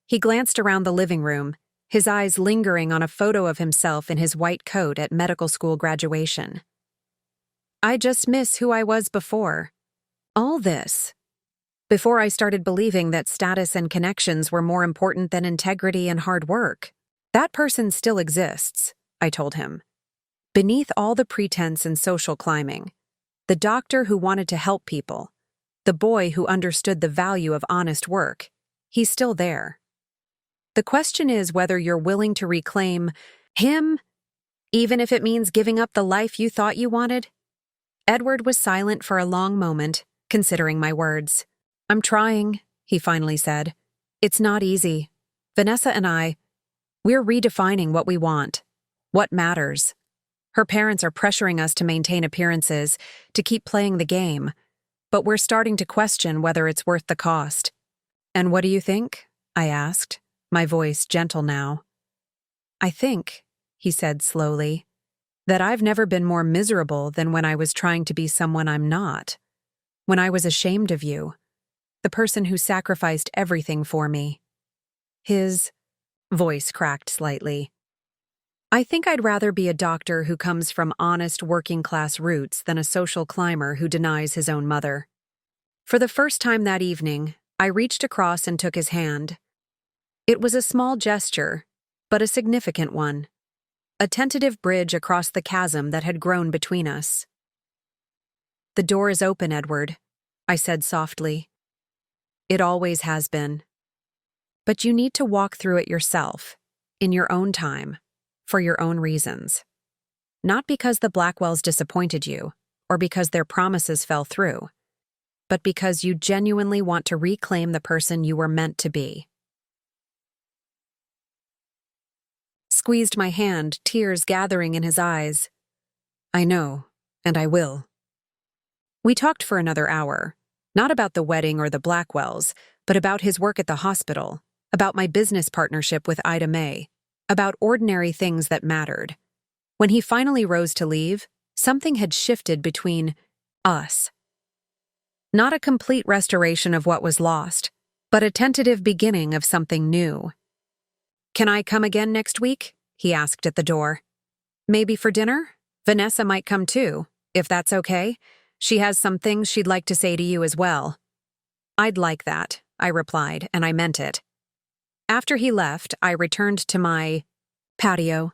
He glanced around the living room, his eyes lingering on a photo of himself in his white coat at medical school graduation. I just miss who I was before. All this. Before I started believing that status and connections were more important than integrity and hard work. That person still exists, I told him. Beneath all the pretense and social climbing, the doctor who wanted to help people, the boy who understood the value of honest work, he's still there. The question is whether you're willing to reclaim him, even if it means giving up the life you thought you wanted. Edward was silent for a long moment, considering my words. I'm trying, he finally said. It's not easy. Vanessa and we're redefining what we want, what matters. Her parents are pressuring us to maintain appearances, to keep playing the game, but we're starting to question whether it's worth the cost. And what do you think? I asked, my voice gentle now. I think, he said slowly, that I've never been more miserable than when I was trying to be someone I'm not, when I was ashamed of you, the person who sacrificed everything for me. His voice cracked slightly. I think I'd rather be a doctor who comes from honest working-class roots than a social climber who denies his own mother. For the first time that evening, I reached across and took his hand. It was a small gesture, but a significant one. A tentative bridge across the chasm that had grown between us. The door is open, Edward, I said softly. It always has been. But you need to walk through it yourself, in your own time, for your own reasons. Not because the Blackwells disappointed you, or because their promises fell through, but because you genuinely want to reclaim the person you were meant to be. Squeezed my hand, tears gathering in his eyes. I know, and I will. We talked for another hour, not about the wedding or the Blackwells, but about his work at the hospital, about my business partnership with Ida May, about ordinary things that mattered. When he finally rose to leave, something had shifted between us. Not a complete restoration of what was lost, but a tentative beginning of something new. Can I come again next week? He asked at the door. Maybe for dinner? Vanessa might come too, if that's okay. She has some things she'd like to say to you as well. I'd like that, I replied, and I meant it. After he left, I returned to my patio,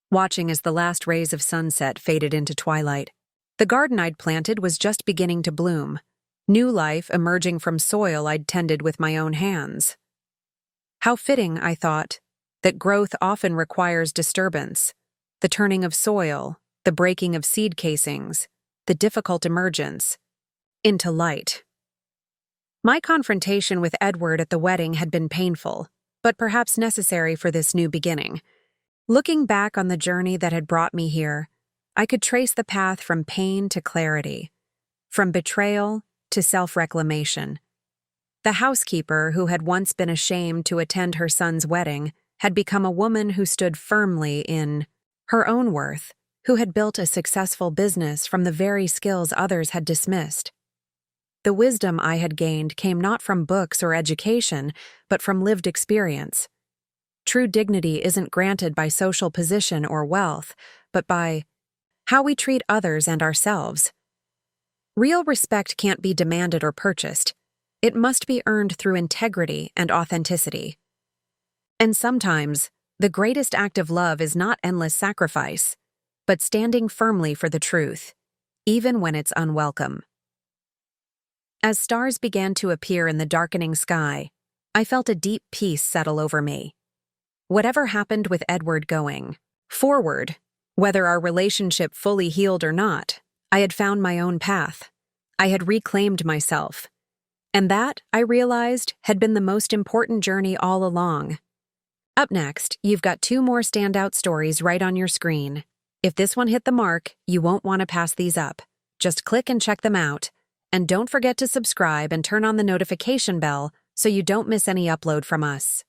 watching as the last rays of sunset faded into twilight. The garden I'd planted was just beginning to bloom, new life emerging from soil I'd tended with my own hands. How fitting, I thought, that growth often requires disturbance, the turning of soil, the breaking of seed casings, the difficult emergence into light. My confrontation with Edward at the wedding had been painful, but perhaps necessary for this new beginning. Looking back on the journey that had brought me here, I could trace the path from pain to clarity, from betrayal to self-reclamation. The housekeeper who had once been ashamed to attend her son's wedding had become a woman who stood firmly in her own worth, who had built a successful business from the very skills others had dismissed. The wisdom I had gained came not from books or education, but from lived experience. True dignity isn't granted by social position or wealth, but by how we treat others and ourselves. Real respect can't be demanded or purchased. It must be earned through integrity and authenticity. And sometimes, the greatest act of love is not endless sacrifice, but standing firmly for the truth, even when it's unwelcome. As stars began to appear in the darkening sky, I felt a deep peace settle over me. Whatever happened with Edward going forward, whether our relationship fully healed or not, I had found my own path. I had reclaimed myself. And that, I realized, had been the most important journey all along. Up next, you've got 2 more standout stories right on your screen. If this one hit the mark, you won't want to pass these up. Just click and check them out. And don't forget to subscribe and turn on the notification bell so you don't miss any upload from us.